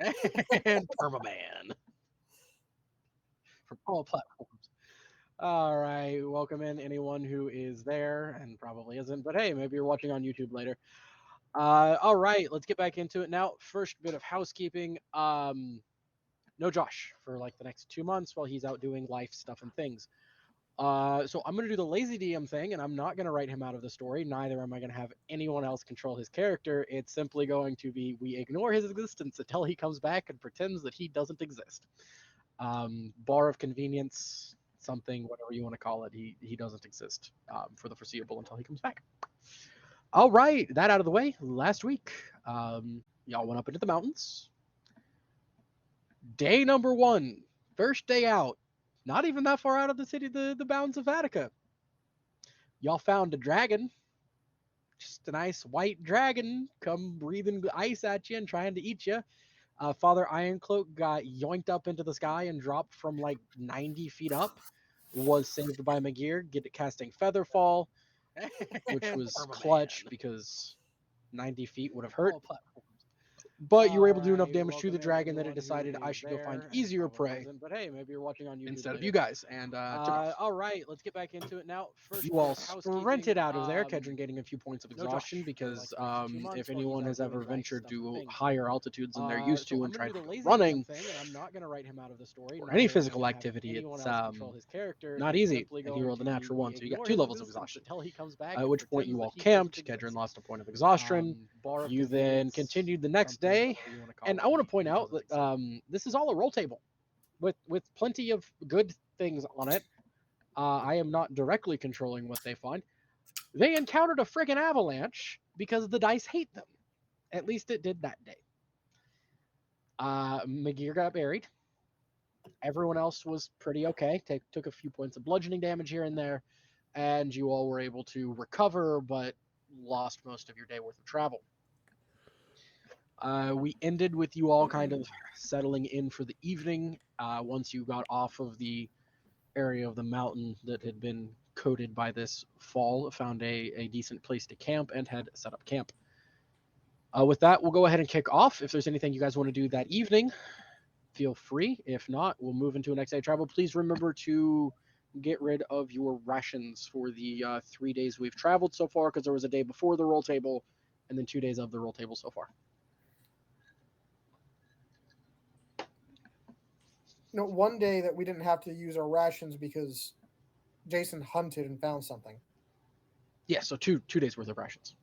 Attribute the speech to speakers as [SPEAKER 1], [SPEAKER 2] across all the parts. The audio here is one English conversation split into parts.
[SPEAKER 1] and Permaban from all platforms. All right, welcome in anyone who is there and probably isn't, but hey, maybe you're watching on YouTube later. All right, let's get back into it now. First bit of housekeeping. No Josh for like the next 2 months while he's out doing life stuff and things. So I'm going to do the lazy DM thing, and I'm not going to write him out of the story. Neither am I going to have anyone else control his character. It's simply going to be we ignore his existence until he comes back and pretends that he doesn't exist. Bar of convenience, something, whatever you want to call it, he doesn't exist for the foreseeable until he comes back. All right, that out of the way. Last week, y'all went up into the mountains. Day number one, first day out. Not even that far out of the city, the bounds of Attica. Y'all found a dragon, just a nice white dragon, come breathing ice at you and trying to eat you. Father Ironcloak got yoinked up into the sky and dropped from like 90 feet up. Was saved by McGear, get casting Featherfall, which was clutch because 90 feet would have hurt. But you were able to do enough damage to the dragon that it decided I should go find easier prey
[SPEAKER 2] But hey, maybe you're watching on YouTube
[SPEAKER 1] instead of
[SPEAKER 2] later.
[SPEAKER 1] you guys and took off.
[SPEAKER 2] All right, let's get back into it now. First,
[SPEAKER 1] You all
[SPEAKER 2] housekeeping.
[SPEAKER 1] sprinted out of there, Kedron getting a few points of
[SPEAKER 2] No
[SPEAKER 1] exhaustion
[SPEAKER 2] Josh for like
[SPEAKER 1] because
[SPEAKER 2] the next 2 months
[SPEAKER 1] if
[SPEAKER 2] while he's
[SPEAKER 1] anyone
[SPEAKER 2] out
[SPEAKER 1] has ever
[SPEAKER 2] doing life
[SPEAKER 1] ventured
[SPEAKER 2] stuff and
[SPEAKER 1] to
[SPEAKER 2] things.
[SPEAKER 1] higher altitudes than they're used
[SPEAKER 2] So
[SPEAKER 1] to
[SPEAKER 2] I'm
[SPEAKER 1] and
[SPEAKER 2] gonna
[SPEAKER 1] tried
[SPEAKER 2] do the
[SPEAKER 1] to go
[SPEAKER 2] lazy DM
[SPEAKER 1] running
[SPEAKER 2] thing, and I'm not gonna write him out of the story.
[SPEAKER 1] or any
[SPEAKER 2] Neither am I
[SPEAKER 1] physical
[SPEAKER 2] gonna have
[SPEAKER 1] activity,
[SPEAKER 2] anyone
[SPEAKER 1] it's
[SPEAKER 2] else control his character.
[SPEAKER 1] not
[SPEAKER 2] It's
[SPEAKER 1] easy.
[SPEAKER 2] simply
[SPEAKER 1] And he
[SPEAKER 2] going
[SPEAKER 1] rolled a
[SPEAKER 2] to be
[SPEAKER 1] natural
[SPEAKER 2] we
[SPEAKER 1] one, so you got
[SPEAKER 2] ignore
[SPEAKER 1] 2
[SPEAKER 2] his
[SPEAKER 1] levels of
[SPEAKER 2] existence
[SPEAKER 1] exhaustion.
[SPEAKER 2] until he comes back
[SPEAKER 1] At
[SPEAKER 2] and
[SPEAKER 1] which point
[SPEAKER 2] pretends
[SPEAKER 1] you
[SPEAKER 2] that
[SPEAKER 1] all
[SPEAKER 2] he
[SPEAKER 1] camped.
[SPEAKER 2] doesn't
[SPEAKER 1] Kedron
[SPEAKER 2] exist.
[SPEAKER 1] lost a point of exhaustion.
[SPEAKER 2] Bar of
[SPEAKER 1] You then
[SPEAKER 2] convenience,
[SPEAKER 1] continued the next
[SPEAKER 2] something,
[SPEAKER 1] day,
[SPEAKER 2] whatever you want to call
[SPEAKER 1] and
[SPEAKER 2] it.
[SPEAKER 1] I want to point
[SPEAKER 2] He
[SPEAKER 1] out
[SPEAKER 2] doesn't
[SPEAKER 1] that
[SPEAKER 2] exist.
[SPEAKER 1] this is all a roll table with plenty of good things on it. I am not directly controlling what they find. They encountered a friggin' avalanche because the dice hate them. At least it did that day. McGear got buried. Everyone else was pretty okay. Took a few points of bludgeoning damage here and there, and you all were able to recover, but lost most of your day worth of travel. We ended with you all kind of settling in for the evening once you got off of the area of the mountain that had been coated by this fall, found a decent place to camp, and had set up camp. With that, we'll go ahead and kick off. If there's anything you guys want to do that evening, feel free. If not, we'll move into a next day travel. Please remember to get rid of your rations for the 3 days we've traveled so far, because there was a day before the roll table and then 2 days of the roll table so far.
[SPEAKER 3] No, one day that we didn't have to use our rations because Jason hunted and found something.
[SPEAKER 1] Yeah, so two days worth of rations.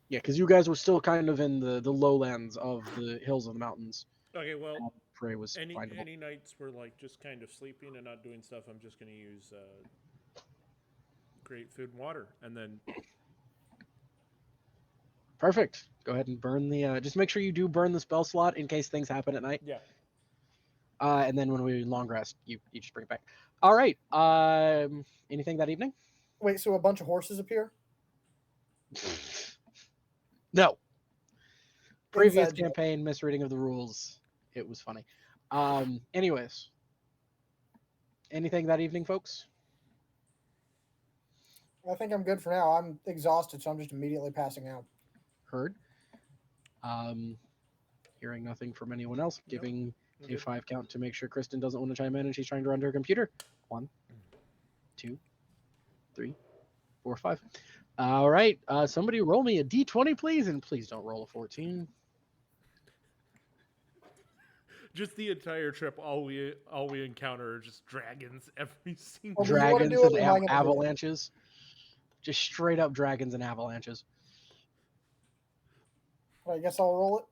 [SPEAKER 1] Yeah, because you guys were still kind of in the lowlands of the hills of the mountains.
[SPEAKER 4] Okay, well,
[SPEAKER 1] Prey was
[SPEAKER 4] any
[SPEAKER 1] findable.
[SPEAKER 4] any nights we're like just kind of sleeping and not doing stuff, I'm just going to use great food and water, and then
[SPEAKER 1] Perfect. Go ahead and burn the. Just make sure you do burn the spell slot in case things happen at night.
[SPEAKER 4] yeah.
[SPEAKER 1] And then when we long rest, you just bring it back. All right. Anything that evening?
[SPEAKER 3] Wait, so a bunch of horses appear?
[SPEAKER 1] No. Previous
[SPEAKER 3] Inside joke.
[SPEAKER 1] campaign misreading of the rules. It was funny. Anyways, anything that evening, folks?
[SPEAKER 3] I think I'm good for now. I'm exhausted, so I'm just immediately passing out.
[SPEAKER 1] Heard. Um, Hearing nothing from anyone else.
[SPEAKER 4] Nope.
[SPEAKER 1] Giving a
[SPEAKER 4] Good.
[SPEAKER 1] 5 count to make sure Kristen doesn't want to chime in and she's trying to run to her computer. 1, 2, 3, 4, 5. All right. Somebody roll me a d20, please, and please don't roll a 14.
[SPEAKER 4] Just the entire trip, all we encounter are just dragons every single.
[SPEAKER 3] Well, do you want to
[SPEAKER 1] Dragons
[SPEAKER 3] do it,
[SPEAKER 1] and
[SPEAKER 3] or am I going to do it?
[SPEAKER 1] avalanches. Just straight up dragons and avalanches.
[SPEAKER 3] I guess I'll roll it.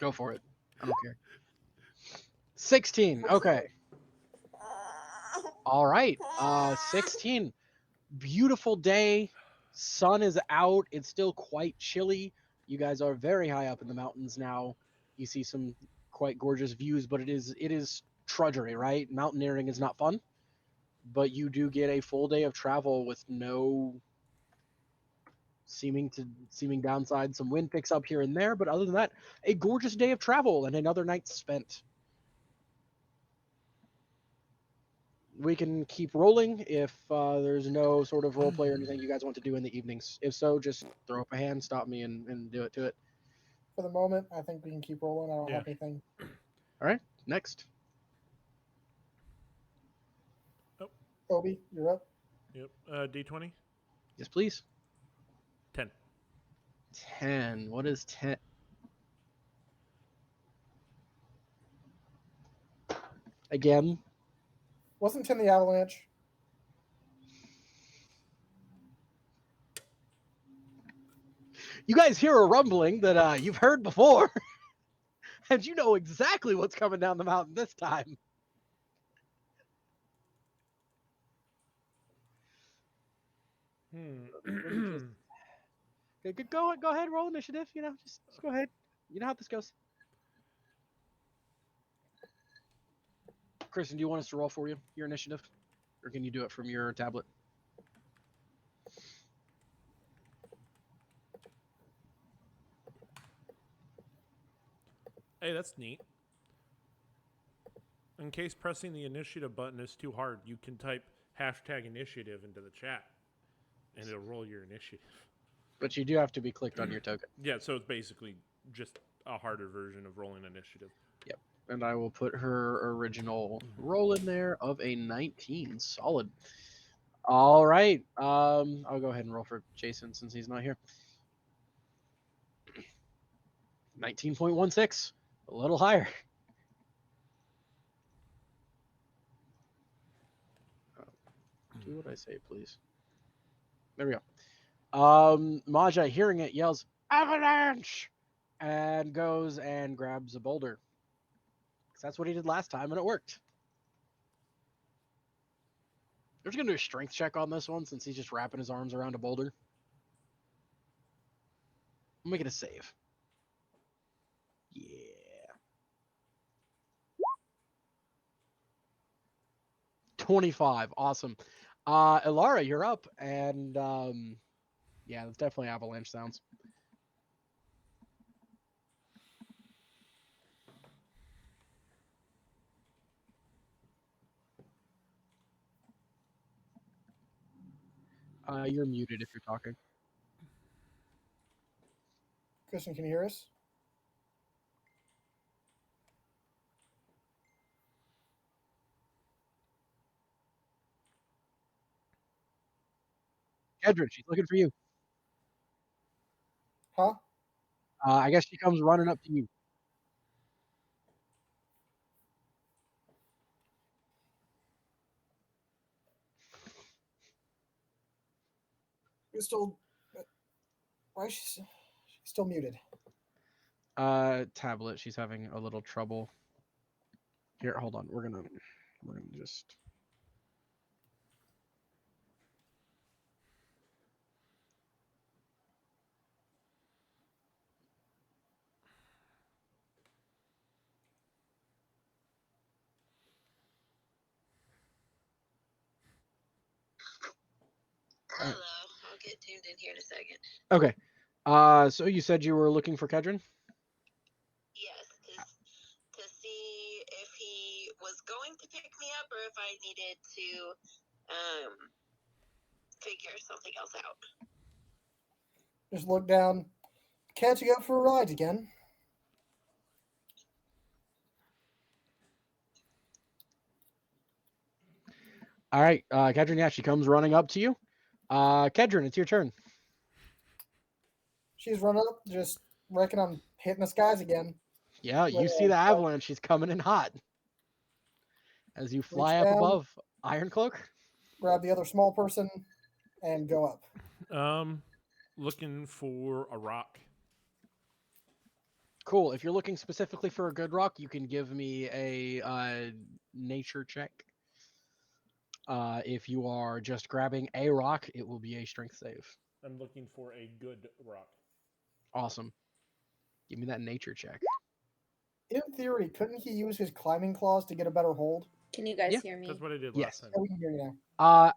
[SPEAKER 1] Go for it. I don't care. 16. Okay. All right. 16. Beautiful day. Sun is out. It's still quite chilly. You guys are very high up in the mountains now. You see some quite gorgeous views, but it is trudgery, right? Mountaineering is not fun, but you do get a full day of travel with no seeming downside. Some wind picks up here and there, but other than that, a gorgeous day of travel and another night spent. We can keep rolling if there's no sort of role play or anything you guys want to do in the evenings. If so, just throw up a hand, stop me, and do it to it.
[SPEAKER 3] for the moment. I think we can keep rolling. I don't have anything.
[SPEAKER 1] All right, next.
[SPEAKER 3] Obi, you're up.
[SPEAKER 4] Yep. D20.
[SPEAKER 1] Yes, please.
[SPEAKER 4] 10.
[SPEAKER 1] 10. What is 10? Again.
[SPEAKER 3] Wasn't 10 the avalanche?
[SPEAKER 1] You guys hear a rumbling that you've heard before, and you know exactly what's coming down the mountain this time. Go ahead, roll initiative. Just go ahead. You know how this goes. Kristen, do you want us to roll for you your initiative, or can you do it from your tablet?
[SPEAKER 4] Hey, that's neat. In case pressing the initiative button is too hard, you can type #initiative into the chat, and it'll roll your initiative.
[SPEAKER 1] But you do have to be clicked on your token.
[SPEAKER 4] Yeah, so it's basically just a harder version of rolling initiative.
[SPEAKER 1] Yep. And I will put her original roll in there of a 19. Solid. All right. I'll go ahead and roll for Jason since he's not here. 19.16. A little higher. Do what I say, please. There we go. Maja, hearing it, yells, "Avalanche!" and goes and grabs a boulder. Because that's what he did last time, and it worked. They're just going to do a strength check on this one since he's just wrapping his arms around a boulder. I'll make it a save. Yeah. $25. Awesome. Ilara, you're up. And yeah, that's definitely avalanche sounds. You're muted if you're talking.
[SPEAKER 3] Christian, can you hear us?
[SPEAKER 1] Kedron, she's looking for you.
[SPEAKER 3] Huh?
[SPEAKER 1] I guess she comes running up to you.
[SPEAKER 3] You're still. Why is she's still muted?
[SPEAKER 1] Tablet, she's having a little trouble. Here, hold on. We're gonna just.
[SPEAKER 5] Hello. I'll get tuned in here in a second.
[SPEAKER 1] Okay. So you said you were looking for Kedron?
[SPEAKER 5] Yes, to see if he was going to pick me up or if I needed to figure something else out.
[SPEAKER 3] Just look down. Catching up for a ride again.
[SPEAKER 1] All right, Kedron, yeah, she comes running up to you. Kedron, it's your turn.
[SPEAKER 3] She's run up, just reckon I'm hitting the skies again.
[SPEAKER 1] Yeah, you see the avalanche. She's coming in hot. As you fly
[SPEAKER 3] Reach
[SPEAKER 1] up
[SPEAKER 3] down.
[SPEAKER 1] above Iron Cloak.
[SPEAKER 3] Grab the other small person and go up.
[SPEAKER 4] Looking for a rock.
[SPEAKER 1] Cool. If you're looking specifically for a good rock, you can give me a nature check. If you are just grabbing a rock, it will be a strength save.
[SPEAKER 4] I'm looking for a good rock.
[SPEAKER 1] Awesome. Give me that nature check.
[SPEAKER 3] In theory, couldn't he use his climbing claws to get a better hold?
[SPEAKER 6] Can you guys
[SPEAKER 1] Yeah.
[SPEAKER 6] hear me?
[SPEAKER 4] That's what I did
[SPEAKER 1] Yes.
[SPEAKER 4] last time.
[SPEAKER 3] Yeah, we can hear you now.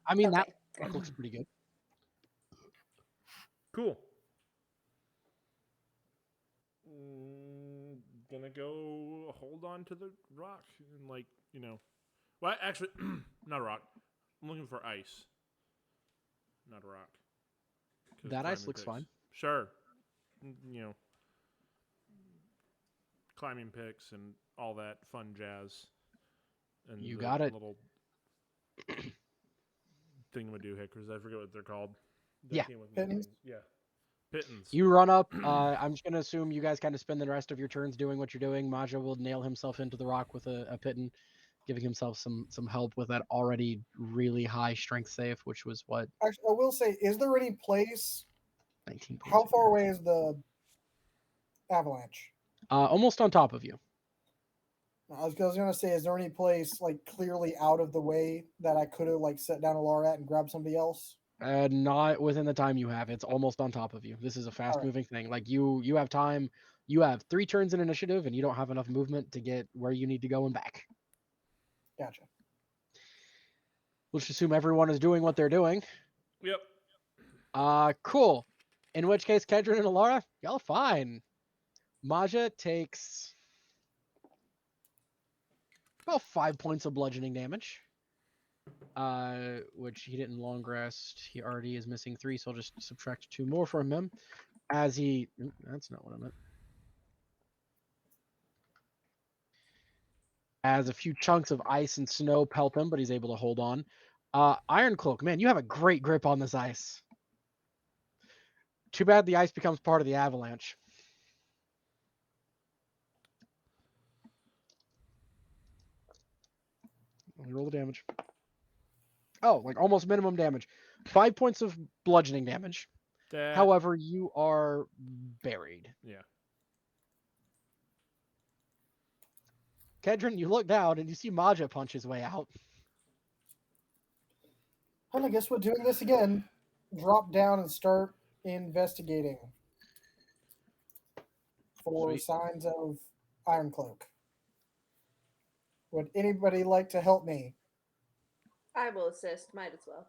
[SPEAKER 1] I mean, that
[SPEAKER 6] Okay, great.
[SPEAKER 1] rock looks pretty good.
[SPEAKER 4] Cool. Gonna go hold on to the rock and well, actually, not a rock. I'm looking for ice, not a rock. 'Cause
[SPEAKER 1] That ice
[SPEAKER 4] climbing
[SPEAKER 1] looks
[SPEAKER 4] takes-
[SPEAKER 1] fine.
[SPEAKER 4] Sure. climbing picks and all that fun jazz. And
[SPEAKER 1] You
[SPEAKER 4] the
[SPEAKER 1] got it.
[SPEAKER 4] Little thingamadoohickers. I forget what they're called. That
[SPEAKER 1] Yeah.
[SPEAKER 4] came with
[SPEAKER 3] Pittance?
[SPEAKER 4] Yeah. Pittance.
[SPEAKER 1] You run up. I'm just gonna assume you guys kind of spend the rest of your turns doing what you're doing. Maja will nail himself into the rock with a pitten, giving himself some help with that already really high strength save, which was what
[SPEAKER 3] Actually, I will say, is there any place?
[SPEAKER 1] 19 points.
[SPEAKER 3] How far away is the avalanche?
[SPEAKER 1] Almost on top of you.
[SPEAKER 3] I was gonna say, is there any place like clearly out of the way that I could have like set down a Laura at and grabbed somebody else?
[SPEAKER 1] Not within the time you have. It's almost on top of you. This is a fast
[SPEAKER 3] Alright.
[SPEAKER 1] moving thing. Like you have time. You have 3 turns in initiative, and you don't have enough movement to get where you need to go and back.
[SPEAKER 3] Gotcha.
[SPEAKER 1] Let's assume everyone is doing what they're doing.
[SPEAKER 4] Yep.
[SPEAKER 1] Cool. In which case, Kedron and Alara, y'all fine. Maja takes about 5 points of bludgeoning damage. Which he didn't long rest. He already is missing 3, so I'll just subtract 2 more from him. As he, that's not what I meant. As a few chunks of ice and snow pelt him, but he's able to hold on. Iron Cloak, man, you have a great grip on this ice. Too bad the ice becomes part of the avalanche. Let me roll the damage. Oh, like almost minimum damage. 5 points of bludgeoning damage.
[SPEAKER 4] That,
[SPEAKER 1] However, you are buried.
[SPEAKER 4] yeah.
[SPEAKER 1] Kedron, you look down and you see Maja punch his way out.
[SPEAKER 3] Well, I guess we're doing this again. Drop down and start investigating for
[SPEAKER 1] Sweet.
[SPEAKER 3] signs of Iron Cloak. Would anybody like to help me?
[SPEAKER 6] I will assist. Might as well.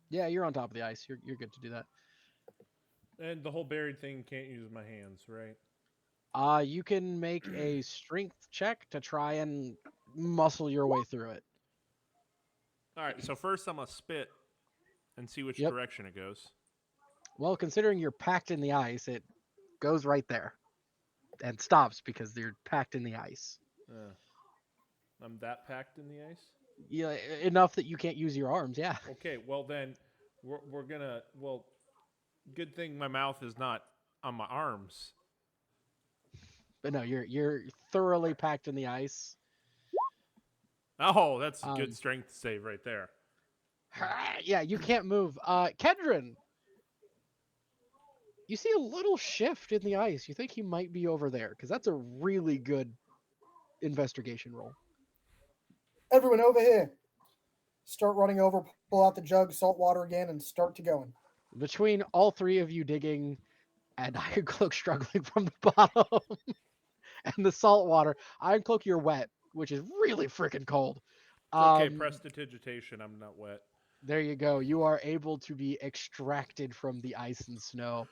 [SPEAKER 1] Yeah, you're on top of the ice. You're good to do that.
[SPEAKER 4] And the whole buried thing can't use my hands, right?
[SPEAKER 1] You can make a strength check to try and muscle your way through it.
[SPEAKER 4] All right, so first I'm going to spit and see which
[SPEAKER 1] Yep.
[SPEAKER 4] direction it goes.
[SPEAKER 1] Well, considering you're packed in the ice, it goes right there and stops because you're packed in the ice.
[SPEAKER 4] I'm that packed in the ice?
[SPEAKER 1] Yeah, enough that you can't use your arms. Yeah.
[SPEAKER 4] Okay, well then we're going to, well, good thing my mouth is not on my arms.
[SPEAKER 1] But no, you're thoroughly packed in the ice.
[SPEAKER 4] Oh, that's a good strength save right there.
[SPEAKER 1] Yeah, you can't move. Kedron, you see a little shift in the ice. You think he might be over there because that's a really good investigation roll.
[SPEAKER 3] Everyone over here. Start running over, pull out the jug, salt water again, and start to going.
[SPEAKER 1] Between all 3 of you digging and Iron Cloak struggling from the bottom and the salt water, Iron Cloak, you're wet, which is really freaking cold.
[SPEAKER 4] It's okay, prestidigitation, I'm not wet.
[SPEAKER 1] There you go. You are able to be extracted from the ice and snow.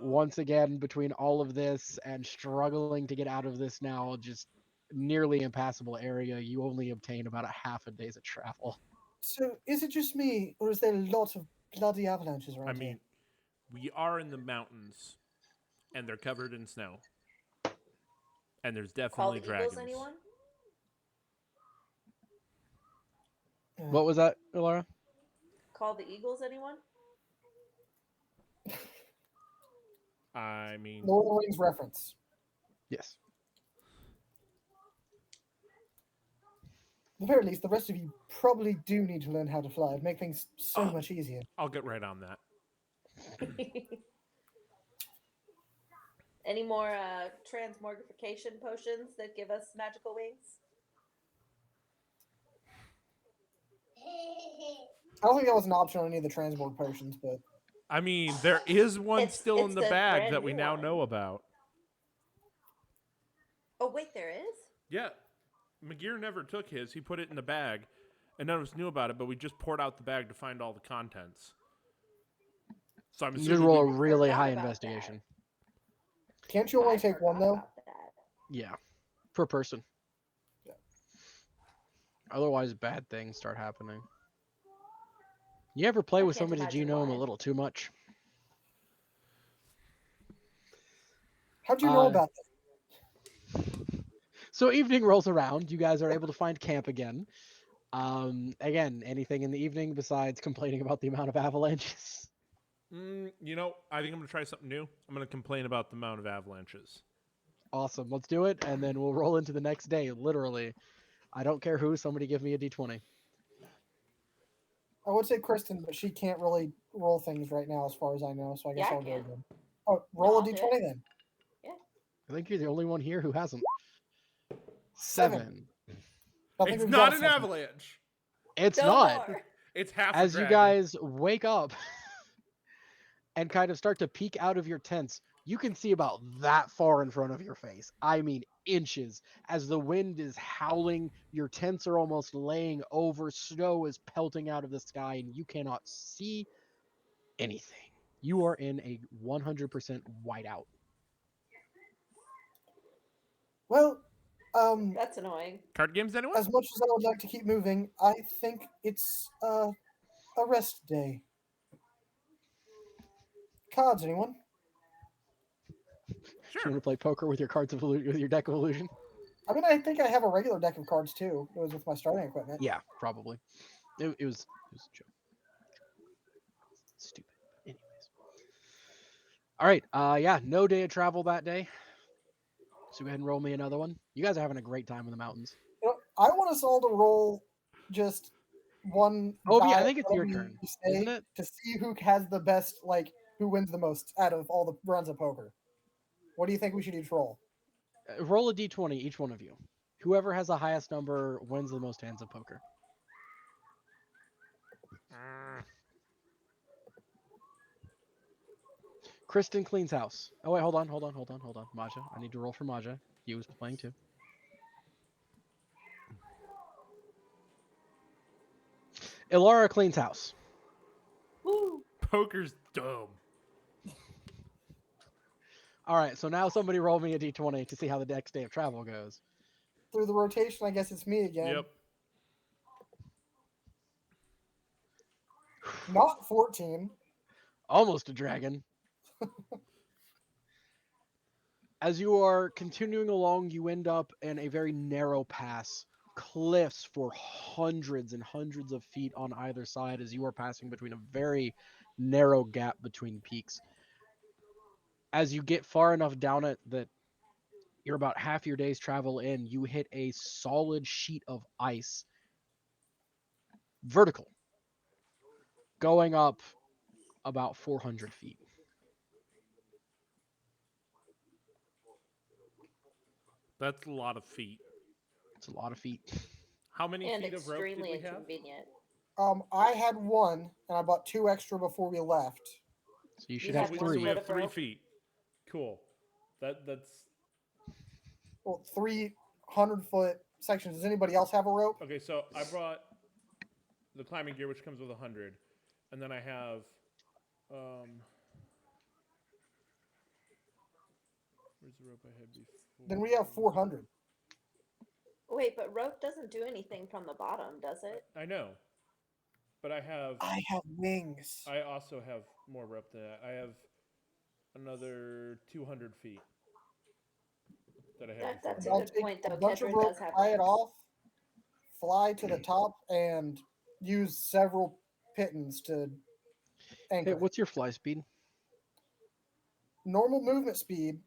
[SPEAKER 1] Once again, between all of this and struggling to get out of this now just nearly impassable area, you only obtain about a half a day's of travel.
[SPEAKER 3] So, is it just me, or is there lots of bloody avalanches around
[SPEAKER 4] I
[SPEAKER 3] here?
[SPEAKER 4] mean, we are in the mountains, and they're covered in snow. And there's
[SPEAKER 6] Call
[SPEAKER 4] definitely
[SPEAKER 6] the
[SPEAKER 4] dragons.
[SPEAKER 6] Eagles, anyone?
[SPEAKER 1] What was that, Laura?
[SPEAKER 6] Call the Eagles, anyone?
[SPEAKER 4] I mean,
[SPEAKER 3] Lord of the Rings reference.
[SPEAKER 1] Yes.
[SPEAKER 3] At the very least, the rest of you probably do need to learn how to fly. It'd make things so much easier.
[SPEAKER 4] I'll get right on that.
[SPEAKER 6] Any more transmogrification potions that give us magical wings?
[SPEAKER 3] I don't think that was an option on any of the transport potions, but
[SPEAKER 4] I mean, there is one
[SPEAKER 6] It's-
[SPEAKER 4] still in
[SPEAKER 6] it's
[SPEAKER 4] the
[SPEAKER 6] the
[SPEAKER 4] bag
[SPEAKER 6] brand
[SPEAKER 4] that we
[SPEAKER 6] new
[SPEAKER 4] now
[SPEAKER 6] one.
[SPEAKER 4] know about.
[SPEAKER 6] Oh, wait, there is?
[SPEAKER 4] Yeah. McGear never took his. He put it in the bag, and none of us knew about it, but we just poured out the bag to find all the contents. So I'm
[SPEAKER 1] You just
[SPEAKER 4] assuming
[SPEAKER 1] roll a
[SPEAKER 4] we-
[SPEAKER 1] really
[SPEAKER 6] forgot
[SPEAKER 1] high
[SPEAKER 6] about
[SPEAKER 1] investigation.
[SPEAKER 3] can't you only
[SPEAKER 6] I
[SPEAKER 3] take one
[SPEAKER 6] forgot
[SPEAKER 3] though?
[SPEAKER 6] about that.
[SPEAKER 1] Yeah. Per person.
[SPEAKER 3] Yeah.
[SPEAKER 1] Otherwise, bad things start happening. You ever play
[SPEAKER 6] I
[SPEAKER 1] with
[SPEAKER 6] can't
[SPEAKER 1] somebody's
[SPEAKER 6] imagine
[SPEAKER 1] genome
[SPEAKER 6] why.
[SPEAKER 1] a little too much?
[SPEAKER 3] How'd you know
[SPEAKER 1] Uh,
[SPEAKER 3] about that?
[SPEAKER 1] So evening rolls around. You guys are able to find camp again. Again, anything in the evening besides complaining about the amount of avalanches?
[SPEAKER 4] I think I'm gonna try something new. I'm gonna complain about the amount of avalanches.
[SPEAKER 1] Awesome. Let's do it, and then we'll roll into the next day. Literally, I don't care who. Somebody give me a d20.
[SPEAKER 3] I would say Kristen, but she can't really roll things right now, as far as I know. So I guess
[SPEAKER 6] Yeah, I
[SPEAKER 3] I'll go
[SPEAKER 6] can.
[SPEAKER 3] again. Oh, roll
[SPEAKER 6] No,
[SPEAKER 3] a
[SPEAKER 6] I'll do
[SPEAKER 3] d20
[SPEAKER 6] it.
[SPEAKER 3] then.
[SPEAKER 1] I think you're the only one here who hasn't.
[SPEAKER 3] 7.
[SPEAKER 1] 7.
[SPEAKER 3] I think
[SPEAKER 4] It's
[SPEAKER 3] we've
[SPEAKER 4] not
[SPEAKER 3] got a
[SPEAKER 4] an
[SPEAKER 3] 7.
[SPEAKER 4] avalanche.
[SPEAKER 1] It's
[SPEAKER 6] No
[SPEAKER 1] not.
[SPEAKER 6] more.
[SPEAKER 4] It's half a
[SPEAKER 1] As you
[SPEAKER 4] dragon.
[SPEAKER 1] guys wake up and kind of start to peek out of your tents, you can see about that far in front of your face. I mean, inches. As the wind is howling, your tents are almost laying over, snow is pelting out of the sky, and you cannot see anything. You are in a 100% whiteout.
[SPEAKER 3] Well,
[SPEAKER 6] That's annoying.
[SPEAKER 4] Card games, anyone?
[SPEAKER 3] as much as I would like to keep moving, I think it's a rest day. Cards, anyone?
[SPEAKER 1] You
[SPEAKER 4] Sure.
[SPEAKER 1] want to play poker with your cards of with your deck of illusion?
[SPEAKER 3] I mean, I think I have a regular deck of cards too. It was with my starting equipment.
[SPEAKER 1] Yeah, probably. It was a joke. Stupid. Anyways. All right. Yeah, no day of travel that day. So go ahead and roll me another one. You guys are having a great time in the mountains.
[SPEAKER 3] You know, I want us all to roll just one
[SPEAKER 1] Oh,
[SPEAKER 3] die
[SPEAKER 1] I think it's your
[SPEAKER 3] whatever
[SPEAKER 1] turn,
[SPEAKER 3] you say,
[SPEAKER 1] isn't it?
[SPEAKER 3] to see who has the best, like who wins the most out of all the rounds of poker. What do you think we should each roll?
[SPEAKER 1] Roll a d20, each one of you. Whoever has the highest number wins the most hands of poker. Kristen cleans house. Oh wait, hold on. Maja, I need to roll for Maja. He was playing too. Ilara cleans house.
[SPEAKER 6] Woo.
[SPEAKER 4] Poker's dumb.
[SPEAKER 1] All right, so now somebody roll me a d20 to see how the next day of travel goes.
[SPEAKER 3] Through the rotation, I guess it's me again.
[SPEAKER 4] Yep.
[SPEAKER 3] Not 14.
[SPEAKER 1] Almost a dragon. As you are continuing along, you end up in a very narrow pass, cliffs for hundreds and hundreds of feet on either side as you are passing between a very narrow gap between peaks. As you get far enough down it that you're about half your day's travel in, you hit a solid sheet of ice, vertical, going up about 400 feet.
[SPEAKER 4] That's a lot of feet.
[SPEAKER 1] It's a lot of feet.
[SPEAKER 4] How many
[SPEAKER 6] And
[SPEAKER 4] feet of rope did
[SPEAKER 6] extremely
[SPEAKER 4] we have?
[SPEAKER 6] inconvenient.
[SPEAKER 3] I had 1, and I bought 2 extra before we left.
[SPEAKER 1] So you
[SPEAKER 6] You
[SPEAKER 1] should
[SPEAKER 6] had
[SPEAKER 1] have
[SPEAKER 6] one
[SPEAKER 4] So
[SPEAKER 1] three.
[SPEAKER 4] we
[SPEAKER 6] foot
[SPEAKER 4] have
[SPEAKER 6] of
[SPEAKER 4] 3
[SPEAKER 6] rope?
[SPEAKER 4] feet. Cool. That's
[SPEAKER 3] Well, 300-foot sections. Does anybody else have a rope?
[SPEAKER 4] okay. So I brought the climbing gear, which comes with 100, and then I have where's the rope I had before?
[SPEAKER 3] Then we have 400.
[SPEAKER 6] Wait, but rope doesn't do anything from the bottom, does it?
[SPEAKER 4] I know, but I have.
[SPEAKER 3] I have wings.
[SPEAKER 4] I also have more rope than that. I have another 200 feet that I had
[SPEAKER 6] That's
[SPEAKER 4] before.
[SPEAKER 6] a
[SPEAKER 3] I'll
[SPEAKER 6] good
[SPEAKER 3] take
[SPEAKER 6] point,
[SPEAKER 3] a
[SPEAKER 6] though.
[SPEAKER 3] bunch of
[SPEAKER 6] Kedron
[SPEAKER 3] rope,
[SPEAKER 6] does have
[SPEAKER 3] tie it
[SPEAKER 6] wings.
[SPEAKER 3] off, fly to the top, and use several pittons to anchor.
[SPEAKER 1] Hey, what's your fly speed?
[SPEAKER 3] Normal movement speed,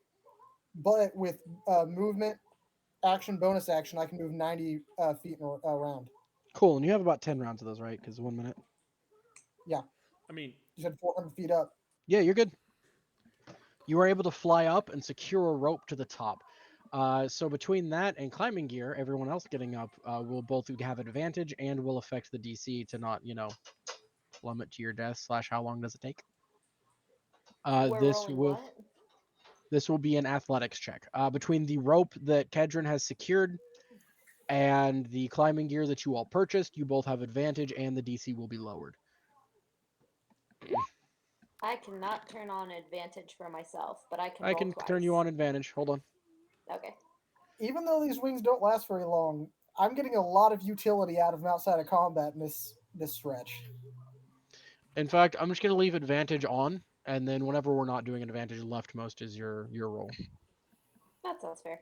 [SPEAKER 3] but with movement, action, bonus action, I can move 90 feet around.
[SPEAKER 1] Cool, and you have about 10 rounds of those, right? Because 1 minute.
[SPEAKER 4] I mean,
[SPEAKER 3] You said 400 feet up.
[SPEAKER 1] Yeah, you're good. You are able to fly up and secure a rope to the top. So between that and climbing gear, everyone else getting up will both have advantage and will affect the DC to not, plummet to your death. / how long does it take?
[SPEAKER 6] We're
[SPEAKER 1] This
[SPEAKER 6] rolling
[SPEAKER 1] will
[SPEAKER 6] what?
[SPEAKER 1] this will be an athletics check. Between the rope that Kedron has secured and the climbing gear that you all purchased, you both have advantage, and the DC will be lowered.
[SPEAKER 6] I cannot turn on advantage for myself, but I can
[SPEAKER 1] I
[SPEAKER 6] roll
[SPEAKER 1] can
[SPEAKER 6] twice.
[SPEAKER 1] turn you on advantage. Hold on.
[SPEAKER 6] Okay.
[SPEAKER 3] Even though these wings don't last very long, I'm getting a lot of utility out of them outside of combat in this stretch.
[SPEAKER 1] In fact, I'm just going to leave advantage on, and then whenever we're not doing an advantage, leftmost is your roll.
[SPEAKER 6] That sounds fair.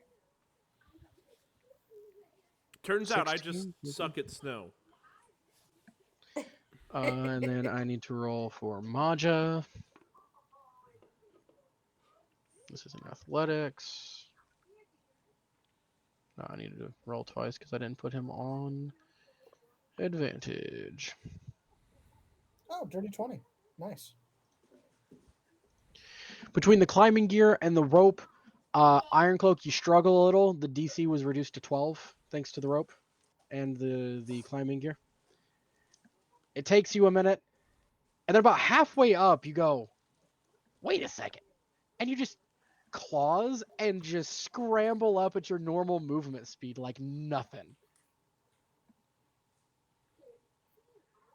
[SPEAKER 4] Turns out I
[SPEAKER 1] 16,
[SPEAKER 4] just suck at snow.
[SPEAKER 1] And then I need to roll for Maja. This is in athletics. No, I needed to roll twice because I didn't put him on advantage.
[SPEAKER 3] Oh, dirty 20. Nice.
[SPEAKER 1] Between the climbing gear and the rope, Iron Cloak, you struggle a little. The DC was reduced to 12 thanks to the rope and the climbing gear. It takes you a minute, and then about halfway up, you go, wait a second. And you just claws and just scramble up at your normal movement speed like nothing.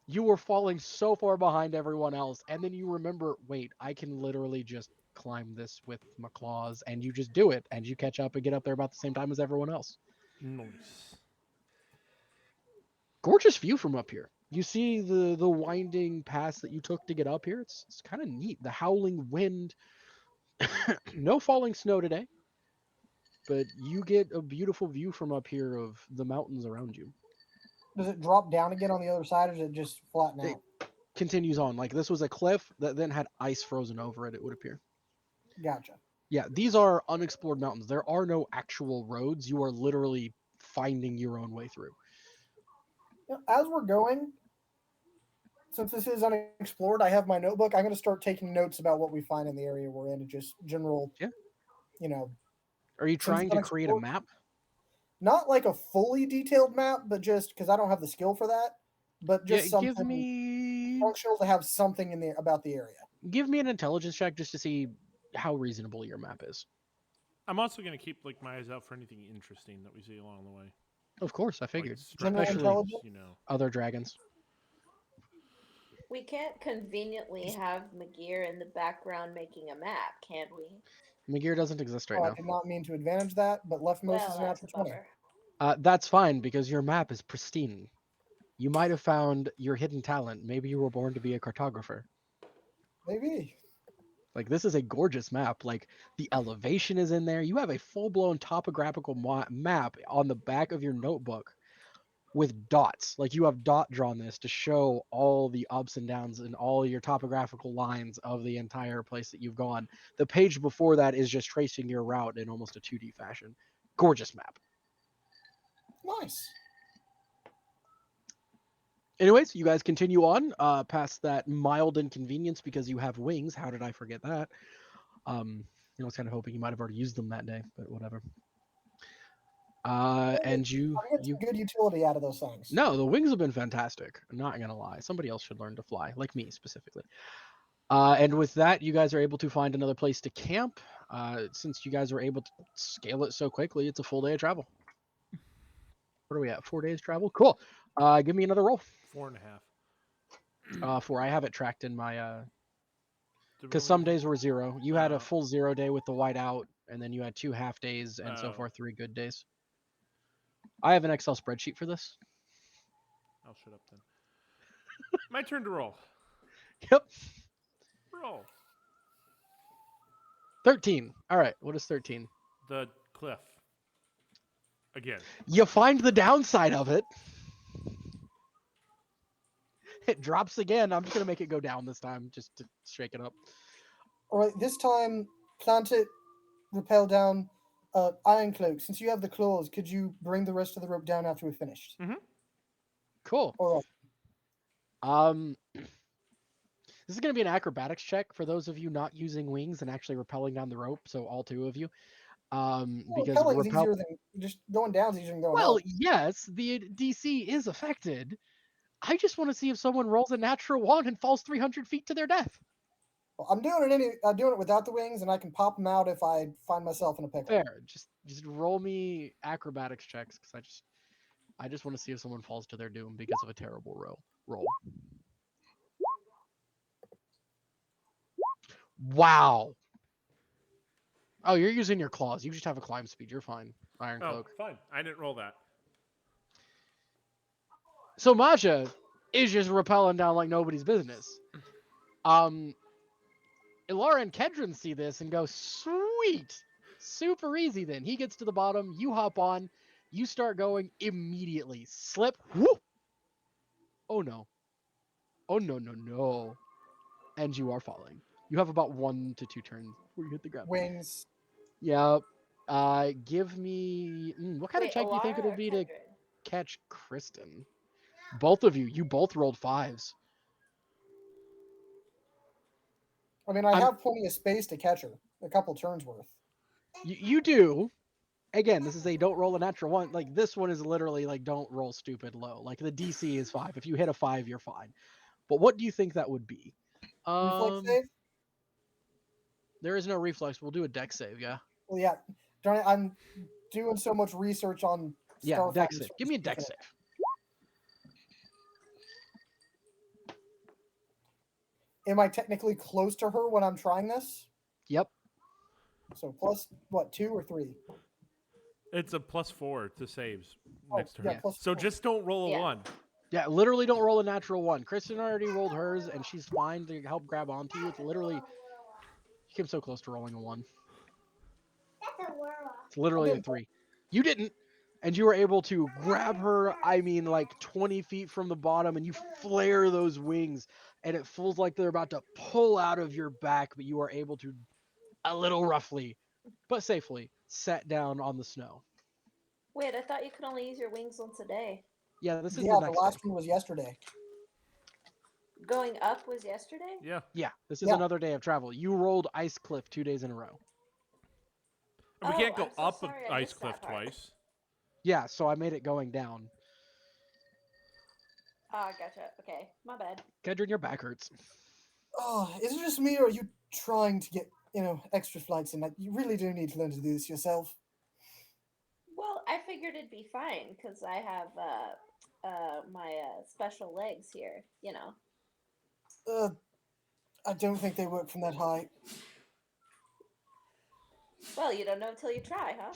[SPEAKER 1] You were falling so far behind everyone else, and then you remember, wait, I can literally just climb this with my claws, and you just do it, and you catch up and get up there about the same time as everyone else.
[SPEAKER 4] Nice.
[SPEAKER 1] Gorgeous view from up here. You see the winding pass that you took to get up here. It's kind of neat. The howling wind. No falling snow today, but you get a beautiful view from up here of the mountains around you.
[SPEAKER 3] Does it drop down again on the other side, or does it just flatten
[SPEAKER 1] It-
[SPEAKER 3] out?
[SPEAKER 1] Continues on. Like this was a cliff that then had ice frozen over it, it would appear.
[SPEAKER 3] Gotcha.
[SPEAKER 1] Yeah, these are unexplored mountains. There are no actual roads. You are literally finding your own way through.
[SPEAKER 3] As we're going, since this is unexplored, I have my notebook. I'm going to start taking notes about what we find in the area we're in and just general,
[SPEAKER 1] Yeah.
[SPEAKER 3] you know,
[SPEAKER 1] Are you
[SPEAKER 3] Since
[SPEAKER 1] trying
[SPEAKER 3] it's
[SPEAKER 1] to create a
[SPEAKER 3] unexplored-
[SPEAKER 1] map?
[SPEAKER 3] not like a fully detailed map, but just because I don't have the skill for that, but just
[SPEAKER 1] Yeah, give
[SPEAKER 3] something
[SPEAKER 1] me
[SPEAKER 3] functional to have something in there about the area.
[SPEAKER 1] an intelligence check just to see how reasonable your map is.
[SPEAKER 4] I'm also going to keep like my eyes out for anything interesting that we see along the way.
[SPEAKER 1] Of course, I
[SPEAKER 4] Like
[SPEAKER 1] figured.
[SPEAKER 3] General
[SPEAKER 1] Especially
[SPEAKER 3] intelligence?
[SPEAKER 4] you know.
[SPEAKER 1] other dragons.
[SPEAKER 6] We can't conveniently have Magir in the background making a map, can we?
[SPEAKER 1] Magir doesn't exist right
[SPEAKER 3] Oh, I
[SPEAKER 1] now.
[SPEAKER 3] did not mean to advantage that, but leftmost is
[SPEAKER 6] Well,
[SPEAKER 3] an
[SPEAKER 6] that's a
[SPEAKER 3] natural 20.
[SPEAKER 6] bummer.
[SPEAKER 1] That's fine because your map is pristine. You might have found your hidden talent. Maybe you were born to be a cartographer.
[SPEAKER 3] Maybe.
[SPEAKER 1] Like this is a gorgeous map. Like the elevation is in there. You have a full-blown topographical map on the back of your notebook with dots. Like you have dot drawn this to show all the ups and downs and all your topographical lines of the entire place that you've gone. The page before that is just tracing your route in almost a 2D fashion. Gorgeous map.
[SPEAKER 3] Nice.
[SPEAKER 1] Anyways, you guys continue on past that mild inconvenience because you have wings. How did I forget that? I was kind of hoping you might have already used them that day, but whatever. And you
[SPEAKER 3] I get some good utility out of those things.
[SPEAKER 1] no, the wings have been fantastic. I'm not gonna lie. Somebody else should learn to fly, like me specifically. And with that, you guys are able to find another place to camp. Since you guys were able to scale it so quickly, it's a full day of travel. What are we at? 4 days travel? Cool. Give me another roll.
[SPEAKER 4] 4.5.
[SPEAKER 1] 4. I have it tracked in my
[SPEAKER 4] Did we
[SPEAKER 1] because
[SPEAKER 4] only
[SPEAKER 1] some
[SPEAKER 4] do-
[SPEAKER 1] days were 0. You had a
[SPEAKER 4] Oh.
[SPEAKER 1] full 0 day with the whiteout, and then you had 2 half days, and so
[SPEAKER 4] Oh.
[SPEAKER 1] far 3 good days. I have an Excel spreadsheet for this.
[SPEAKER 4] I'll shut up then. My turn to roll.
[SPEAKER 1] Yep.
[SPEAKER 4] Roll.
[SPEAKER 1] 13. All right. What is 13?
[SPEAKER 4] The cliff. Again.
[SPEAKER 1] You find the downside of it. It drops again. I'm just gonna make it go down this time, just to shake it up.
[SPEAKER 3] All right, this time, plant it, rappel down. Iron Cloak, since you have the claws, could you bring the rest of the rope down after we finished?
[SPEAKER 1] Cool.
[SPEAKER 3] All right.
[SPEAKER 1] This is gonna be an acrobatics check for those of you not using wings and actually rappelling down the rope. So all 2 of you. Because
[SPEAKER 3] Rappelling is
[SPEAKER 1] rappel.
[SPEAKER 3] easier than just going down is easier than going
[SPEAKER 1] Well,
[SPEAKER 3] up.
[SPEAKER 1] yes, the DC is affected. I just want to see if someone rolls a natural 1 and falls 300 feet to their death.
[SPEAKER 3] Well, I'm doing it without the wings, and I can pop them out if I find myself in a pickle.
[SPEAKER 1] Fair. Just roll me acrobatics checks because I just want to see if someone falls to their doom because of a terrible roll. Wow. Oh, you're using your claws. You just have a climb speed. You're fine, Iron
[SPEAKER 4] Oh,
[SPEAKER 1] Cloak.
[SPEAKER 4] fine. I didn't roll that.
[SPEAKER 1] So Masha is just rappelling down like nobody's business. Ilara and Kedron see this and go, sweet, super easy then. He gets to the bottom, you hop on, You start going immediately. Slip. Whoop. Oh no. Oh no no no. And you are falling. You have about 1 to 2 turns before you hit the ground.
[SPEAKER 3] Wings.
[SPEAKER 1] Yep. Give me what kind of
[SPEAKER 6] Wait,
[SPEAKER 1] check do you think
[SPEAKER 6] Alara
[SPEAKER 1] it'll
[SPEAKER 6] or
[SPEAKER 1] be to
[SPEAKER 6] Kendrick?
[SPEAKER 1] catch Kristen? Both of you. You both rolled 5s.
[SPEAKER 3] I mean, I
[SPEAKER 1] I'm-
[SPEAKER 3] have plenty of space to catch her. A couple turns worth.
[SPEAKER 1] You do. Again, this is a don't roll a natural one. Like this one is literally like don't roll stupid low. Like the DC is 5. If you hit a 5, you're fine. But what do you think that would be?
[SPEAKER 3] Reflex save?
[SPEAKER 1] There is no reflex. We'll do a deck save, yeah.
[SPEAKER 3] Well, yeah. Darn it, I'm doing so much research on
[SPEAKER 1] Yeah,
[SPEAKER 3] Starfighters.
[SPEAKER 1] deck save. Give me a deck save.
[SPEAKER 3] Am I technically close to her when I'm trying this?
[SPEAKER 1] Yep.
[SPEAKER 3] So plus what, 2 or 3?
[SPEAKER 4] It's a +4 to saves
[SPEAKER 3] Oh,
[SPEAKER 4] next turn.
[SPEAKER 3] yeah, plus
[SPEAKER 4] So
[SPEAKER 3] 4.
[SPEAKER 4] just don't roll a
[SPEAKER 6] Yeah.
[SPEAKER 4] 1.
[SPEAKER 1] Yeah, literally don't roll a natural 1. Kristen already rolled hers and she's fine to help grab onto you. It's literally you came so close to rolling a 1. It's literally a 3. You didn't. And you were able to grab her, I mean, like 20 feet from the bottom, and you flare those wings, and it feels like they're about to pull out of your back, but you are able to, a little roughly, but safely, set down on the snow.
[SPEAKER 6] Wait, I thought you could only use your wings once a day.
[SPEAKER 1] Yeah, this is
[SPEAKER 3] Yeah,
[SPEAKER 1] the
[SPEAKER 3] the
[SPEAKER 1] next
[SPEAKER 3] last
[SPEAKER 1] day.
[SPEAKER 3] one was yesterday.
[SPEAKER 6] Going up was yesterday?
[SPEAKER 4] Yeah.
[SPEAKER 1] Yeah, this is
[SPEAKER 3] Yeah.
[SPEAKER 1] another day of travel. You rolled Ice Cliff 2 days in a row.
[SPEAKER 4] And we
[SPEAKER 6] Oh,
[SPEAKER 4] can't go
[SPEAKER 6] I'm so
[SPEAKER 4] up
[SPEAKER 6] sorry, I
[SPEAKER 4] Ice
[SPEAKER 6] missed
[SPEAKER 4] Cliff
[SPEAKER 6] that part.
[SPEAKER 4] twice.
[SPEAKER 1] Yeah, so I made it going down.
[SPEAKER 6] Ah, gotcha. Okay, my bad.
[SPEAKER 1] Kedron, your back hurts.
[SPEAKER 3] Oh, is it just me or are you trying to get, extra flights in? Like, you really do need to learn to do this yourself.
[SPEAKER 6] Well, I figured it'd be fine because I have my special legs here.
[SPEAKER 3] I don't think they work from that height.
[SPEAKER 6] Well, you don't know until you try, huh?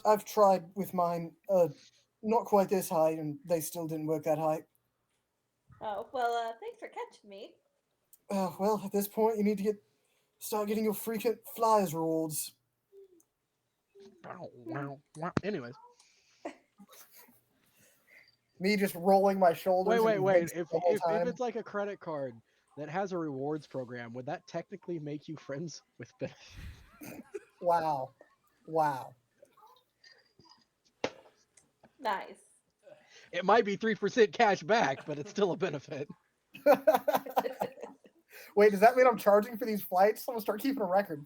[SPEAKER 3] I've tried with mine, not quite this high, and they still didn't work that high.
[SPEAKER 6] Oh, well, thanks for catching me.
[SPEAKER 3] Well, at this point, you need to start getting your frequent flyers rewards.
[SPEAKER 1] Anyways.
[SPEAKER 3] Me just rolling my shoulders.
[SPEAKER 1] Wait.
[SPEAKER 3] and winking
[SPEAKER 1] If
[SPEAKER 3] the whole
[SPEAKER 1] if
[SPEAKER 3] time.
[SPEAKER 1] it's like a credit card that has a rewards program, would that technically make you friends with benefits?
[SPEAKER 3] Wow.
[SPEAKER 6] Nice.
[SPEAKER 1] It might be 3% cash back, but it's still a benefit.
[SPEAKER 3] Wait, does that mean I'm charging for these flights? I'm gonna start keeping a record.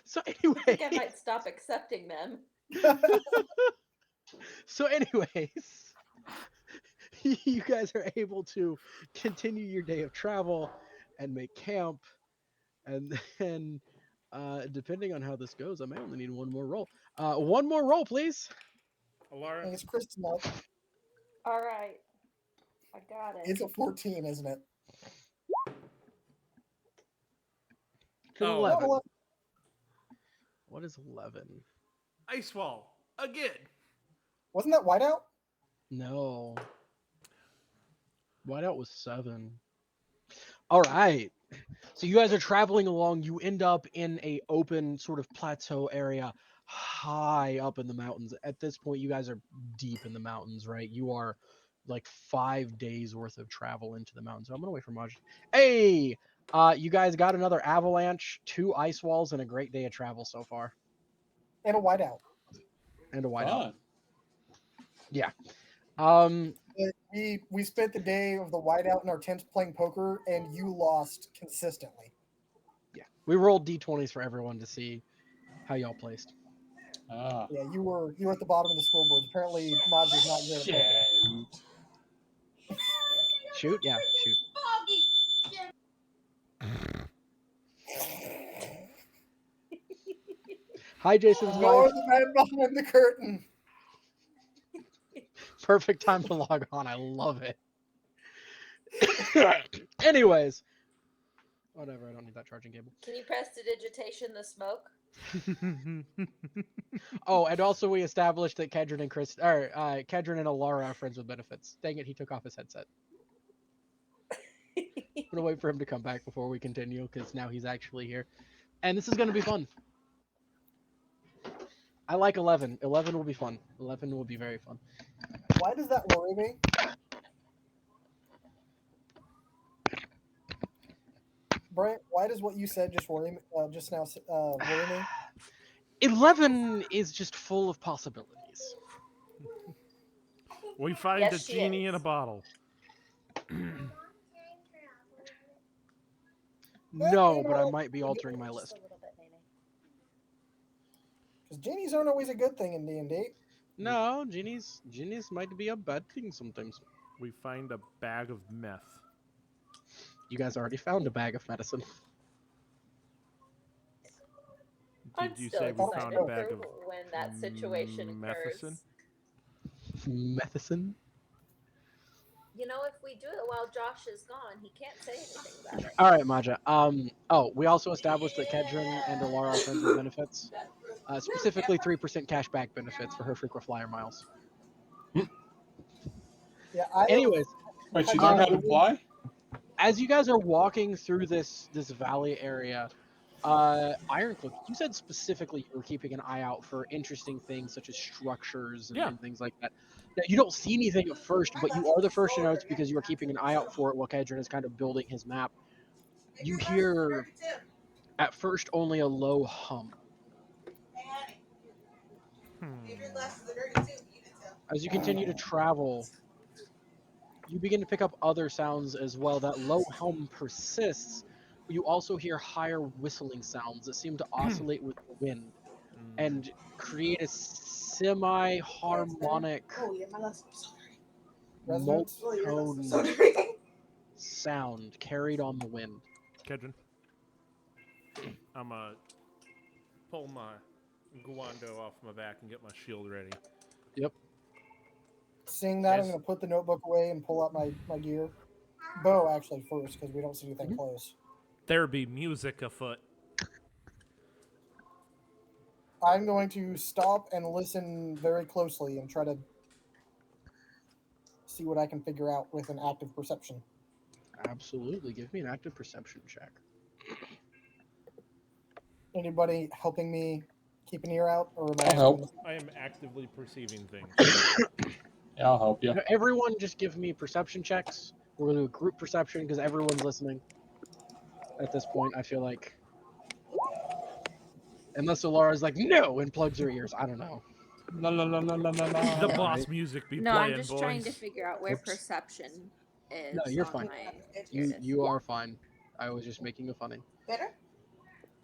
[SPEAKER 1] So
[SPEAKER 6] I think I
[SPEAKER 1] anyway,
[SPEAKER 6] might stop accepting them.
[SPEAKER 1] you guys are able to continue your day of travel and make camp, and then depending on how this goes, I may only need one more roll. One more roll, please.
[SPEAKER 4] Alara,
[SPEAKER 3] It's Kristen up.
[SPEAKER 6] All right. I got it.
[SPEAKER 3] It's a 14, isn't it?
[SPEAKER 1] It's an
[SPEAKER 4] Oh.
[SPEAKER 1] 11.
[SPEAKER 3] What?
[SPEAKER 1] What is 11?
[SPEAKER 4] Ice Wall again.
[SPEAKER 3] Wasn't that whiteout?
[SPEAKER 1] No. Whiteout was 7. All right. So you guys are traveling along. You end up in a open sort of plateau area high up in the mountains. At this point, you guys are deep in the mountains, right? You are like 5 days worth of travel into the mountains. So I'm gonna wait for Maj. Hey, you guys got another avalanche, 2 ice walls, and a great day of travel so far,
[SPEAKER 3] And a whiteout.
[SPEAKER 1] and a whiteout.
[SPEAKER 2] Fun.
[SPEAKER 1] Yeah.
[SPEAKER 3] We spent the day of the whiteout in our tents playing poker, and you lost consistently.
[SPEAKER 1] Yeah. We rolled d20s for everyone to see how y'all placed.
[SPEAKER 2] Ah.
[SPEAKER 3] Yeah, you were at the bottom of the scoreboards. Apparently, Maj is not good at poker.
[SPEAKER 2] Shoot.
[SPEAKER 1] Shoot? Yeah, shoot. Hi, Jason's
[SPEAKER 3] You're
[SPEAKER 1] wife.
[SPEAKER 3] the man behind the curtain.
[SPEAKER 1] Perfect time to log on. I love it. Anyways. Whatever, I don't need that charging cable.
[SPEAKER 6] Can you prestidigitation the smoke?
[SPEAKER 1] Oh, and also we established that Kedron and Kedron and Alara are friends with benefits. Dang it, he took off his headset. I'm gonna wait for him to come back before we continue, because now he's actually here. And this is gonna be fun. I like 11. 11 will be fun. 11 will be very fun.
[SPEAKER 3] Why does that worry me? Brent, why does what you said just worry me, just now worry me?
[SPEAKER 1] 11 is just full of possibilities.
[SPEAKER 4] We find
[SPEAKER 6] Yes,
[SPEAKER 4] a
[SPEAKER 6] she
[SPEAKER 4] genie in a
[SPEAKER 6] is.
[SPEAKER 4] bottle.
[SPEAKER 1] No, but I might be altering my list.
[SPEAKER 3] Because genies aren't always a good thing in D&D.
[SPEAKER 1] No, genies might be a bad thing sometimes.
[SPEAKER 4] We find a bag of meth.
[SPEAKER 1] You guys already found a bag of medicine.
[SPEAKER 6] I'm
[SPEAKER 4] Did you
[SPEAKER 6] still
[SPEAKER 4] say we found a
[SPEAKER 6] excited
[SPEAKER 4] bag
[SPEAKER 6] for
[SPEAKER 4] of
[SPEAKER 6] when that situation
[SPEAKER 4] methicin?
[SPEAKER 6] occurs.
[SPEAKER 1] Medicine?
[SPEAKER 6] You know, if we do it while Josh is gone, he can't say anything about it.
[SPEAKER 1] All right, Maja. We also established that Kedron and Alara are friends with benefits. Specifically, 3% cashback benefits for her frequent flyer miles.
[SPEAKER 3] Yeah, I
[SPEAKER 1] Anyways,
[SPEAKER 2] Wait, she learned how to fly?
[SPEAKER 1] as you guys are walking through this valley area, Ironcloak, you said specifically you were keeping an eye out for interesting things such as structures
[SPEAKER 4] Yeah.
[SPEAKER 1] and things like that. Now, you don't see anything at first, but you are the first to notice because you are keeping an eye out for it while Kedron is kind of building his map. You hear, at first, only a low hum. As you continue to travel, you begin to pick up other sounds as well. That low hum persists, but you also hear higher whistling sounds that seem to oscillate with the wind and create a semi-harmonic,
[SPEAKER 3] Resonance?
[SPEAKER 1] multi-tone sound carried on the wind.
[SPEAKER 4] Kedron. I'm going to pull my guando off my back and get my shield ready.
[SPEAKER 1] Yep.
[SPEAKER 3] Seeing that, I'm
[SPEAKER 4] Yes.
[SPEAKER 3] going to put the notebook away and pull out my gear. Bow, actually, first, because we don't see anything close.
[SPEAKER 4] There be music afoot.
[SPEAKER 3] I'm going to stop and listen very closely and try to see what I can figure out with an active perception.
[SPEAKER 1] Absolutely. Give me an active perception check.
[SPEAKER 3] Anybody helping me keep an ear out? Or am I
[SPEAKER 2] I'll help.
[SPEAKER 4] I am actively perceiving things.
[SPEAKER 2] Yeah, I'll help you.
[SPEAKER 1] Everyone just give me perception checks. We're going to do a group perception because everyone's listening at this point, I feel like. Unless Alara's like, no, and plugs her ears. I don't know.
[SPEAKER 2] La la la la la la la.
[SPEAKER 4] The boss music be
[SPEAKER 6] No,
[SPEAKER 4] playing,
[SPEAKER 6] I'm just
[SPEAKER 4] boys.
[SPEAKER 6] trying to figure out where
[SPEAKER 2] Oops.
[SPEAKER 6] perception is.
[SPEAKER 1] No, you're
[SPEAKER 6] on
[SPEAKER 1] fine.
[SPEAKER 6] My tier list.
[SPEAKER 1] You are fine. I was just making a funny.
[SPEAKER 7] Better?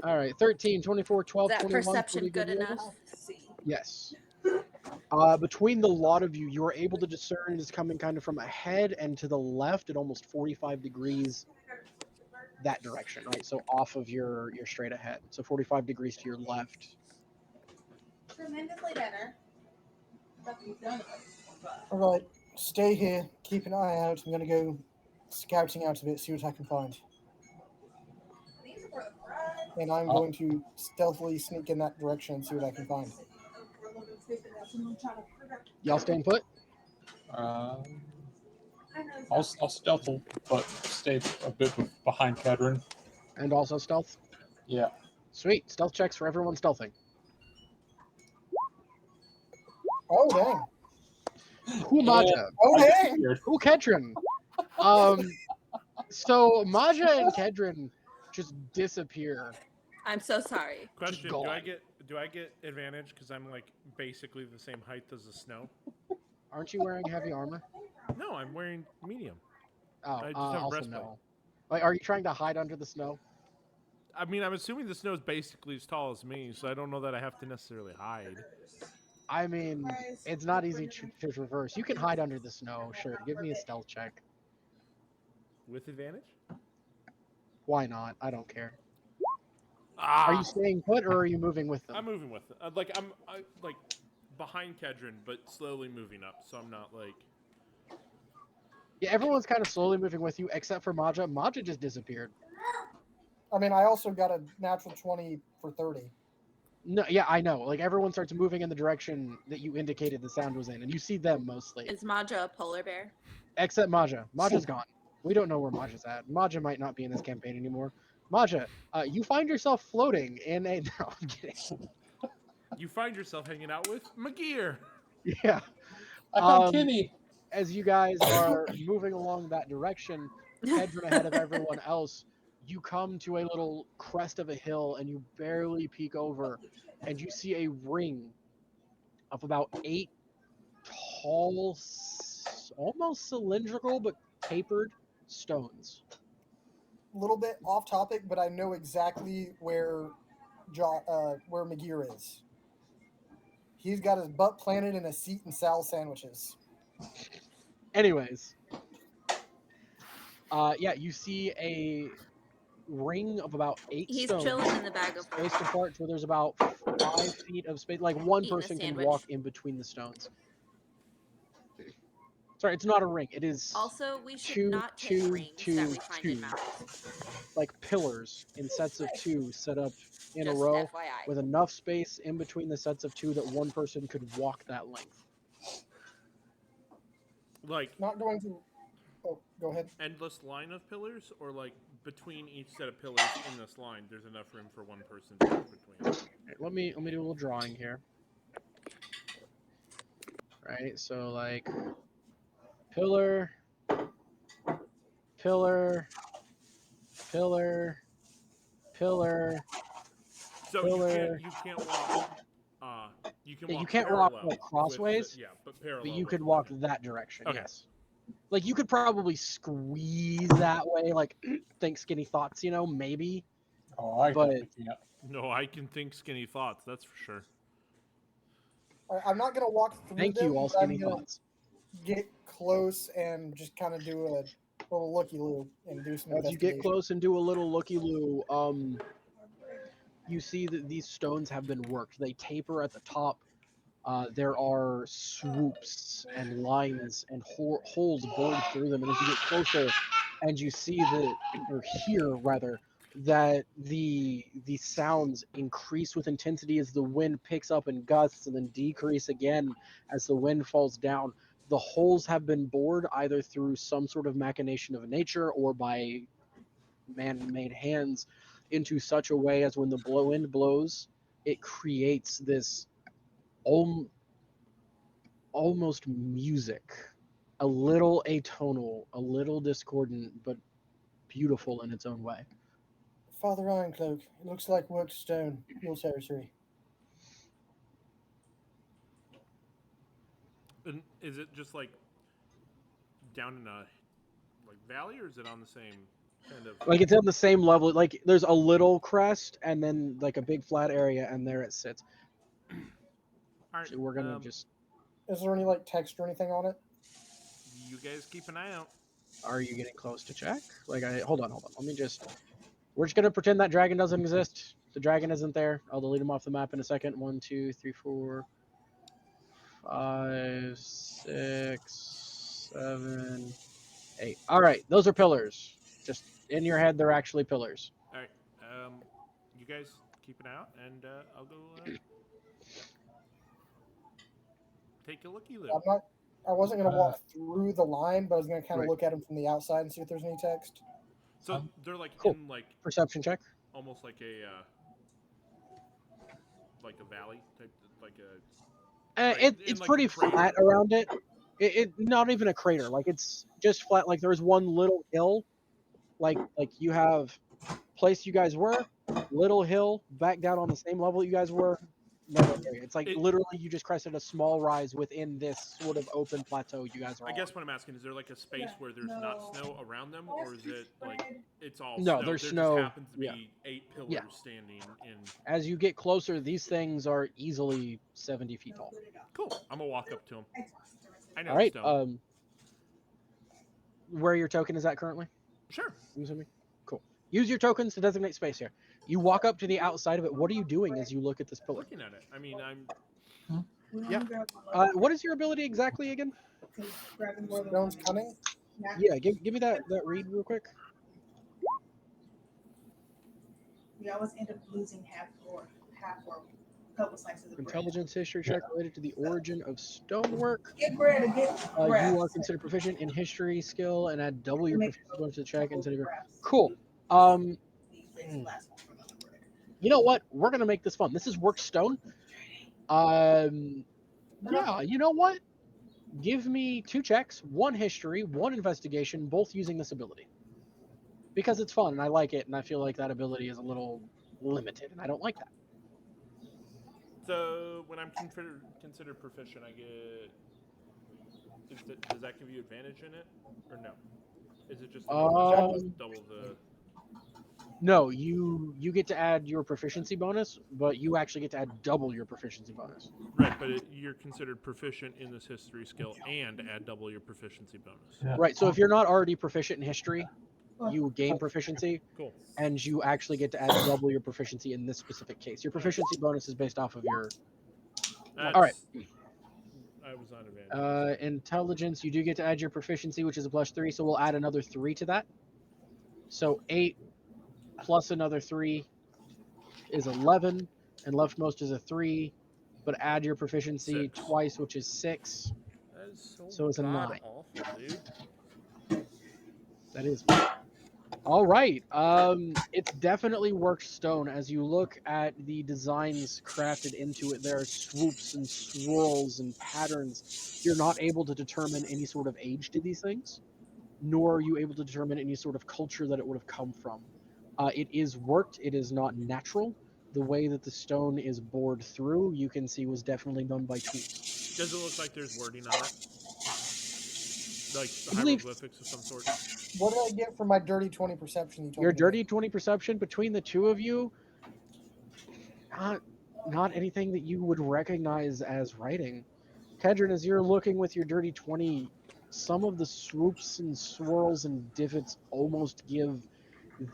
[SPEAKER 1] All right, 13, 24, 12,
[SPEAKER 6] Is that
[SPEAKER 1] 21.
[SPEAKER 6] perception
[SPEAKER 1] pretty
[SPEAKER 6] good
[SPEAKER 1] rolls.
[SPEAKER 6] enough?
[SPEAKER 1] Yes. Between the lot of you, you are able to discern it is coming kind of from ahead and to the left at almost 45 degrees that direction, right? So off of your straight ahead. So 45 degrees to your left.
[SPEAKER 7] Tremendously better.
[SPEAKER 3] All right, stay here, keep an eye out. I'm going to go scouting out a bit, see what I can find. And I'm going to stealthily sneak in that direction and see what I can find.
[SPEAKER 1] Y'all staying put?
[SPEAKER 2] I'll stealth, but stay a bit behind Kedron.
[SPEAKER 1] And also stealth?
[SPEAKER 2] Yeah.
[SPEAKER 1] Sweet. Stealth checks for everyone stealthing.
[SPEAKER 3] Oh, dang.
[SPEAKER 1] Who Maja?
[SPEAKER 3] Oh,
[SPEAKER 2] I
[SPEAKER 3] dang.
[SPEAKER 2] disappeared.
[SPEAKER 1] Who Kedron? So Maja and Kedron just disappear.
[SPEAKER 6] I'm so sorry.
[SPEAKER 4] Question:
[SPEAKER 1] gone.
[SPEAKER 4] Do I get advantage because I'm like basically the same height as the snow?
[SPEAKER 1] Aren't you wearing heavy armor?
[SPEAKER 4] No, I'm wearing medium.
[SPEAKER 1] Oh,
[SPEAKER 4] I just have a
[SPEAKER 1] also
[SPEAKER 4] breastplate.
[SPEAKER 1] no. Like, are you trying to hide under the snow?
[SPEAKER 4] I mean, I'm assuming the snow is basically as tall as me, so I don't know that I have to necessarily hide.
[SPEAKER 1] I mean, it's not easy to traverse. You can hide under the snow, sure. Give me a stealth check.
[SPEAKER 4] With advantage?
[SPEAKER 1] Why not? I don't care.
[SPEAKER 4] Ah,
[SPEAKER 1] Are you staying put or are you moving with them?
[SPEAKER 4] I'm moving with it. I'm like behind Kedron, but slowly moving up, so I'm not like.
[SPEAKER 1] Yeah, everyone's kind of slowly moving with you, except for Maja. Maja just disappeared.
[SPEAKER 3] I mean, I also got a natural 20 for 30.
[SPEAKER 1] No, yeah, I know. Like, everyone starts moving in the direction that you indicated the sound was in, and you see them mostly.
[SPEAKER 6] Is Maja a polar bear?
[SPEAKER 1] Except Maja. Maja's gone. We don't know where Maja's at. Maja might not be in this campaign anymore. Maja, you find yourself floating in a... No, I'm kidding.
[SPEAKER 4] You find yourself hanging out with Magir.
[SPEAKER 1] Yeah.
[SPEAKER 2] I found
[SPEAKER 1] Um,
[SPEAKER 2] Kenny.
[SPEAKER 1] As you guys are moving along that direction, Kedron ahead of everyone else, you come to a little crest of a hill and you barely peek over, and you see a ring of about 8 tall, almost cylindrical but tapered stones.
[SPEAKER 3] A little bit off topic, but I know exactly where where Magir is. He's got his butt planted in a seat and Sal sandwiches.
[SPEAKER 1] Anyways, yeah, you see a ring of about 8
[SPEAKER 6] He's
[SPEAKER 1] stones
[SPEAKER 6] chilling in the bag of
[SPEAKER 1] spaced apart where there's about 5 feet of space. Like one
[SPEAKER 6] Eating a
[SPEAKER 1] person can
[SPEAKER 6] sandwich.
[SPEAKER 1] walk in between the stones. Sorry, it's not a ring. It is
[SPEAKER 6] Also, we should
[SPEAKER 1] two,
[SPEAKER 6] not take
[SPEAKER 1] two,
[SPEAKER 6] rings
[SPEAKER 1] two,
[SPEAKER 6] that we find in
[SPEAKER 1] two,
[SPEAKER 6] mountains.
[SPEAKER 1] like pillars in sets of 2 set up in a
[SPEAKER 6] Just
[SPEAKER 1] row
[SPEAKER 6] FYI.
[SPEAKER 1] with enough space in between the sets of 2 that one person could walk that length.
[SPEAKER 4] Like
[SPEAKER 3] Not going to. Oh, go ahead.
[SPEAKER 4] endless line of pillars, or like between each set of pillars in this line, there's enough room for one person to walk between.
[SPEAKER 1] Right, let me do a little drawing here. Right, so like pillar, pillar, pillar, pillar.
[SPEAKER 4] So
[SPEAKER 1] Pillar.
[SPEAKER 4] you can't walk. You can
[SPEAKER 1] Yeah,
[SPEAKER 4] walk
[SPEAKER 1] you can't
[SPEAKER 4] parallel
[SPEAKER 1] walk
[SPEAKER 4] with
[SPEAKER 1] crossways,
[SPEAKER 4] yeah, but parallel.
[SPEAKER 1] but you
[SPEAKER 4] with
[SPEAKER 1] could
[SPEAKER 4] the
[SPEAKER 1] walk
[SPEAKER 4] line.
[SPEAKER 1] that direction.
[SPEAKER 4] Okay.
[SPEAKER 1] Yes. Like you could probably squeeze that way. Like think skinny thoughts, maybe.
[SPEAKER 2] Oh, I
[SPEAKER 1] But-
[SPEAKER 2] definitely can't.
[SPEAKER 4] No, I can think skinny thoughts. That's for sure.
[SPEAKER 3] I'm not gonna walk through
[SPEAKER 1] Thank
[SPEAKER 3] them,
[SPEAKER 1] you, all
[SPEAKER 3] but I'm
[SPEAKER 1] skinny
[SPEAKER 3] gonna
[SPEAKER 1] thoughts.
[SPEAKER 3] get close and just kind of do a little looky loo and do some
[SPEAKER 1] As you
[SPEAKER 3] investigation.
[SPEAKER 1] get close and do a little looky loo, you see that these stones have been worked. They taper at the top. There are swoops and lines and holes bored through them. And as you get closer, and you see or hear rather, that the sounds increase with intensity as the wind picks up in gusts, and then decrease again as the wind falls down. The holes have been bored either through some sort of machination of nature or by man-made hands into such a way as when the wind blows, it creates this almost music, a little atonal, a little discordant, but beautiful in its own way.
[SPEAKER 3] Father Ironcloak, it looks like worked stone, your territory.
[SPEAKER 4] And is it just like down in a like valley, or is it on the same kind of?
[SPEAKER 1] Like it's on the same level. Like there's a little crest and then like a big flat area, and there it sits.
[SPEAKER 4] All right,
[SPEAKER 1] So we're gonna just.
[SPEAKER 3] Is there any like text or anything on it?
[SPEAKER 4] You guys keep an eye out.
[SPEAKER 1] Are you getting close to check? Like hold on. Let me just. We're just gonna pretend that dragon doesn't exist. The dragon isn't there. I'll delete him off the map in a second. 1, 2, 3, 4, 5, 6, 7, 8. All right, those are pillars. Just in your head, they're actually pillars.
[SPEAKER 4] All right, you guys keep an eye out, and I'll go take a looky loo.
[SPEAKER 3] I wasn't gonna walk through the line, but I was gonna kind of
[SPEAKER 1] Right.
[SPEAKER 3] look at them from the outside and see if there's any text.
[SPEAKER 4] So they're like
[SPEAKER 1] Cool.
[SPEAKER 4] in like
[SPEAKER 1] Perception check.
[SPEAKER 4] almost like a valley type, like a.
[SPEAKER 1] It's
[SPEAKER 4] like a
[SPEAKER 1] pretty
[SPEAKER 4] crater.
[SPEAKER 1] flat around it. It not even a crater. Like it's just flat. Like there's one little hill. Like you have place you guys were, little hill back down on the same level you guys were. Another area. It's like literally you just crested a small rise within this sort of open plateau you guys are
[SPEAKER 4] I
[SPEAKER 1] on.
[SPEAKER 4] guess what I'm asking is there like a space where there's not snow around them, or is it like it's all
[SPEAKER 1] No,
[SPEAKER 4] snow?
[SPEAKER 1] there's
[SPEAKER 4] there
[SPEAKER 1] snow.
[SPEAKER 4] just happens to be
[SPEAKER 1] Yeah.
[SPEAKER 4] 8 pillars
[SPEAKER 1] Yeah.
[SPEAKER 4] standing in.
[SPEAKER 1] As you get closer, these things are easily 70 feet tall.
[SPEAKER 4] Cool. I'm gonna walk up to them. I know
[SPEAKER 1] All right.
[SPEAKER 4] stone.
[SPEAKER 1] Where your token is at currently?
[SPEAKER 4] Sure.
[SPEAKER 1] You assuming? Cool. Use your tokens to designate space here. You walk up to the outside of it. What are you doing as you look at this pillar?
[SPEAKER 4] Looking at it. I mean, I'm.
[SPEAKER 1] Yeah. What is your ability exactly again?
[SPEAKER 3] Stone's cunning.
[SPEAKER 1] Yeah, give me that read real quick.
[SPEAKER 7] We always end up losing half or couple slices of bread.
[SPEAKER 1] Intelligence history check related to the origin of stonework.
[SPEAKER 7] Get bread and get bread.
[SPEAKER 1] You are considered proficient in history skill and add double your
[SPEAKER 7] Make
[SPEAKER 1] proficiency bonus to the check instead of your.
[SPEAKER 7] scraps.
[SPEAKER 1] Cool.
[SPEAKER 7] These last one for another bread.
[SPEAKER 1] You know what? We're gonna make this fun. This is work stone. Yeah, you know what? Give me 2 checks, 1 history, 1 investigation, both using this ability. Because it's fun and I like it, and I feel like that ability is a little limited, and I don't like that.
[SPEAKER 4] So when I'm considered proficient, I get. Does that give you advantage in it, or no? Is it just
[SPEAKER 1] Um,
[SPEAKER 4] double the?
[SPEAKER 1] no, you get to add your proficiency bonus, but you actually get to add double your proficiency bonus.
[SPEAKER 4] Right, but you're considered proficient in this history skill and add double your proficiency bonus.
[SPEAKER 2] Yeah.
[SPEAKER 1] Right. So if you're not already proficient in history, you gain proficiency,
[SPEAKER 4] Cool.
[SPEAKER 1] and you actually get to add double your proficiency in this specific case. Your proficiency bonus is based off of your.
[SPEAKER 4] That's,
[SPEAKER 1] All right.
[SPEAKER 4] I was on advantage.
[SPEAKER 1] Intelligence, you do get to add your proficiency, which is a +3, so we'll add another 3 to that. So 8 plus another 3 is 11, and leftmost is a 3, but add your proficiency
[SPEAKER 4] 6.
[SPEAKER 1] twice, which is 6.
[SPEAKER 4] That is
[SPEAKER 1] So it's a
[SPEAKER 4] god
[SPEAKER 1] 9.
[SPEAKER 4] awful, dude.
[SPEAKER 1] That is. All right. It's definitely worked stone. As you look at the designs crafted into it, there are swoops and swirls and patterns. You're not able to determine any sort of age to these things, nor are you able to determine any sort of culture that it would have come from. It is worked. It is not natural. The way that the stone is bored through, you can see, was definitely done by tools.
[SPEAKER 4] Does it look like there's wording on it? Like
[SPEAKER 1] I believe
[SPEAKER 4] hieroglyphics of some sort?
[SPEAKER 3] What did I get for my dirty 20 perception? You told
[SPEAKER 1] your
[SPEAKER 3] me to make?
[SPEAKER 1] dirty 20 perception between the two of you, not anything that you would recognize as writing. Kedron, as you're looking with your dirty 20, some of the swoops and swirls and divots almost give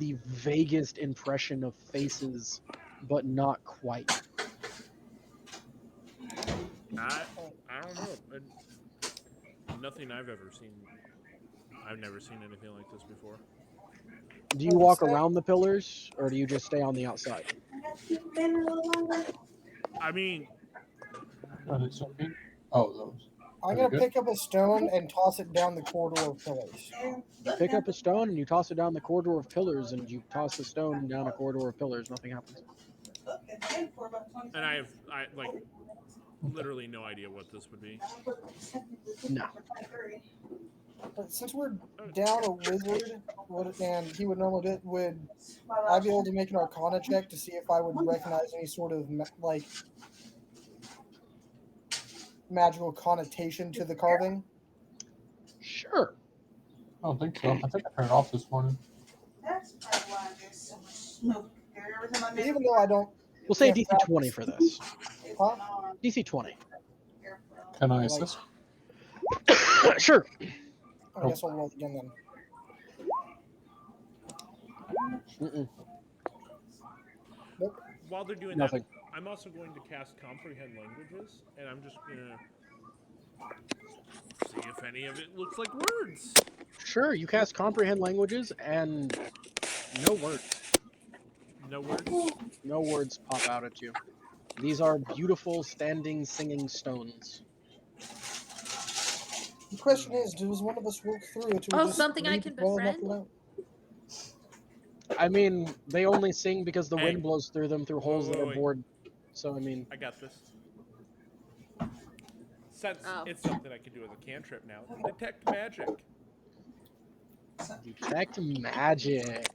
[SPEAKER 1] the vaguest impression of faces, but not quite.
[SPEAKER 4] I don't know. Nothing I've ever seen. I've never seen anything like this before.
[SPEAKER 1] Do you walk around the pillars, or do you just stay on the outside?
[SPEAKER 4] I mean,
[SPEAKER 2] Are they so big? Oh, those.
[SPEAKER 3] I'm
[SPEAKER 2] Are
[SPEAKER 3] gonna
[SPEAKER 2] they good?
[SPEAKER 3] pick up a stone and toss it down the corridor of pillars.
[SPEAKER 1] You pick up a stone and you toss it down the corridor of pillars, and you toss the stone down a corridor of pillars. Nothing happens.
[SPEAKER 4] and I like literally no idea what this would be.
[SPEAKER 1] No.
[SPEAKER 3] But since we're down a wizard, and he would normally do it, would I be able to make an Arcana check to see if I would recognize any sort of like magical connotation to the carving?
[SPEAKER 1] Sure.
[SPEAKER 2] I don't think so. I think I turned it off this morning.
[SPEAKER 7] That's probably why there's so much smoke here. Every time I make
[SPEAKER 1] Even
[SPEAKER 3] though I don't.
[SPEAKER 1] We'll say
[SPEAKER 3] Yeah,
[SPEAKER 1] DC 20 for this.
[SPEAKER 3] Huh?
[SPEAKER 1] DC 20.
[SPEAKER 2] Can I assist?
[SPEAKER 1] Sure.
[SPEAKER 3] I guess I'll roll again then.
[SPEAKER 1] Mm-mm.
[SPEAKER 3] Nope.
[SPEAKER 4] While they're doing
[SPEAKER 1] Nothing.
[SPEAKER 4] that, I'm also going to cast Comprehend Languages, and I'm just gonna see if any of it looks like words.
[SPEAKER 1] Sure, you cast Comprehend Languages, and no words.
[SPEAKER 4] No words.
[SPEAKER 1] No words pop out at you. These are beautiful, standing, singing stones.
[SPEAKER 3] The question is, does one of us work through it?
[SPEAKER 6] Oh, something I can befriend?
[SPEAKER 1] I mean, they only sing because the
[SPEAKER 4] Hey.
[SPEAKER 1] wind blows through them through holes that are
[SPEAKER 4] Wait.
[SPEAKER 1] bored. So, I mean,
[SPEAKER 4] I got this. Since
[SPEAKER 6] Oh.
[SPEAKER 4] it's something I can do as a cantrip now. Detect magic.
[SPEAKER 1] detect magic.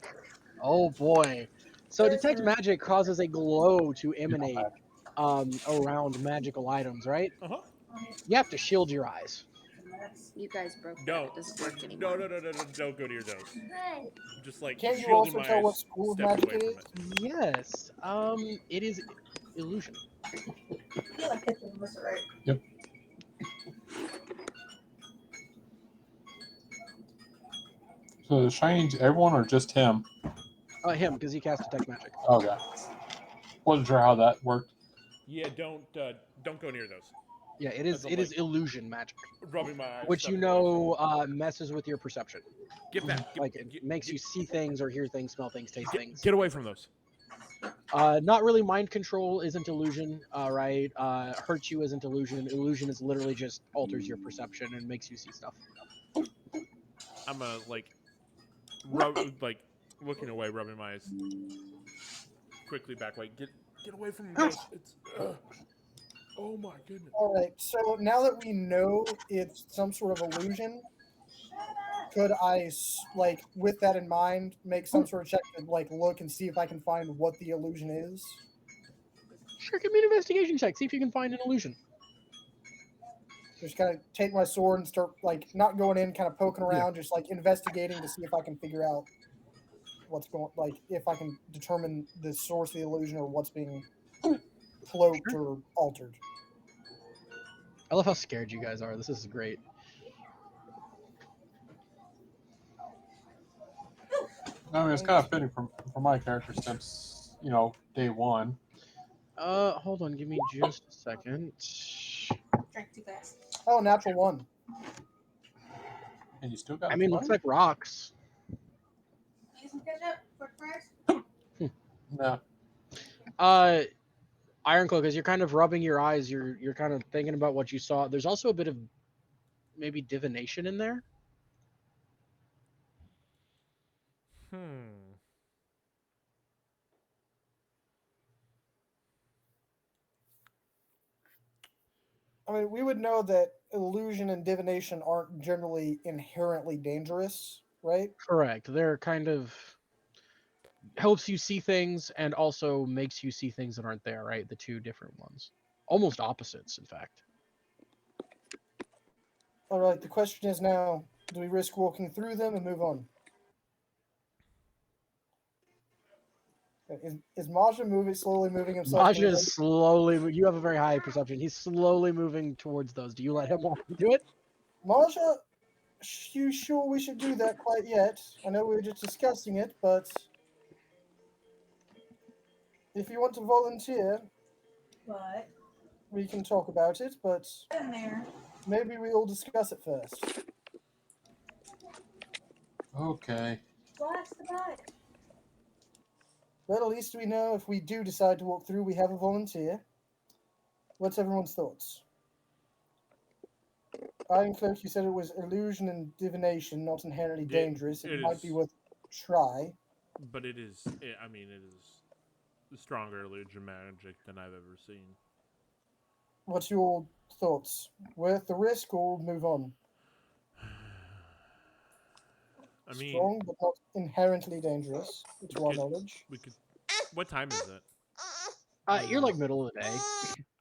[SPEAKER 1] Oh boy. So detect magic causes a glow to emanate around magical items, right?
[SPEAKER 4] Uh-huh.
[SPEAKER 1] You have to shield your eyes.
[SPEAKER 6] You guys broke that.
[SPEAKER 4] No.
[SPEAKER 6] It doesn't work anymore.
[SPEAKER 4] No. Don't go near those. Just like
[SPEAKER 3] Can't you
[SPEAKER 4] shielding
[SPEAKER 3] also
[SPEAKER 4] my
[SPEAKER 3] tell
[SPEAKER 4] eyes,
[SPEAKER 3] what school of
[SPEAKER 4] step
[SPEAKER 3] magic
[SPEAKER 4] away
[SPEAKER 3] it
[SPEAKER 4] from
[SPEAKER 3] is?
[SPEAKER 4] it.
[SPEAKER 1] Yes. It is illusion.
[SPEAKER 2] Yep. So the shining to everyone or just him?
[SPEAKER 1] Him, because he cast detect magic.
[SPEAKER 2] Okay. Wasn't sure how that worked.
[SPEAKER 4] Yeah, don't go near those.
[SPEAKER 1] Yeah, it is.
[SPEAKER 4] As
[SPEAKER 1] It
[SPEAKER 4] a,
[SPEAKER 1] is illusion magic,
[SPEAKER 4] Rubbing my eyes.
[SPEAKER 1] which
[SPEAKER 4] step
[SPEAKER 1] you
[SPEAKER 4] away
[SPEAKER 1] know messes with your perception.
[SPEAKER 4] from it. Get back.
[SPEAKER 1] Like it makes you see things or hear things, smell things, taste things.
[SPEAKER 4] Get away from those.
[SPEAKER 1] Not really. Mind control isn't illusion, right? Hurt you isn't illusion. Illusion is literally just alters your perception and makes you see stuff.
[SPEAKER 4] I'm looking away, rubbing my eyes. Quickly back away. Get away from those. It's. Oh my goodness.
[SPEAKER 3] All right. So now that we know it's some sort of illusion, could I, like, with that in mind, make some sort of check to like look and see if I can find what the illusion is?
[SPEAKER 1] Sure, give me an investigation check. See if you can find an illusion.
[SPEAKER 3] Just kind of take my sword and start like not going in, kind of poking around, just like investigating to see if I can figure out what's going, like if I can determine the source of the illusion or what's being cloaked
[SPEAKER 1] Sure.
[SPEAKER 3] or altered.
[SPEAKER 1] I love how scared you guys are. This is great.
[SPEAKER 2] I mean, it's kind of fitting for my character since day one.
[SPEAKER 1] Hold on. Give me just a second.
[SPEAKER 7] Drank too fast.
[SPEAKER 3] Oh, natural one.
[SPEAKER 2] And you still got
[SPEAKER 1] I
[SPEAKER 2] a
[SPEAKER 1] mean,
[SPEAKER 2] 20?
[SPEAKER 1] looks like rocks.
[SPEAKER 7] Need some ketchup for fries?
[SPEAKER 2] No.
[SPEAKER 1] Ironcloak, as you're kind of rubbing your eyes, you're kind of thinking about what you saw. There's also a bit of maybe divination in there.
[SPEAKER 4] Hmm.
[SPEAKER 3] I mean, we would know that illusion and divination aren't generally inherently dangerous, right?
[SPEAKER 1] Correct. They're kind of helps you see things and also makes you see things that aren't there, right? The two different ones. Almost opposites, in fact.
[SPEAKER 3] All right. The question is now: do we risk walking through them and move on? Is Maja slowly moving himself
[SPEAKER 1] Maja
[SPEAKER 3] towards them?
[SPEAKER 1] is slowly. You have a very high perception. He's slowly moving towards those. Do you let him walk into it?
[SPEAKER 3] Maja, you sure we should do that quite yet? I know we were just discussing it, but if you want to volunteer,
[SPEAKER 7] What?
[SPEAKER 3] we can talk about it, but
[SPEAKER 7] In there.
[SPEAKER 3] maybe we'll discuss it first.
[SPEAKER 2] Okay.
[SPEAKER 7] Splash the butt.
[SPEAKER 3] But at least we know if we do decide to walk through, we have a volunteer. What's everyone's thoughts? Ironcloak, you said it was illusion and divination, not inherently dangerous. It
[SPEAKER 4] it
[SPEAKER 3] might be
[SPEAKER 4] is,
[SPEAKER 3] worth a try.
[SPEAKER 4] but it is. I mean, it is stronger illusion magic than I've ever seen.
[SPEAKER 3] What's your thoughts? Worth the risk or move on?
[SPEAKER 4] I mean,
[SPEAKER 3] Strong, but not inherently dangerous,
[SPEAKER 4] we
[SPEAKER 3] to our
[SPEAKER 4] could,
[SPEAKER 3] knowledge.
[SPEAKER 4] we could. What time is it?
[SPEAKER 1] You're like middle of the day.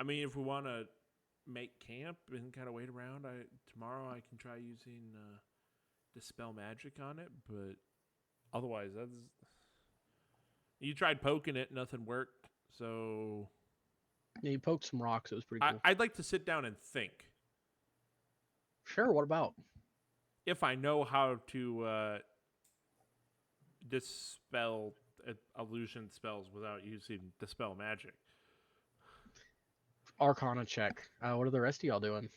[SPEAKER 4] I mean, if we want to make camp and kind of wait around, tomorrow I can try using dispel magic on it, but otherwise, that's. You tried poking it, nothing worked. So
[SPEAKER 1] Yeah, you poked some rocks. It was pretty cool.
[SPEAKER 4] I'd like to sit down and think.
[SPEAKER 1] Sure. What about?
[SPEAKER 4] If I know how to dispel illusion spells without using dispel magic.
[SPEAKER 1] Arcana check. What are the rest of y'all doing?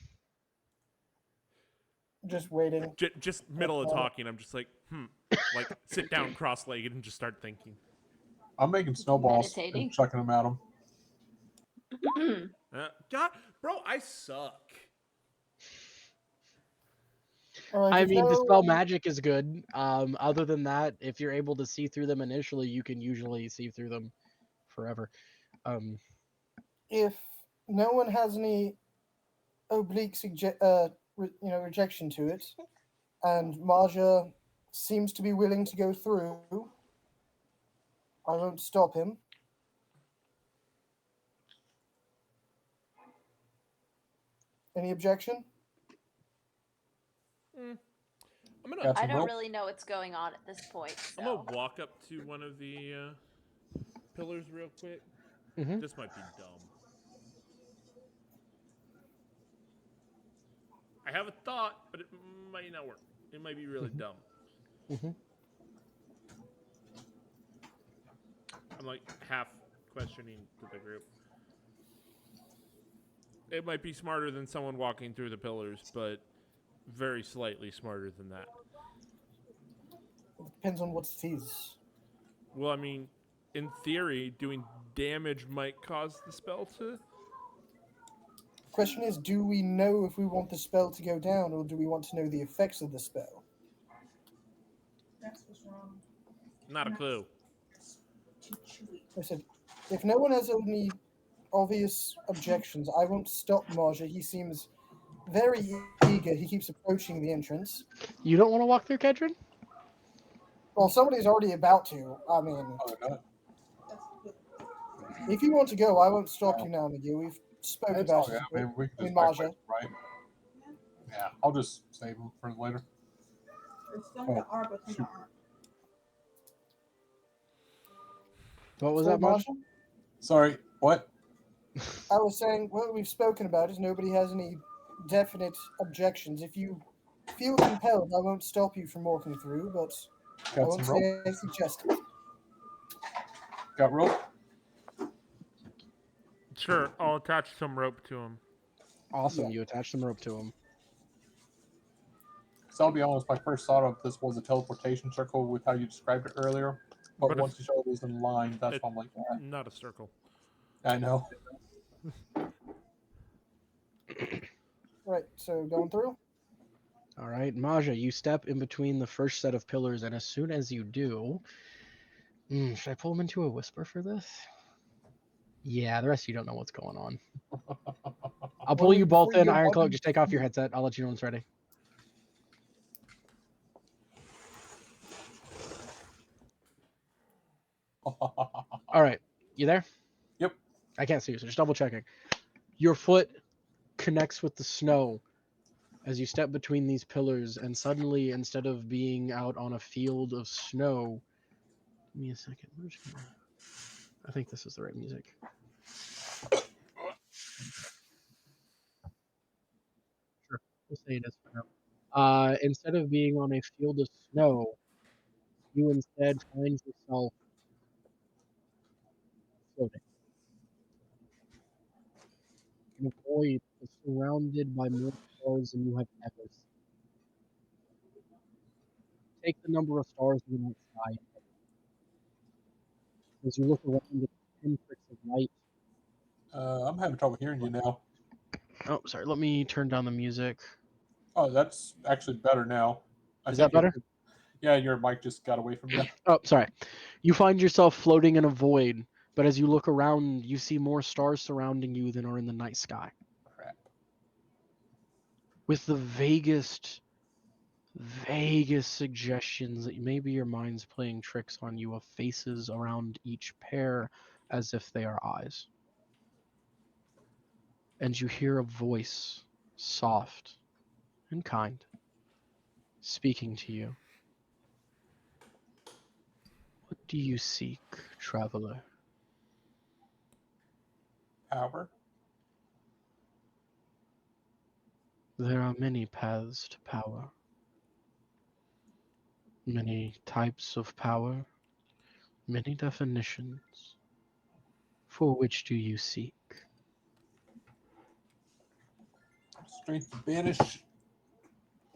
[SPEAKER 3] Just waiting.
[SPEAKER 4] Just middle of talking, I'm just like, like sit down cross-legged and just start thinking.
[SPEAKER 2] I'm making snowballs
[SPEAKER 6] Meditating.
[SPEAKER 2] and chucking them at them.
[SPEAKER 4] God, bro, I suck.
[SPEAKER 3] All right,
[SPEAKER 1] I
[SPEAKER 3] if
[SPEAKER 1] mean,
[SPEAKER 3] no
[SPEAKER 1] dispel
[SPEAKER 3] one-
[SPEAKER 1] magic is good. Other than that, if you're able to see through them initially, you can usually see through them forever.
[SPEAKER 3] if no one has any oblique rejection to it, and Marja seems to be willing to go through, I won't stop him. Any objection?
[SPEAKER 4] I'm gonna.
[SPEAKER 2] Got
[SPEAKER 6] I
[SPEAKER 2] some
[SPEAKER 6] don't
[SPEAKER 2] rope.
[SPEAKER 6] really know what's going on at this point.
[SPEAKER 4] I'm
[SPEAKER 6] So.
[SPEAKER 4] gonna walk up to one of the pillars real quick.
[SPEAKER 1] Mhm.
[SPEAKER 4] This might be dumb. I have a thought, but it might not work. It might be really dumb.
[SPEAKER 1] Mhm.
[SPEAKER 4] I'm like half questioning to the group. It might be smarter than someone walking through the pillars, but very slightly smarter than that.
[SPEAKER 3] It depends on what it is.
[SPEAKER 4] Well, I mean, in theory, doing damage might cause the spell to.
[SPEAKER 3] Question is, do we know if we want the spell to go down, or do we want to know the effects of the spell?
[SPEAKER 7] That's what's wrong.
[SPEAKER 4] Not a clue.
[SPEAKER 7] Too chewy.
[SPEAKER 3] I said, if no one has any obvious objections, I won't stop Marja. He seems very eager. He keeps approaching the entrance.
[SPEAKER 1] You don't want to walk through, Kedron?
[SPEAKER 3] Well, somebody's already about to. I mean,
[SPEAKER 2] Oh, no.
[SPEAKER 7] That's good.
[SPEAKER 3] if you want to go, I won't stop you now, McGee. We've spoke
[SPEAKER 2] It's
[SPEAKER 3] about
[SPEAKER 2] all
[SPEAKER 3] it.
[SPEAKER 2] good. I mean, we can
[SPEAKER 3] I mean,
[SPEAKER 2] just back
[SPEAKER 3] Marja.
[SPEAKER 2] right? Yeah, I'll just save them for later.
[SPEAKER 7] There's still
[SPEAKER 2] Oh,
[SPEAKER 7] the arbor in
[SPEAKER 2] shoot.
[SPEAKER 7] the arm.
[SPEAKER 1] What was
[SPEAKER 3] Sorry,
[SPEAKER 1] that, Marge?
[SPEAKER 3] Marja?
[SPEAKER 2] Sorry, what?
[SPEAKER 3] I was saying what we've spoken about is nobody has any definite objections. If you feel compelled, I won't stop you from walking through, but I
[SPEAKER 2] Got
[SPEAKER 3] won't
[SPEAKER 2] some rope?
[SPEAKER 3] say anything suggestive.
[SPEAKER 2] Got rope?
[SPEAKER 4] Sure, I'll attach some rope to him.
[SPEAKER 1] Awesome.
[SPEAKER 3] Yeah.
[SPEAKER 1] You attach some rope to him.
[SPEAKER 2] So I'll be honest, my first thought of this was a teleportation circle with how you described it earlier. But
[SPEAKER 4] But
[SPEAKER 2] once you showed it was in line, that's
[SPEAKER 4] it-
[SPEAKER 2] why I'm like,
[SPEAKER 4] Not a circle.
[SPEAKER 2] I know.
[SPEAKER 3] Right, so going through?
[SPEAKER 1] All right, Maja, you step in between the first set of pillars, and as soon as you do, should I pull him into a whisper for this? Yeah, the rest of you don't know what's going on. I'll pull you
[SPEAKER 3] Before
[SPEAKER 1] both in,
[SPEAKER 3] go, I'll
[SPEAKER 1] Ironcloak.
[SPEAKER 3] do-
[SPEAKER 1] Just take off your headset. I'll let you know when it's ready. All right, you there?
[SPEAKER 2] Yep.
[SPEAKER 1] I can't see you, so just double checking. Your foot connects with the snow as you step between these pillars, and suddenly, instead of being out on a field of snow, give me a second. I think this is the right music. Sure, we'll say it is for now. Instead of being on a field of snow, you instead find yourself floating in a void surrounded by more stars than you have ever seen. Take the number of stars in the night sky. As you look around at the pinpricks of light.
[SPEAKER 2] I'm having trouble hearing you now.
[SPEAKER 1] Oh, sorry. Let me turn down the music.
[SPEAKER 2] Oh, that's actually better now.
[SPEAKER 1] Is that better?
[SPEAKER 2] Yeah, your mic just got away from you.
[SPEAKER 1] Oh, sorry. You find yourself floating in a void, but as you look around, you see more stars surrounding you than are in the night sky.
[SPEAKER 2] Crap.
[SPEAKER 1] With the vaguest suggestions that maybe your mind's playing tricks on you of faces around each pair as if they are eyes. And you hear a voice, soft and kind, speaking to you. What do you seek, traveler?
[SPEAKER 2] Power?
[SPEAKER 1] There are many paths to power. Many types of power, many definitions. For which do you seek?
[SPEAKER 2] Strength to banish.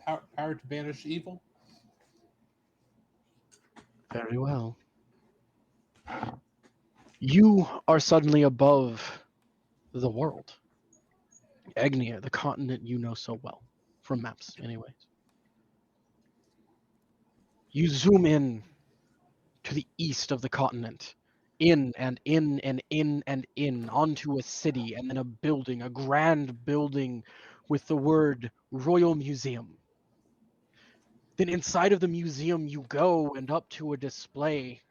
[SPEAKER 2] Power to banish evil?
[SPEAKER 1] Very well. You are suddenly above the world. Egnia, the continent you know so well. From maps, anyways. You zoom in to the east of the continent. In and in and in and in, onto a city, and then a building, a grand building with the word Royal Museum. Then inside of the museum you go and up to a display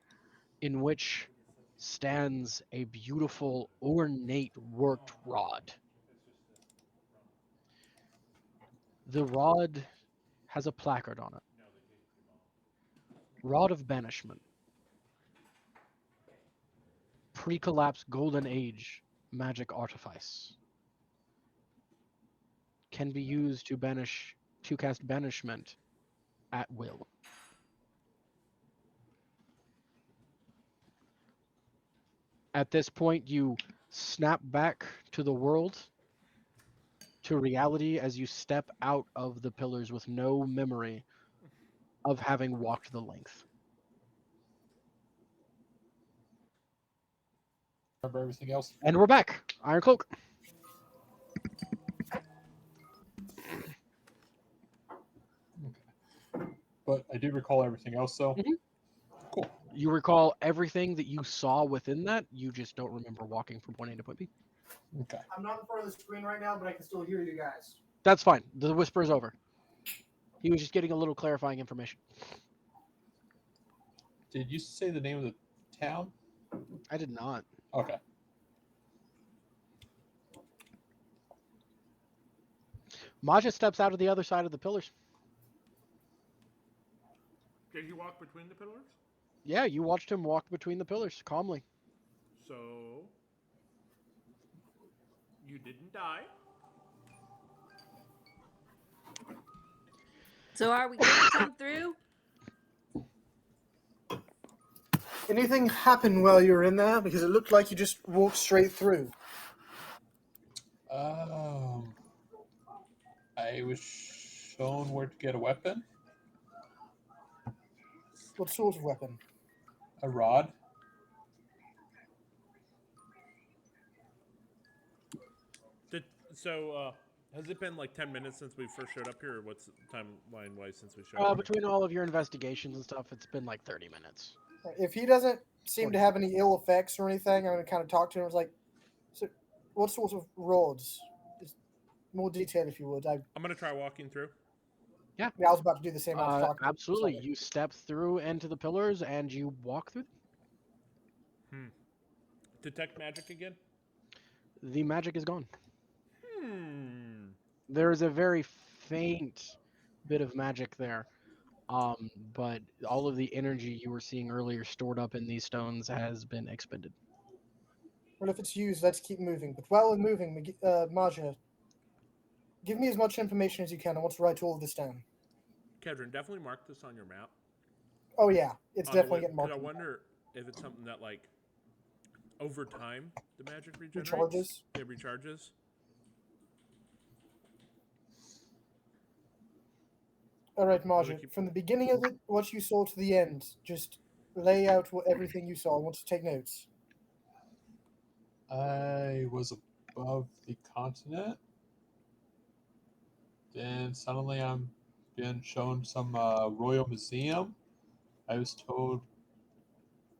[SPEAKER 1] in which stands a beautiful, ornate worked rod. The rod has a placard on it. Rod of Banishment. Pre-collapse Golden Age magic artifice. Can be used to cast banishment at will. At this point, you snap back to the world, to reality, as you step out of the pillars with no memory of having walked the length.
[SPEAKER 2] Remember everything else?
[SPEAKER 1] And we're back. Iron Cloak.
[SPEAKER 2] But I do recall everything else, so
[SPEAKER 1] Mhm.
[SPEAKER 2] cool.
[SPEAKER 1] You recall everything that you saw within that. You just don't remember walking from point A to point B.
[SPEAKER 2] Okay.
[SPEAKER 3] I'm not in front of the screen right now, but I can still hear you guys.
[SPEAKER 1] That's fine. The whisper is over. He was just getting a little clarifying information.
[SPEAKER 2] Did you say the name of the town?
[SPEAKER 1] I did not.
[SPEAKER 2] Okay.
[SPEAKER 1] Maja steps out of the other side of the pillars.
[SPEAKER 4] Did he walk between the pillars?
[SPEAKER 1] Yeah, you watched him walk between the pillars calmly.
[SPEAKER 4] So you didn't die.
[SPEAKER 8] So are we good to come through?
[SPEAKER 3] Anything happen while you were in there? Because it looked like you just walked straight through.
[SPEAKER 2] I was shown where to get a weapon,
[SPEAKER 3] What sort of weapon?
[SPEAKER 2] a rod.
[SPEAKER 4] Has it been like 10 minutes since we first showed up here, or what's timeline wise since we showed up?
[SPEAKER 1] Between all of your investigations and stuff, it's been like 30 minutes.
[SPEAKER 3] If he doesn't seem to have any ill effects or anything, I'm going to kind of talk to him. I was like, so what sort of rods? Just more detail, if you would.
[SPEAKER 4] I'm gonna try walking through.
[SPEAKER 3] Yeah, I was about to do the same. I was talking
[SPEAKER 1] Absolutely. You step through into the pillars and you walk through.
[SPEAKER 4] Detect magic again.
[SPEAKER 1] The magic is gone.
[SPEAKER 4] Hmm.
[SPEAKER 1] There is a very faint bit of magic there. But all of the energy you were seeing earlier stored up in these stones has been expended.
[SPEAKER 3] Well, if it's used, let's keep moving. But while we're moving, Maja, give me as much information as you can. I want to write all of this down.
[SPEAKER 4] Kedron, definitely mark this on your map.
[SPEAKER 3] Oh, yeah. It's definitely getting
[SPEAKER 4] Because
[SPEAKER 3] marked.
[SPEAKER 4] I wonder if it's something that, like, over time, the magic regenerates.
[SPEAKER 3] Recharges?
[SPEAKER 4] It recharges.
[SPEAKER 3] All right, Maja. From the beginning of it, what you saw to the end, just lay out everything you saw. I want to take notes.
[SPEAKER 2] I was above the continent. Then suddenly I'm being shown some royal museum. I was told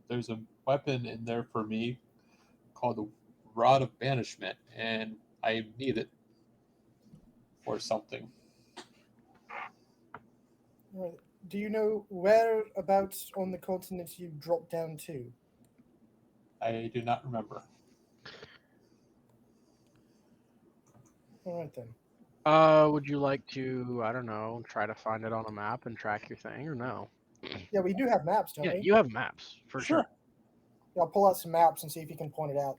[SPEAKER 2] there's a weapon in there for me called the Rod of Banishment, and I need it for something.
[SPEAKER 3] All right. Do you know whereabouts on the continent you dropped down to?
[SPEAKER 2] I do not remember.
[SPEAKER 3] All right, then.
[SPEAKER 1] Would you like to, I don't know, try to find it on a map and track your thing, or no?
[SPEAKER 3] Yeah, we do have maps, don't
[SPEAKER 1] Yeah,
[SPEAKER 3] we?
[SPEAKER 1] you have maps, for sure.
[SPEAKER 3] Yeah, I'll pull out some maps and see if you can point it out.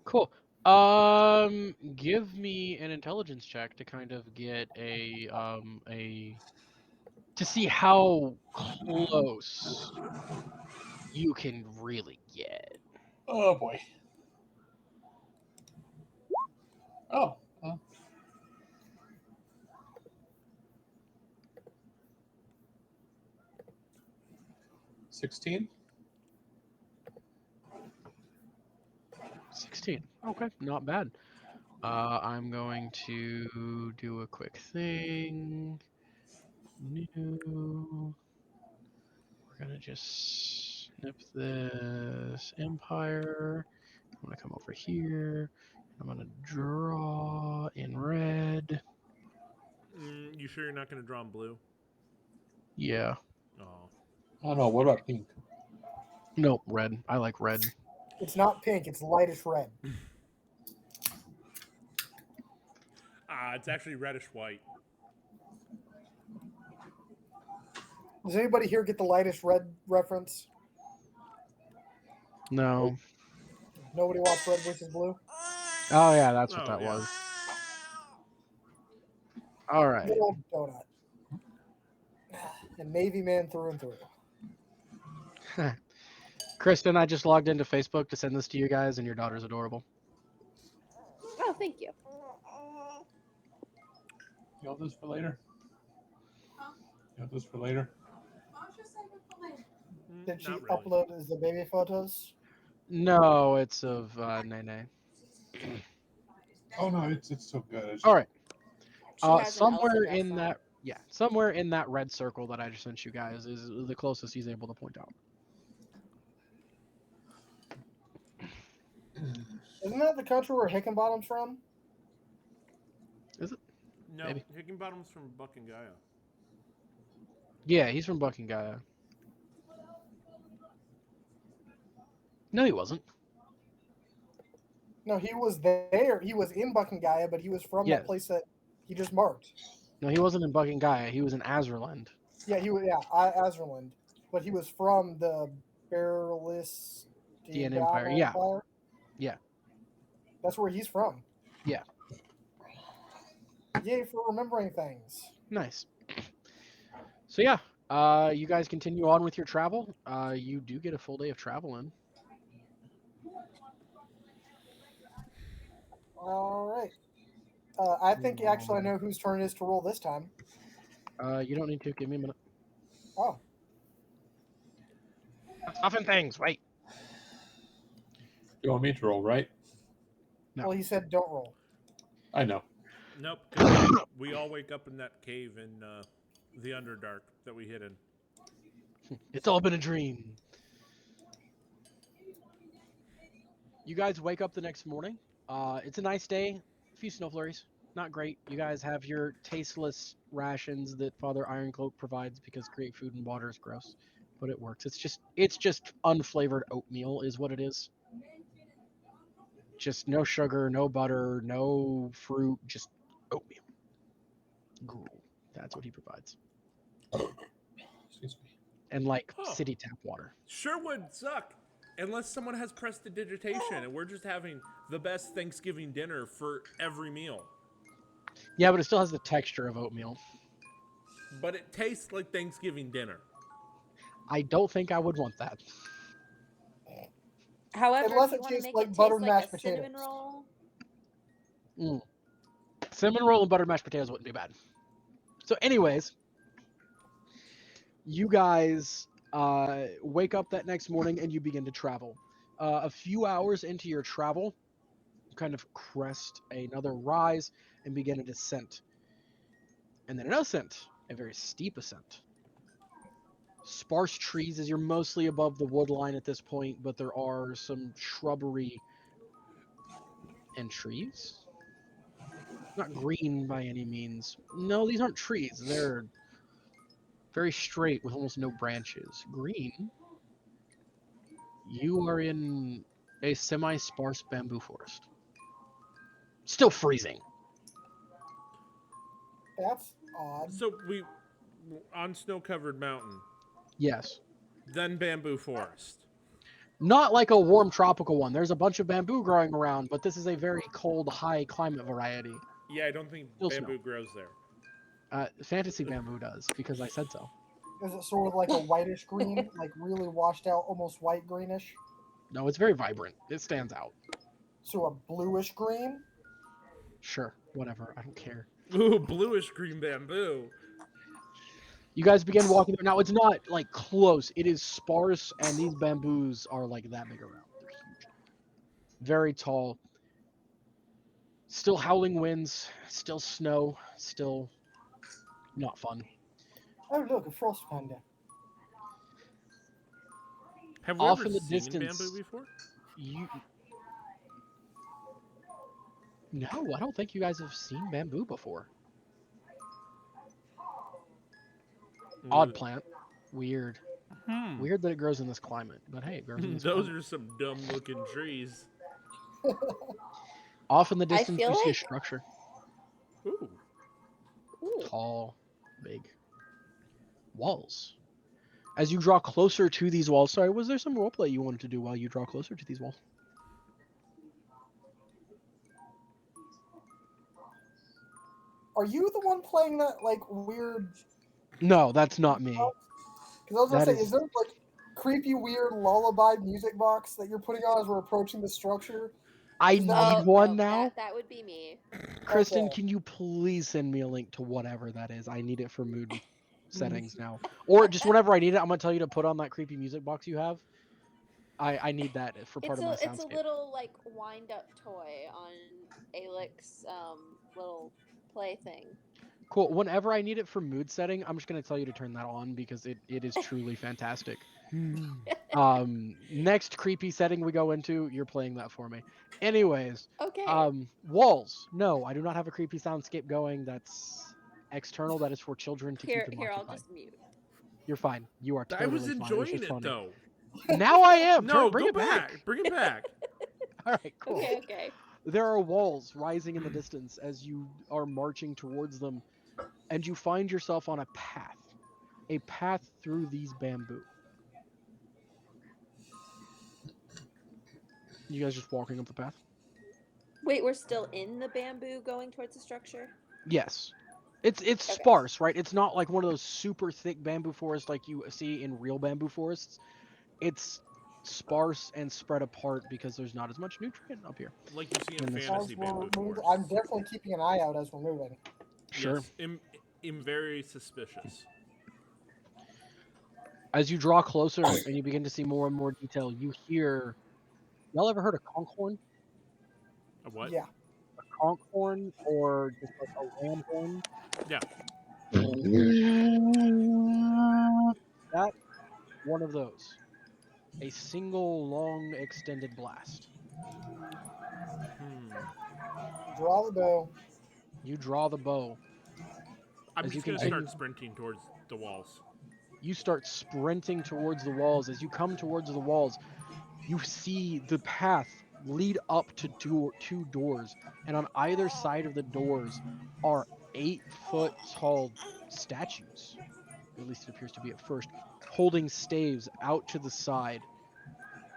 [SPEAKER 1] Cool. Give me an intelligence check to kind of get to see how close you can really get.
[SPEAKER 2] Oh boy. Oh. 16.
[SPEAKER 1] 16. Okay, not bad. I'm going to do a quick thing. New. We're gonna just snip this empire. I'm gonna come over here. I'm gonna draw in red.
[SPEAKER 4] You sure you're not going to draw in blue?
[SPEAKER 1] Yeah.
[SPEAKER 4] Oh.
[SPEAKER 2] I don't know. What about pink?
[SPEAKER 1] Nope, red. I like red.
[SPEAKER 3] It's not pink. It's lightish red.
[SPEAKER 4] It's actually reddish white.
[SPEAKER 3] Does anybody here get the lightest red reference?
[SPEAKER 1] No.
[SPEAKER 3] Nobody watched Red versus Blue?
[SPEAKER 1] Oh yeah, that's what that
[SPEAKER 4] yeah.
[SPEAKER 1] was. All right.
[SPEAKER 3] Good old donut. A Navy man through and through.
[SPEAKER 1] Kristen, I just logged into Facebook to send this to you guys, and your daughter's adorable.
[SPEAKER 6] Oh, thank you.
[SPEAKER 2] You want this for later? You want this for later?
[SPEAKER 3] Did she
[SPEAKER 4] Not really.
[SPEAKER 3] upload as the baby photos?
[SPEAKER 1] No, it's of Nene.
[SPEAKER 2] Oh no, it's so good.
[SPEAKER 1] All right.
[SPEAKER 6] She has an
[SPEAKER 1] Somewhere
[SPEAKER 6] Elsa dress
[SPEAKER 1] in
[SPEAKER 6] on.
[SPEAKER 1] that, yeah, somewhere in that red circle that I just sent you guys is the closest he's able to point out.
[SPEAKER 3] Isn't that the country where Hickenbottom's from?
[SPEAKER 1] Is it?
[SPEAKER 4] No,
[SPEAKER 1] Maybe.
[SPEAKER 4] Higginbottom's from Buckingaya.
[SPEAKER 1] Yeah, he's from Buckingaya. No, he wasn't.
[SPEAKER 3] No, he was there. He was in Buckingaya, but he was from
[SPEAKER 1] Yes.
[SPEAKER 3] that place that he just marked.
[SPEAKER 1] No, he wasn't in Buckingaya. He was in Azerland.
[SPEAKER 3] Yeah, he was. Yeah, Azerland, but he was from the Berlis
[SPEAKER 1] Empire. Yeah.
[SPEAKER 3] Empire.
[SPEAKER 1] Yeah.
[SPEAKER 3] That's where he's from.
[SPEAKER 1] Yeah.
[SPEAKER 3] Yay for remembering things.
[SPEAKER 1] Nice. So yeah, you guys continue on with your travel. You do get a full day of travel in.
[SPEAKER 3] All right. I think actually I know whose turn it is to roll this time.
[SPEAKER 1] You don't need to. Give me a minute.
[SPEAKER 3] Oh,
[SPEAKER 1] I'm stuffing things. Wait.
[SPEAKER 2] You want me to roll, right?
[SPEAKER 1] No.
[SPEAKER 3] well, he said don't roll.
[SPEAKER 2] I know.
[SPEAKER 4] Nope, 'cause we all wake up in that cave in the Underdark that we hid in.
[SPEAKER 1] It's all been a dream. You guys wake up the next morning. It's a nice day. A few snow flurries. Not great. You guys have your tasteless rations that Father Ironcloak provides because great food and water is gross, but it works. It's just unflavored oatmeal is what it is. Just no sugar, no butter, no fruit, just oatmeal. Gruel. That's what he provides.
[SPEAKER 2] Excuse me.
[SPEAKER 1] And like
[SPEAKER 4] Oh.
[SPEAKER 1] city tap water.
[SPEAKER 4] Sure would suck unless someone has prestidigitation and we're just having the best Thanksgiving dinner for every meal.
[SPEAKER 1] Yeah, but it still has the texture of oatmeal.
[SPEAKER 4] But it tastes like Thanksgiving dinner.
[SPEAKER 1] I don't think I would want that.
[SPEAKER 6] However,
[SPEAKER 3] Unless
[SPEAKER 6] if you
[SPEAKER 3] it
[SPEAKER 6] want to
[SPEAKER 3] tastes
[SPEAKER 6] make
[SPEAKER 3] like
[SPEAKER 6] it taste
[SPEAKER 3] buttered
[SPEAKER 6] like
[SPEAKER 3] mashed
[SPEAKER 6] a cinnamon
[SPEAKER 3] potatoes.
[SPEAKER 6] roll,
[SPEAKER 1] Cinnamon roll and buttered mashed potatoes wouldn't be bad. So, anyways, you guys wake up that next morning and you begin to travel. A few hours into your travel, you kind of crest another rise and begin a descent. And then an ascent, a very steep ascent. Sparse trees as you're mostly above the wood line at this point, but there are some shrubbery and trees. Not green by any means. No, these aren't trees. They're very straight with almost no branches. Green. You are in a semi-sparse bamboo forest. Still freezing.
[SPEAKER 3] That's odd.
[SPEAKER 4] So we on snow-covered mountain,
[SPEAKER 1] Yes.
[SPEAKER 4] then bamboo forest.
[SPEAKER 1] Not like a warm tropical one. There's a bunch of bamboo growing around, but this is a very cold, high climate variety.
[SPEAKER 4] Yeah, I don't think
[SPEAKER 1] Still
[SPEAKER 4] bamboo
[SPEAKER 1] snow.
[SPEAKER 4] grows there.
[SPEAKER 1] Fantasy bamboo does, because I said so.
[SPEAKER 3] Is it sort of like a whitish green, like really washed out, almost white greenish?
[SPEAKER 1] No, it's very vibrant. It stands out.
[SPEAKER 3] So a bluish green?
[SPEAKER 1] Sure, whatever. I don't care.
[SPEAKER 4] Ooh, bluish green bamboo.
[SPEAKER 1] You guys begin walking there. Now, it's not like close. It is sparse, and these bamboos are like that big around. They're huge. Very tall. Still howling winds. Still snow. Still not fun.
[SPEAKER 3] Oh, look, a frost panda.
[SPEAKER 4] Have we
[SPEAKER 1] Off
[SPEAKER 4] ever
[SPEAKER 1] in the
[SPEAKER 4] seen
[SPEAKER 1] distance,
[SPEAKER 4] bamboo before?
[SPEAKER 1] you. No, I don't think you guys have seen bamboo before. Odd plant. Weird. Weird that it grows in this climate, but hey, it grows in this
[SPEAKER 4] Those
[SPEAKER 1] climate.
[SPEAKER 4] are some dumb-looking trees.
[SPEAKER 1] Off in the
[SPEAKER 6] I
[SPEAKER 1] distance,
[SPEAKER 6] feel
[SPEAKER 1] you see a
[SPEAKER 6] like-
[SPEAKER 1] structure.
[SPEAKER 4] Ooh.
[SPEAKER 6] ooh,
[SPEAKER 1] Tall, big. Walls. As you draw closer to these walls, sorry, was there some roleplay you wanted to do while you draw closer to these walls?
[SPEAKER 3] Are you the one playing that like weird?
[SPEAKER 1] No, that's not me.
[SPEAKER 3] Because I was gonna
[SPEAKER 1] That
[SPEAKER 3] say, is there like creepy, weird lullaby music box that you're putting on as we're approaching the structure?
[SPEAKER 1] I
[SPEAKER 3] Is
[SPEAKER 1] need
[SPEAKER 3] that-
[SPEAKER 6] oh,
[SPEAKER 1] one
[SPEAKER 6] no,
[SPEAKER 1] now.
[SPEAKER 6] That would be me.
[SPEAKER 1] Kristen,
[SPEAKER 3] Okay.
[SPEAKER 1] can you please send me a link to whatever that is? I need it for mood settings now. Or just whenever I need it, I'm gonna tell you to put on that creepy music box you have. I need that for part of my
[SPEAKER 6] It's a
[SPEAKER 1] soundscape.
[SPEAKER 6] little like wind up toy on Alex's little play thing.
[SPEAKER 1] Cool. Whenever I need it for mood setting, I'm just gonna tell you to turn that on because it is truly fantastic. Next creepy setting we go into, you're playing that for me. Anyways,
[SPEAKER 6] Okay.
[SPEAKER 1] walls. No, I do not have a creepy soundscape going. That's external. That is for children to keep them
[SPEAKER 6] Here, I'll
[SPEAKER 1] occupied.
[SPEAKER 6] just mute.
[SPEAKER 1] You're fine. You are
[SPEAKER 4] I was
[SPEAKER 1] totally fine. It was
[SPEAKER 4] enjoying
[SPEAKER 1] just
[SPEAKER 4] it
[SPEAKER 1] funny.
[SPEAKER 4] though.
[SPEAKER 1] Now I am.
[SPEAKER 4] No,
[SPEAKER 1] Bring
[SPEAKER 4] go
[SPEAKER 1] it back.
[SPEAKER 4] back. Bring it back.
[SPEAKER 1] All right, cool.
[SPEAKER 6] Okay.
[SPEAKER 1] There are walls rising in the distance as you are marching towards them, and you find yourself on a path through these bamboo. You guys just walking up the path?
[SPEAKER 6] Wait, we're still in the bamboo going towards the structure?
[SPEAKER 1] Yes. It's
[SPEAKER 6] Okay.
[SPEAKER 1] sparse, right? It's not like one of those super thick bamboo forests like you see in real bamboo forests. It's sparse and spread apart because there's not as much nutrient up here
[SPEAKER 4] Like you see in
[SPEAKER 1] in this
[SPEAKER 3] As
[SPEAKER 4] fantasy
[SPEAKER 3] we're
[SPEAKER 4] bamboo
[SPEAKER 3] moving,
[SPEAKER 4] forests.
[SPEAKER 3] I'm definitely keeping an eye out as we're moving.
[SPEAKER 1] Sure.
[SPEAKER 4] Yes, I'm very suspicious.
[SPEAKER 1] As you draw closer and you begin to see more and more detail, you hear. Y'all ever heard of conch horn?
[SPEAKER 4] A what?
[SPEAKER 3] Yeah.
[SPEAKER 1] Conch horn or just like a ram horn?
[SPEAKER 4] Yeah.
[SPEAKER 1] That one of those. A single long extended blast.
[SPEAKER 4] Hmm.
[SPEAKER 3] Draw the bow.
[SPEAKER 1] You draw the bow.
[SPEAKER 4] I'm
[SPEAKER 1] As you
[SPEAKER 4] just gonna
[SPEAKER 1] continue,
[SPEAKER 4] start sprinting towards the walls.
[SPEAKER 1] you start sprinting towards the walls. As you come towards the walls, you see the path lead up to two doors, and on either side of the doors are 8 foot tall statues. At least it appears to be at first, holding staves out to the side.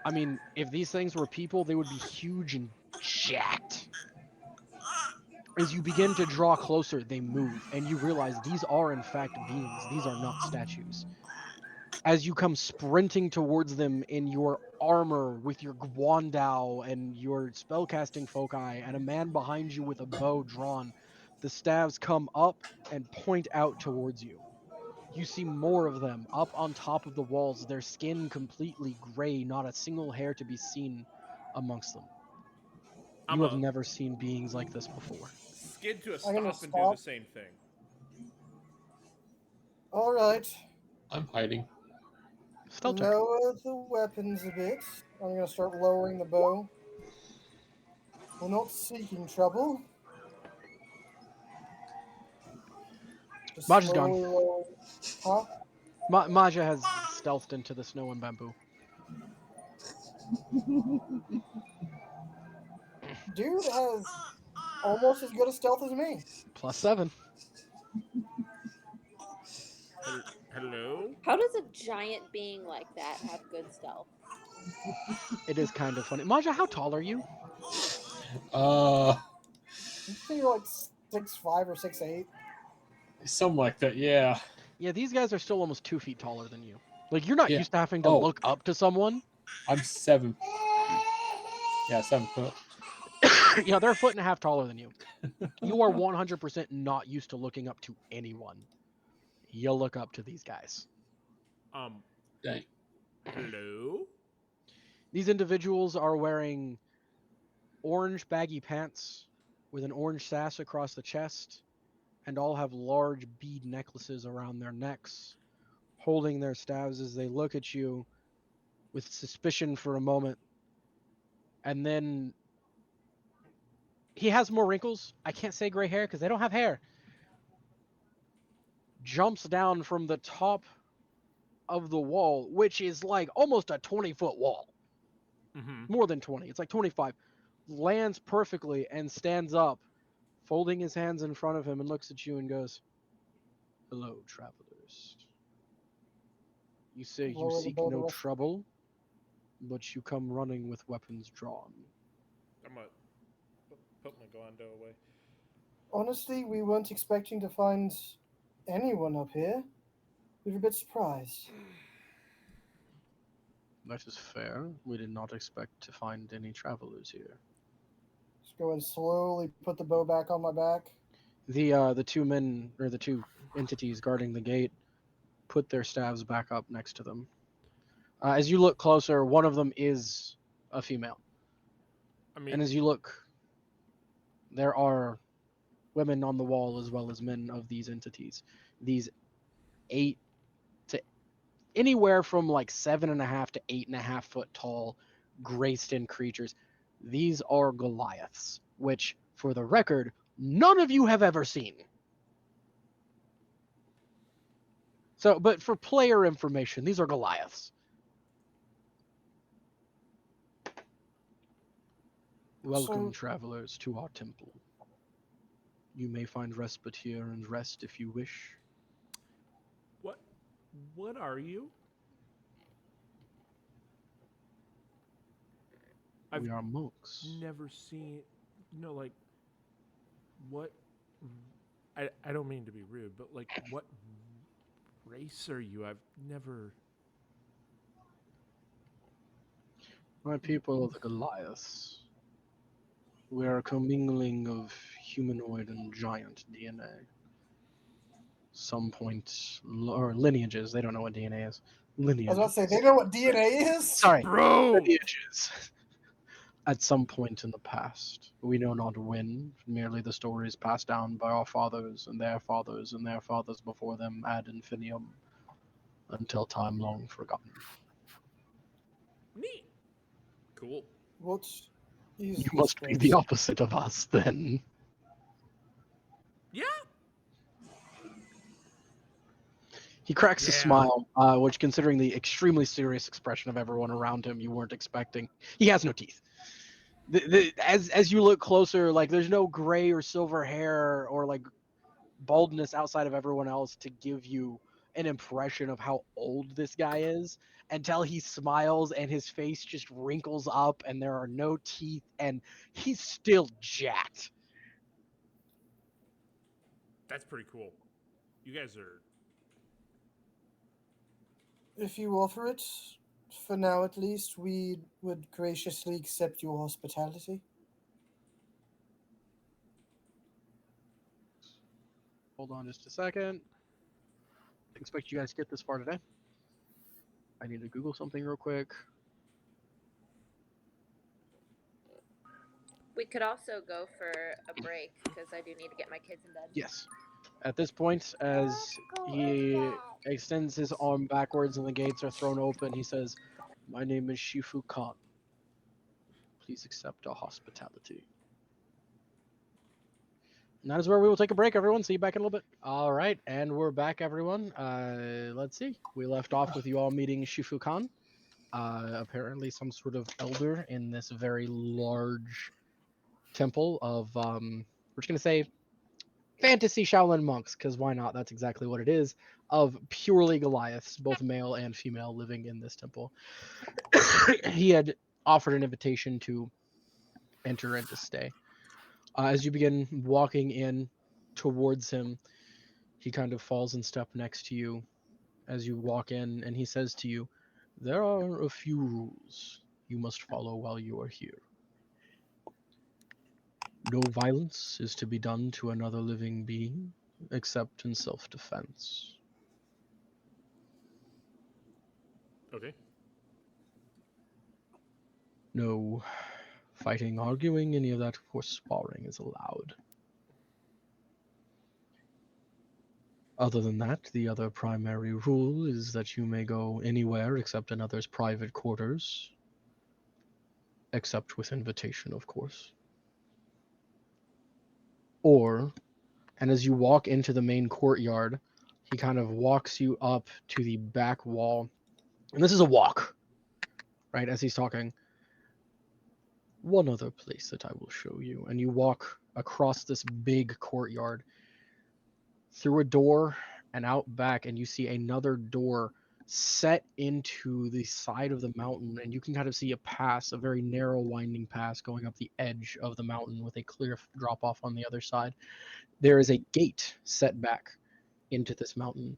[SPEAKER 1] I mean, if these things were people, they would be huge and jacked. As you begin to draw closer, they move, and you realize these are in fact beings. These are not statues. As you come sprinting towards them in your armor with your guandao and your spellcasting foci, and a man behind you with a bow drawn, the staves come up and point out towards you. You see more of them up on top of the walls, their skin completely gray, not a single hair to be seen amongst them.
[SPEAKER 4] I'm
[SPEAKER 1] You have
[SPEAKER 4] a
[SPEAKER 1] never seen beings like this before.
[SPEAKER 4] skid to a
[SPEAKER 3] I'm gonna
[SPEAKER 4] stop and do the
[SPEAKER 3] stop.
[SPEAKER 4] same thing.
[SPEAKER 3] All right.
[SPEAKER 2] I'm hiding.
[SPEAKER 1] Stealth check.
[SPEAKER 3] Lower the weapons a bit. I'm gonna start lowering the bow. We're not seeking trouble. Just
[SPEAKER 1] Maj is gone.
[SPEAKER 3] slowly lower. Huh?
[SPEAKER 1] Maja has stealthed into the snow and bamboo.
[SPEAKER 3] Dude has almost as good a stealth as me.
[SPEAKER 1] +7.
[SPEAKER 4] Hello?
[SPEAKER 6] How does a giant being like that have good stealth?
[SPEAKER 1] It is kind of funny. Maja, how tall are you?
[SPEAKER 2] Uh,
[SPEAKER 3] I think you're like 6'5" or 6'8".
[SPEAKER 2] something like that. Yeah.
[SPEAKER 1] Yeah, these guys are still almost 2 feet taller than you. Like, you're not
[SPEAKER 2] Yeah.
[SPEAKER 1] used to having to
[SPEAKER 2] Oh.
[SPEAKER 1] look up to someone.
[SPEAKER 2] I'm 7. Yeah, 7 foot.
[SPEAKER 1] Yeah, they're a foot and a half taller than you. You are 100% not used to looking up to anyone. You look up to these guys.
[SPEAKER 2] Dang.
[SPEAKER 4] Hello?
[SPEAKER 1] These individuals are wearing orange baggy pants with an orange sash across the chest, and all have large bead necklaces around their necks, holding their staves as they look at you with suspicion for a moment. And then he has more wrinkles. I can't say gray hair because they don't have hair. Jumps down from the top of the wall, which is like almost a 20-foot wall.
[SPEAKER 4] Mm-hmm.
[SPEAKER 1] More than 20. It's like 25. Lands perfectly and stands up, folding his hands in front of him, and looks at you and goes, "Hello, travelers. You say you
[SPEAKER 3] Lower the
[SPEAKER 1] seek
[SPEAKER 3] bow the
[SPEAKER 1] no
[SPEAKER 3] rest.
[SPEAKER 1] trouble, but you come running with weapons drawn."
[SPEAKER 4] I'm gonna put my Gondo away.
[SPEAKER 3] Honestly, we weren't expecting to find anyone up here. We were a bit surprised.
[SPEAKER 1] That is fair. We did not expect to find any travelers here.
[SPEAKER 3] Just go and slowly put the bow back on my back.
[SPEAKER 1] The two men, or the two entities guarding the gate, put their staves back up next to them. As you look closer, one of them is a female.
[SPEAKER 4] I mean,
[SPEAKER 1] And as you look, there are women on the wall as well as men of these entities. These anywhere from like 7.5 to 8.5 foot tall, gray-skinned creatures. These are Goliaths, which, for the record, none of you have ever seen. So, but for player information, these are Goliaths. Welcome, travelers, to our temple. You may find respite here and rest if you wish.
[SPEAKER 4] What are you?
[SPEAKER 1] We are monks.
[SPEAKER 4] Never seen, like, what? I don't mean to be rude, but like, what race are you? I've never.
[SPEAKER 1] My people are the Goliaths. We are a commingling of humanoid and giant DNA. Some point, or lineages. They don't know what DNA is. Lineages.
[SPEAKER 3] I was about to say, they know what DNA is?
[SPEAKER 1] Sorry,
[SPEAKER 4] Bro!
[SPEAKER 1] lineages. At some point in the past, we know not when, merely the stories passed down by our fathers and their fathers and their fathers before them ad infinitum, until time long forgotten.
[SPEAKER 4] Neat. Cool.
[SPEAKER 3] What is
[SPEAKER 1] You
[SPEAKER 3] this
[SPEAKER 1] must be
[SPEAKER 3] place?
[SPEAKER 1] the opposite of us, then.
[SPEAKER 4] Yeah.
[SPEAKER 1] He cracks a
[SPEAKER 4] Yeah.
[SPEAKER 1] smile, which, considering the extremely serious expression of everyone around him, you weren't expecting. He has no teeth. As you look closer, like, there's no gray or silver hair or like baldness outside of everyone else to give you an impression of how old this guy is, until he smiles and his face just wrinkles up and there are no teeth and he's still jacked.
[SPEAKER 4] That's pretty cool. You guys are.
[SPEAKER 3] If you offer it, for now at least, we would graciously accept your hospitality.
[SPEAKER 1] Hold on just a second. Expect you guys to get this far today. I need to Google something real quick.
[SPEAKER 6] We could also go for a break because I do need to get my kids in bed.
[SPEAKER 1] Yes. At this point, as he extends his arm backwards and the gates are thrown open, he says, "My name is Shifu Khan. Please accept our hospitality." And that is where we will take a break, everyone. See you back in a little bit. All right, and we're back, everyone. Let's see. We left off with you all meeting Shifu Khan. Apparently some sort of elder in this very large temple of, we're just going to say, fantasy Shaolin monks, because why not? That's exactly what it is, of purely Goliaths, both male and female, living in this temple. He had offered an invitation to enter and to stay. As you begin walking in towards him, he kind of falls in step next to you as you walk in, and he says to you, "There are a few rules you must follow while you are here. No violence is to be done to another living being, except in self-defense.
[SPEAKER 4] Okay.
[SPEAKER 1] No fighting, arguing, any of that, or sparring is allowed. Other than that, the other primary rule is that you may go anywhere except another's private quarters, except with invitation, of course. And as you walk into the main courtyard, he kind of walks you up to the back wall. And this is a walk, right, as he's talking. One other place that I will show you. And you walk across this big courtyard through a door and out back, and you see another door set into the side of the mountain, and you can kind of see a pass, a very narrow winding pass going up the edge of the mountain with a clear drop off on the other side. There is a gate set back into this mountain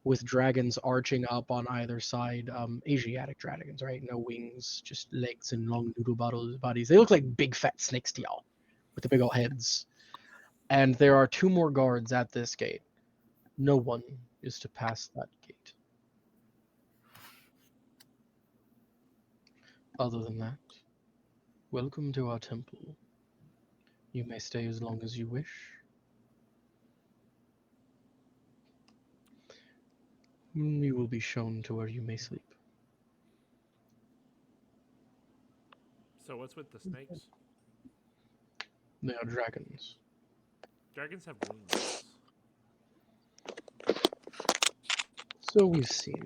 [SPEAKER 1] with dragons arching up on either side. Asiatic dragons, right? No wings, just legs and long noodle bodies. They look like big fat snakes to y'all with the big old heads. And there are two more guards at this gate. No one is to pass that gate. Other than that, welcome to our temple. You may stay as long as you wish. You will be shown to where you may sleep.
[SPEAKER 4] So what's with the snakes?
[SPEAKER 1] They are dragons.
[SPEAKER 4] Dragons have wings.
[SPEAKER 1] So we've seen.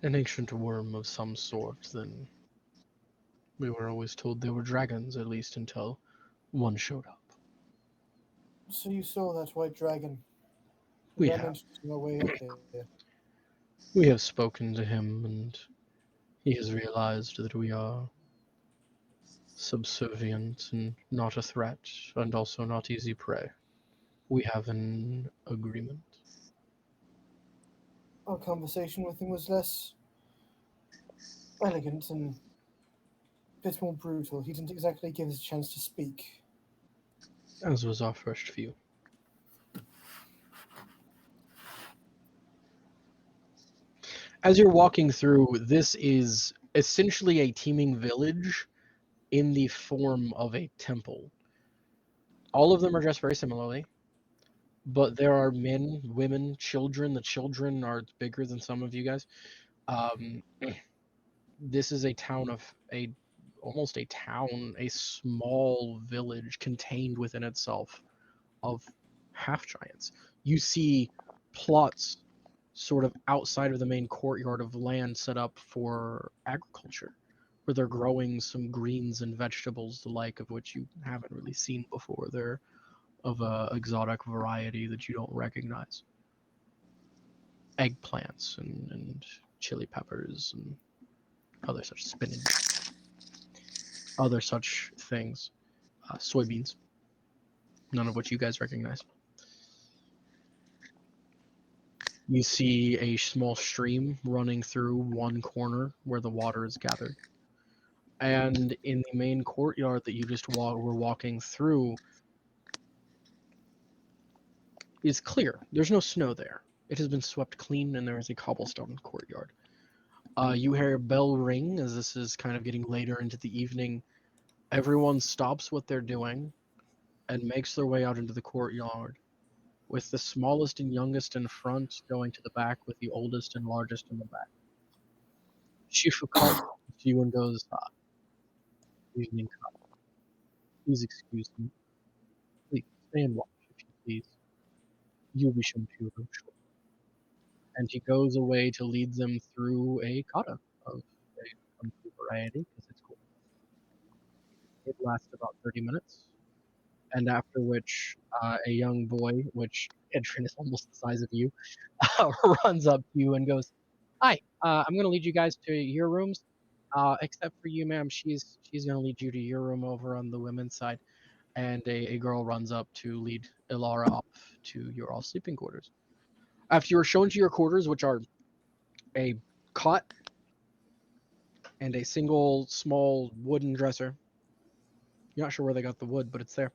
[SPEAKER 1] An ancient worm of some sort, then. We were always told they were dragons, at least until one showed up.
[SPEAKER 3] So you saw that white dragon.
[SPEAKER 1] We
[SPEAKER 3] Ran
[SPEAKER 1] have.
[SPEAKER 3] into it on our way up here.
[SPEAKER 1] We have spoken to him, and he has realized that we are subservient and not a threat, and also not easy prey. We have an agreement.
[SPEAKER 3] Our conversation with him was less elegant and a bit more brutal. He didn't exactly give us a chance to speak.
[SPEAKER 1] As was our first view. As you're walking through, this is essentially a teeming village in the form of a temple. All of them are dressed very similarly, but there are men, women, children. The children are bigger than some of you guys. Um, this is a town of a almost a town, a small village contained within itself of half giants. You see plots sort of outside of the main courtyard of land set up for agriculture, where they're growing some greens and vegetables, the like of which you haven't really seen before. They're of a exotic variety that you don't recognize. Eggplants and chili peppers and other such spinach, other such things. Soybeans, none of which you guys recognize. You see a small stream running through one corner where the water is gathered. And in the main courtyard that you just were walking through is clear. There's no snow there. It has been swept clean, and there is a cobblestone courtyard. You hear a bell ring as this is kind of getting later into the evening. Everyone stops what they're doing and makes their way out into the courtyard, with the smallest and youngest in front going to the back, with the oldest and largest in the back. Shifu calls to you and goes, evening, please excuse me. Please, stay and watch, if you please. You'll be shown to your room shortly. And he goes away to lead them through a kata of a variety, because it's cool. It lasts about 30 minutes, and after which a young boy, which Edrin is almost the size of you, runs up to you and goes, "Hi, I'm going to lead you guys to your rooms, except for you, ma'am. She's going to lead you to your room over on the women's side." And a girl runs up to lead Ilara up to your all sleeping quarters. After you are shown to your quarters, which are a cot and a single small wooden dresser. You're not sure where they got the wood, but it's there.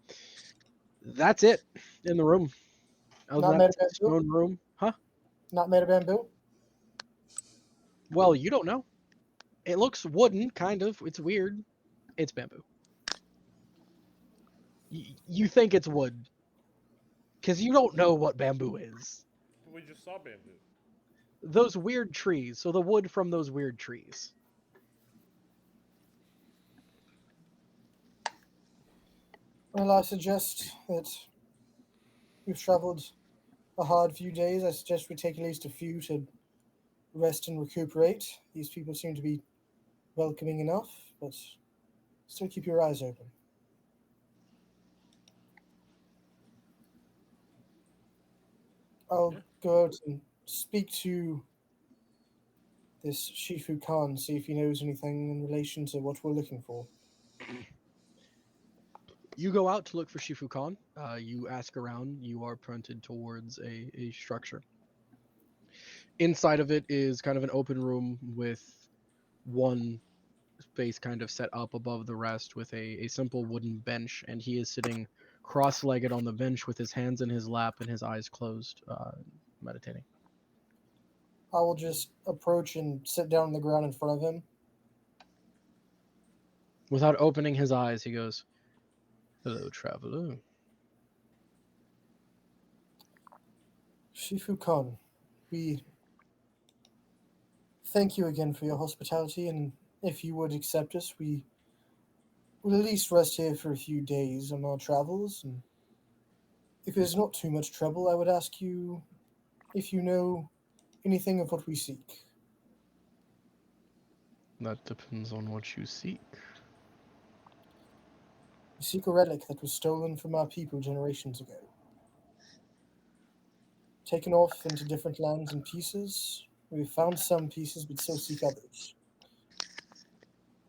[SPEAKER 1] That's it in the room. Other
[SPEAKER 3] Not
[SPEAKER 1] than
[SPEAKER 3] made
[SPEAKER 1] that,
[SPEAKER 3] of
[SPEAKER 1] it's a
[SPEAKER 3] bamboo?
[SPEAKER 1] stone room. Huh?
[SPEAKER 3] Not made of bamboo?
[SPEAKER 1] Well, you don't know. It looks wooden, kind of. It's weird. It's bamboo. You think it's wood because you don't know what bamboo is.
[SPEAKER 4] But we just saw bamboo.
[SPEAKER 1] Those weird trees. So the wood from those weird trees.
[SPEAKER 3] Well, I suggest that we've traveled a hard few days. I suggest we take at least a few to rest and recuperate. These people seem to be welcoming enough, but still keep your eyes open. I'll
[SPEAKER 4] Yeah.
[SPEAKER 3] go out and speak to this Shifu Khan, see if he knows anything in relation to what we're looking for.
[SPEAKER 1] You go out to look for Shifu Khan. You ask around. You are pointed towards a structure. Inside of it is kind of an open room with one space kind of set up above the rest with a simple wooden bench, and he is sitting cross-legged on the bench with his hands in his lap and his eyes closed, meditating.
[SPEAKER 3] I will just approach and sit down on the ground in front of him.
[SPEAKER 1] Without opening his eyes, he goes, "Hello, traveler.
[SPEAKER 3] Shifu Khan, we thank you again for your hospitality, and if you would accept us, we will at least rest here for a few days on our travels, and if it is not too much trouble, I would ask you if you know anything of what we seek.
[SPEAKER 1] That depends on what you seek.
[SPEAKER 3] We seek a relic that was stolen from our people generations ago. Taken off into different lands and pieces. We've found some pieces, but still seek others.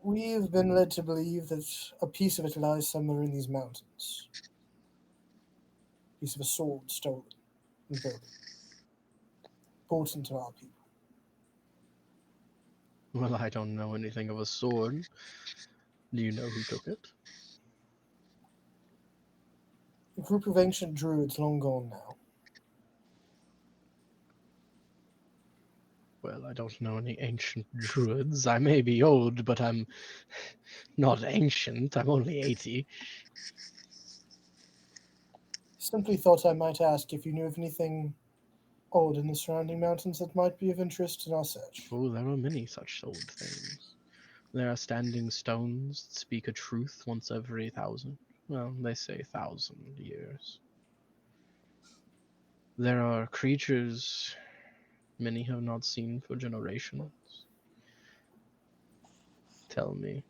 [SPEAKER 3] We've been led to believe that a piece of it lies somewhere in these mountains. A piece of a sword stolen and broken. Brought into our people.
[SPEAKER 1] Well, I don't know anything of a sword. Do you know who took it?
[SPEAKER 3] A group of ancient druids long gone now.
[SPEAKER 1] Well, I don't know any ancient druids. I may be old, but I'm not ancient. I'm only 80.
[SPEAKER 3] Simply thought I might ask if you knew of anything odd in the surrounding mountains that might be of interest in our search.
[SPEAKER 1] Oh, there are many such old things. There are standing stones that speak a truth once every 1,000. Well, they say 1,000 years. There are creatures many have not seen for generations. Tell me,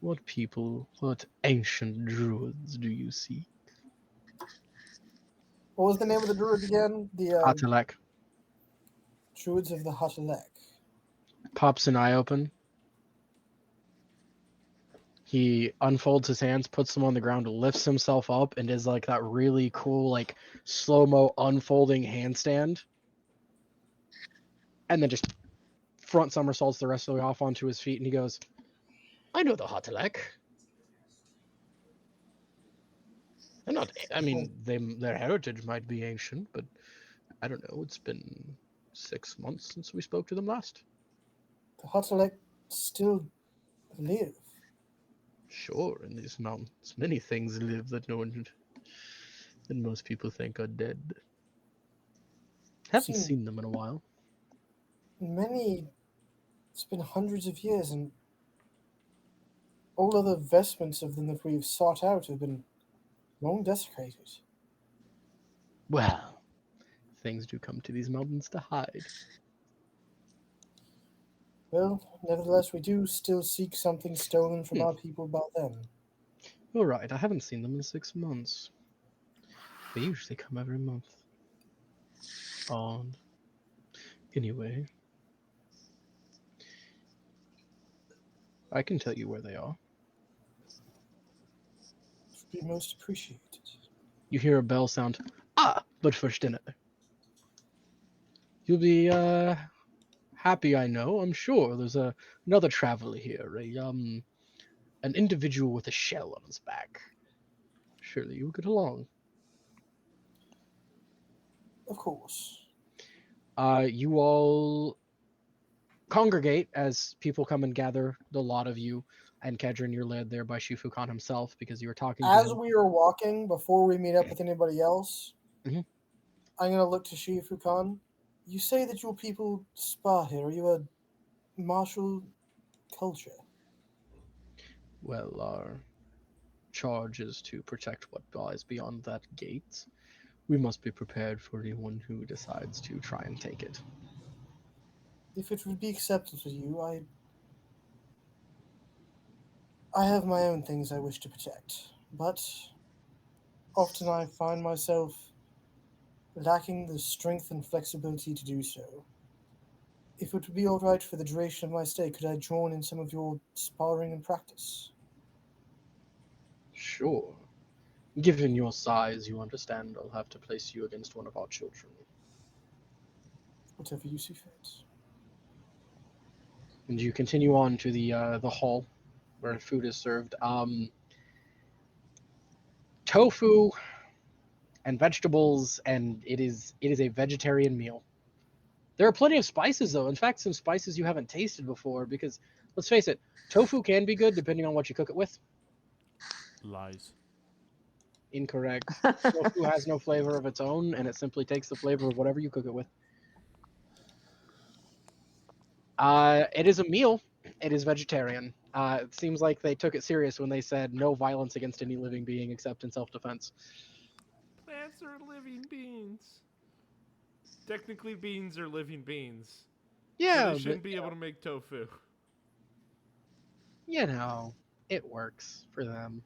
[SPEAKER 1] what people, what ancient druids do you see?
[SPEAKER 3] What was the name of the druid again? The
[SPEAKER 1] Atalek
[SPEAKER 3] Druids of the Hutalek.
[SPEAKER 1] pops an eye open. He unfolds his hands, puts them on the ground, lifts himself up, and is like that really cool, like slow-mo unfolding handstand. And then just front somersaults the rest of the way off onto his feet, and he goes, I know the Hatalek. They're not, I mean, their heritage might be ancient, but I don't know, it's been 6 months since we spoke to them last.
[SPEAKER 3] The Hutalek still live.
[SPEAKER 1] Sure, in these mountains, many things live that most people think are dead. Haven't
[SPEAKER 3] Seen
[SPEAKER 1] seen them in a while.
[SPEAKER 3] many. It's been hundreds of years, and all other vestments of them that we've sought out have been long desecrated.
[SPEAKER 1] Well, things do come to these mountains to hide.
[SPEAKER 3] Well, nevertheless, we do still seek something stolen from our people by them.
[SPEAKER 1] All right, I haven't seen them in 6 months. They usually come every month. Odd. Anyway, I can tell you where they are.
[SPEAKER 3] It would be most appreciated.
[SPEAKER 1] You hear a bell sound. Ah, but first dinner. You'll be happy, I know. I'm sure. There's another traveler here, an individual with a shell on his back. Surely you'll get along.
[SPEAKER 3] Of course.
[SPEAKER 1] You all congregate as people come and gather. The lot of you, and Kedron, you're led there by Shifu Khan himself because you were talking to
[SPEAKER 3] As
[SPEAKER 1] him.
[SPEAKER 3] we are walking, before we meet up with anybody else,
[SPEAKER 1] Mhm.
[SPEAKER 3] I'm going to look to Shifu Khan. You say that your people spa here. Are you a martial culture?
[SPEAKER 1] Well, our charge is to protect what lies beyond that gate. We must be prepared for anyone who decides to try and take it.
[SPEAKER 3] If it would be acceptable to you, I have my own things I wish to protect, but often I find myself lacking the strength and flexibility to do so. If it would be all right for the duration of my stay, could I join in some of your sparring and practice?
[SPEAKER 1] Sure. Given your size, you understand I'll have to place you against one of our children.
[SPEAKER 3] Whatever you see fit.
[SPEAKER 1] And you continue on to the hall where food is served. Tofu and vegetables, and it is a vegetarian meal. There are plenty of spices though. In fact, some spices you haven't tasted before because let's face it, tofu can be good depending on what you cook it with.
[SPEAKER 4] Lies.
[SPEAKER 1] Incorrect. Tofu has no flavor of its own, and it simply takes the flavor of whatever you cook it with. It is a meal. It is vegetarian. It seems like they took it serious when they said no violence against any living being except in self-defense.
[SPEAKER 4] Plants are living beings. Technically, beans are living beings. So
[SPEAKER 1] Yeah,
[SPEAKER 4] they
[SPEAKER 1] but
[SPEAKER 4] shouldn't be able to make tofu.
[SPEAKER 1] you know, it works for them.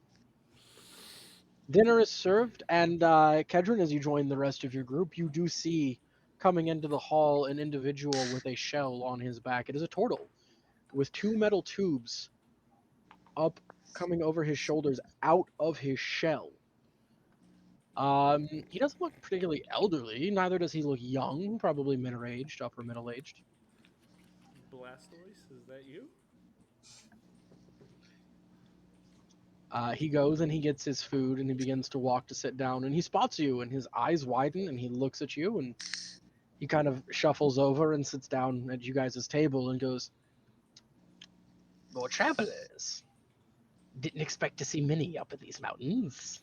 [SPEAKER 1] Dinner is served, and Kedron, as you join the rest of your group, you do see coming into the hall an individual with a shell on his back. It is a turtle with two metal tubes up coming over his shoulders out of his shell. He doesn't look particularly elderly, neither does he look young, probably middle-aged, upper middle-aged.
[SPEAKER 4] Blastoise, is that you?
[SPEAKER 1] He goes and he gets his food and he begins to walk to sit down and he spots you and his eyes widen and he looks at you and he kind of shuffles over and sits down at you guys' table and goes, "More travelers. Didn't expect to see many up in these mountains."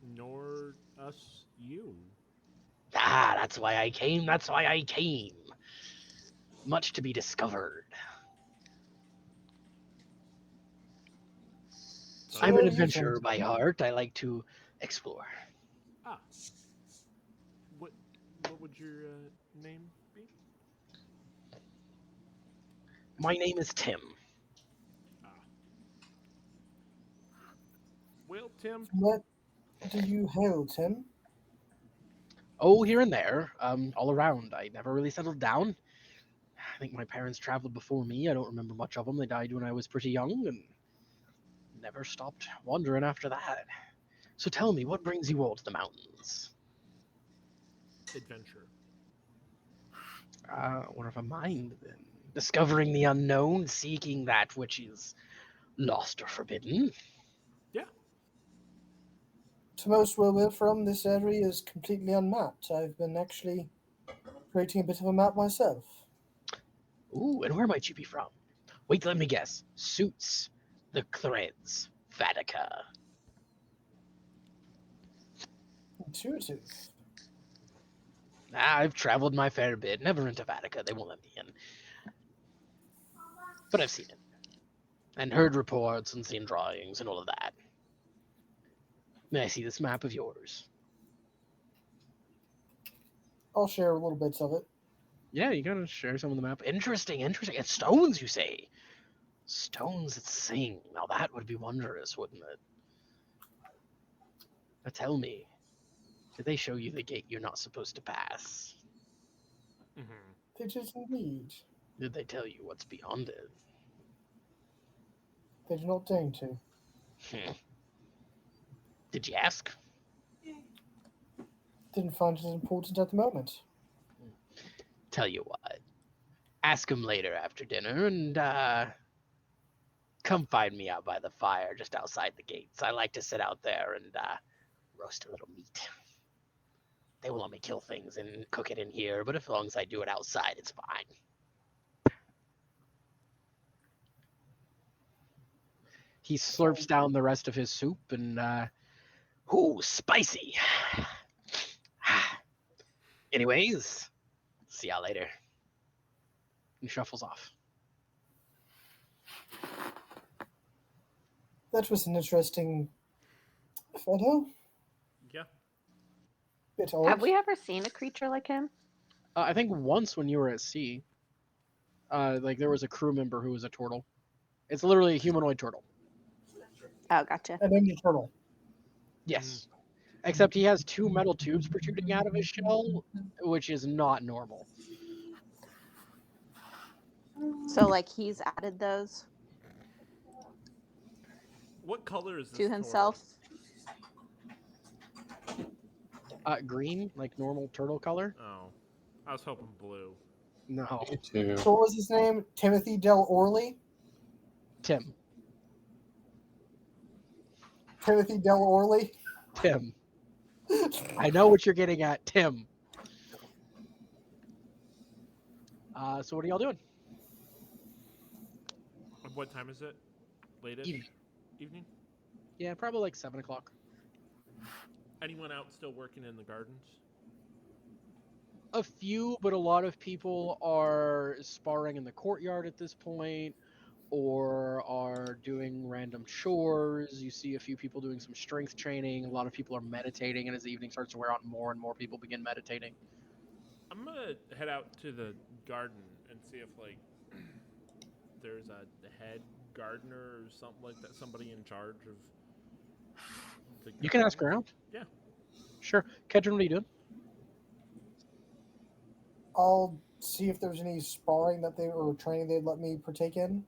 [SPEAKER 4] Nor us, you.
[SPEAKER 1] "Ah, that's why I came, that's why I came. Much to be discovered.
[SPEAKER 3] So
[SPEAKER 1] I'm
[SPEAKER 3] where
[SPEAKER 1] an
[SPEAKER 3] are you
[SPEAKER 1] adventurer
[SPEAKER 3] from?
[SPEAKER 1] by heart. I like to explore."
[SPEAKER 4] Ah. What what would your name be?
[SPEAKER 1] "My name is Tim."
[SPEAKER 4] Ah. Well, Tim,
[SPEAKER 3] From where do you hail, Tim?
[SPEAKER 1] "Oh, here and there, all around. I never really settled down. I think my parents traveled before me. I don't remember much of them. They died when I was pretty young and never stopped wandering after that. So tell me, what brings you all to the mountains?"
[SPEAKER 4] adventure.
[SPEAKER 1] What of a mind then? Discovering the unknown, seeking that which is lost or forbidden.
[SPEAKER 4] Yeah.
[SPEAKER 3] To most where we're from, this area is completely unmapped. I've been actually creating a bit of a map myself.
[SPEAKER 1] Ooh, and where might you be from? Wait, let me guess. Suits, the threads, Vatica.
[SPEAKER 3] Intuitive.
[SPEAKER 1] I've traveled my fair bit, never into Vatica. They won't let me in. But I've seen it. And heard reports and seen drawings and all of that. May I see this map of yours?
[SPEAKER 3] I'll share a little bits of it.
[SPEAKER 1] Yeah, you gotta share some of the map. Interesting, interesting. It's stones, you say? Stones that sing. Now that would be wondrous, wouldn't it? Now tell me, did they show you the gate you're not supposed to pass?
[SPEAKER 4] Mm-hmm.
[SPEAKER 3] They did indeed.
[SPEAKER 1] Did they tell you what's beyond it?
[SPEAKER 3] They do not deign to.
[SPEAKER 1] Did you ask?
[SPEAKER 3] Didn't find it important at the moment.
[SPEAKER 1] Tell you what. Ask him later after dinner and come find me out by the fire just outside the gates. I like to sit out there and roast a little meat. They will let me kill things and cook it in here, but as long as I do it outside, it's fine. He slurps down the rest of his soup and, ooh, spicy. Anyways, see y'all later. And shuffles off.
[SPEAKER 3] That was an interesting fellow.
[SPEAKER 4] Yeah.
[SPEAKER 3] Bit odd.
[SPEAKER 9] Have we ever seen a creature like him?
[SPEAKER 1] I think once when you were at sea, like there was a crew member who was a turtle. It's literally a humanoid turtle.
[SPEAKER 9] Oh, gotcha.
[SPEAKER 3] An Ender turtle.
[SPEAKER 1] Yes. Except he has two metal tubes protruding out of his shell, which is not normal.
[SPEAKER 9] So, like, he's added those
[SPEAKER 4] What color is this
[SPEAKER 9] to himself.
[SPEAKER 1] Green, like normal turtle color?
[SPEAKER 4] Turtle? Oh, I was hoping blue.
[SPEAKER 1] No.
[SPEAKER 2] Me too.
[SPEAKER 3] So what was his name? Timothy Del Orley?
[SPEAKER 1] Tim.
[SPEAKER 3] Timothy Del Orley?
[SPEAKER 1] Tim. I know what you're getting at, Tim. So what are y'all doing?
[SPEAKER 4] What time is it? Late-ish?
[SPEAKER 1] Evening.
[SPEAKER 4] Evening?
[SPEAKER 1] Yeah, probably like 7 o'clock.
[SPEAKER 4] Anyone out still working in the gardens?
[SPEAKER 1] A few, but a lot of people are sparring in the courtyard at this point, or are doing random chores. You see a few people doing some strength training. A lot of people are meditating, and as the evening starts to wear on, more and more people begin meditating.
[SPEAKER 4] I'm gonna head out to the garden and see if like there's a head gardener or something like that. Somebody in charge of the
[SPEAKER 1] You can ask
[SPEAKER 4] gardens.
[SPEAKER 1] around.
[SPEAKER 4] Yeah.
[SPEAKER 1] Sure. Kedron, what are you doing?
[SPEAKER 3] I'll see if there's any sparring that they or training they'd let me partake in.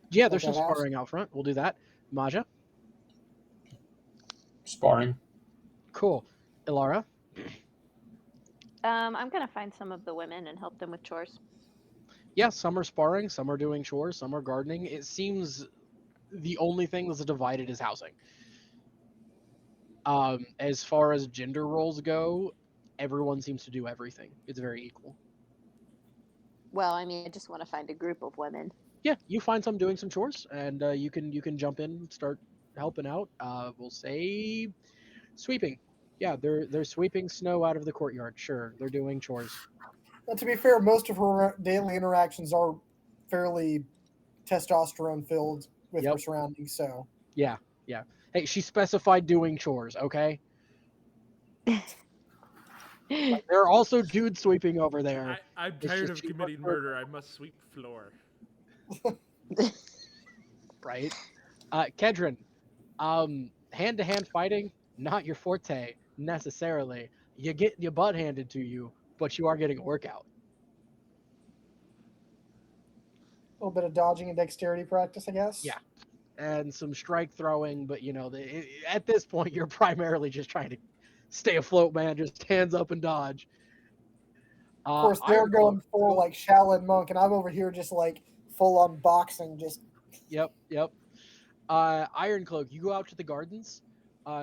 [SPEAKER 1] Yeah, there's
[SPEAKER 3] Like
[SPEAKER 1] some
[SPEAKER 3] I've asked.
[SPEAKER 1] sparring out front. We'll do that. Maja.
[SPEAKER 2] Sparring.
[SPEAKER 1] Cool. Ilara.
[SPEAKER 9] I'm gonna find some of the women and help them with chores.
[SPEAKER 1] Yeah, some are sparring, some are doing chores, some are gardening. It seems the only thing that's divided is housing. As far as gender roles go, everyone seems to do everything. It's very equal.
[SPEAKER 9] Well, I mean, I just want to find a group of women.
[SPEAKER 1] Yeah, you find some doing some chores, and you can jump in, and start helping out. We'll say sweeping. Yeah, they're sweeping snow out of the courtyard. Sure, they're doing chores.
[SPEAKER 3] But to be fair, most of her daily interactions are fairly testosterone filled with her
[SPEAKER 1] Yep.
[SPEAKER 3] surroundings. So
[SPEAKER 1] Yeah. Yeah. Hey, she specified doing chores. Okay. Like, there are also dudes sweeping over there.
[SPEAKER 4] I'm
[SPEAKER 1] It's
[SPEAKER 4] tired
[SPEAKER 1] just
[SPEAKER 4] of
[SPEAKER 1] she
[SPEAKER 4] committing
[SPEAKER 1] preferred,
[SPEAKER 4] murder. I must sweep floor.
[SPEAKER 1] right? Kedron, hand-to-hand fighting, not your forte necessarily. You get your butt handed to you, but you are getting a workout.
[SPEAKER 3] a little bit of dodging and dexterity practice, I guess.
[SPEAKER 1] Yeah, and some strike throwing, but at this point, you're primarily just trying to stay afloat, man. Just hands up and dodge.
[SPEAKER 3] Of course, they're
[SPEAKER 1] Iron Cloak,
[SPEAKER 3] going full
[SPEAKER 1] go.
[SPEAKER 3] like Shaolin monk, and I'm over here just like full on boxing. Just
[SPEAKER 1] Yep, yep. Iron Cloak, you go out to the gardens.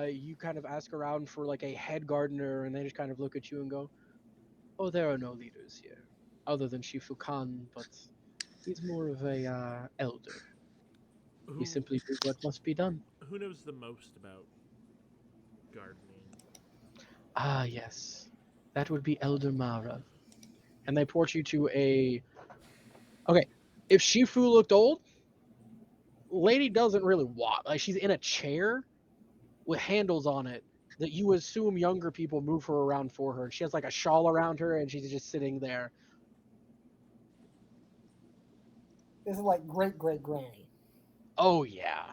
[SPEAKER 1] You kind of ask around for like a head gardener, and they just kind of look at you and go, "Oh, there are no leaders here, other than Shifu Khan, but he's more of a elder. We
[SPEAKER 4] Who
[SPEAKER 1] simply do what must be done."
[SPEAKER 4] who knows the most about gardening?
[SPEAKER 1] Ah, yes, that would be Elder Mara. And they port you to a. Okay, if Shifu looked old, lady doesn't really walk. Like she's in a chair with handles on it that you assume younger people move her around for her. She has like a shawl around her, and she's just sitting there.
[SPEAKER 3] this is like great great granny.
[SPEAKER 1] Oh yeah,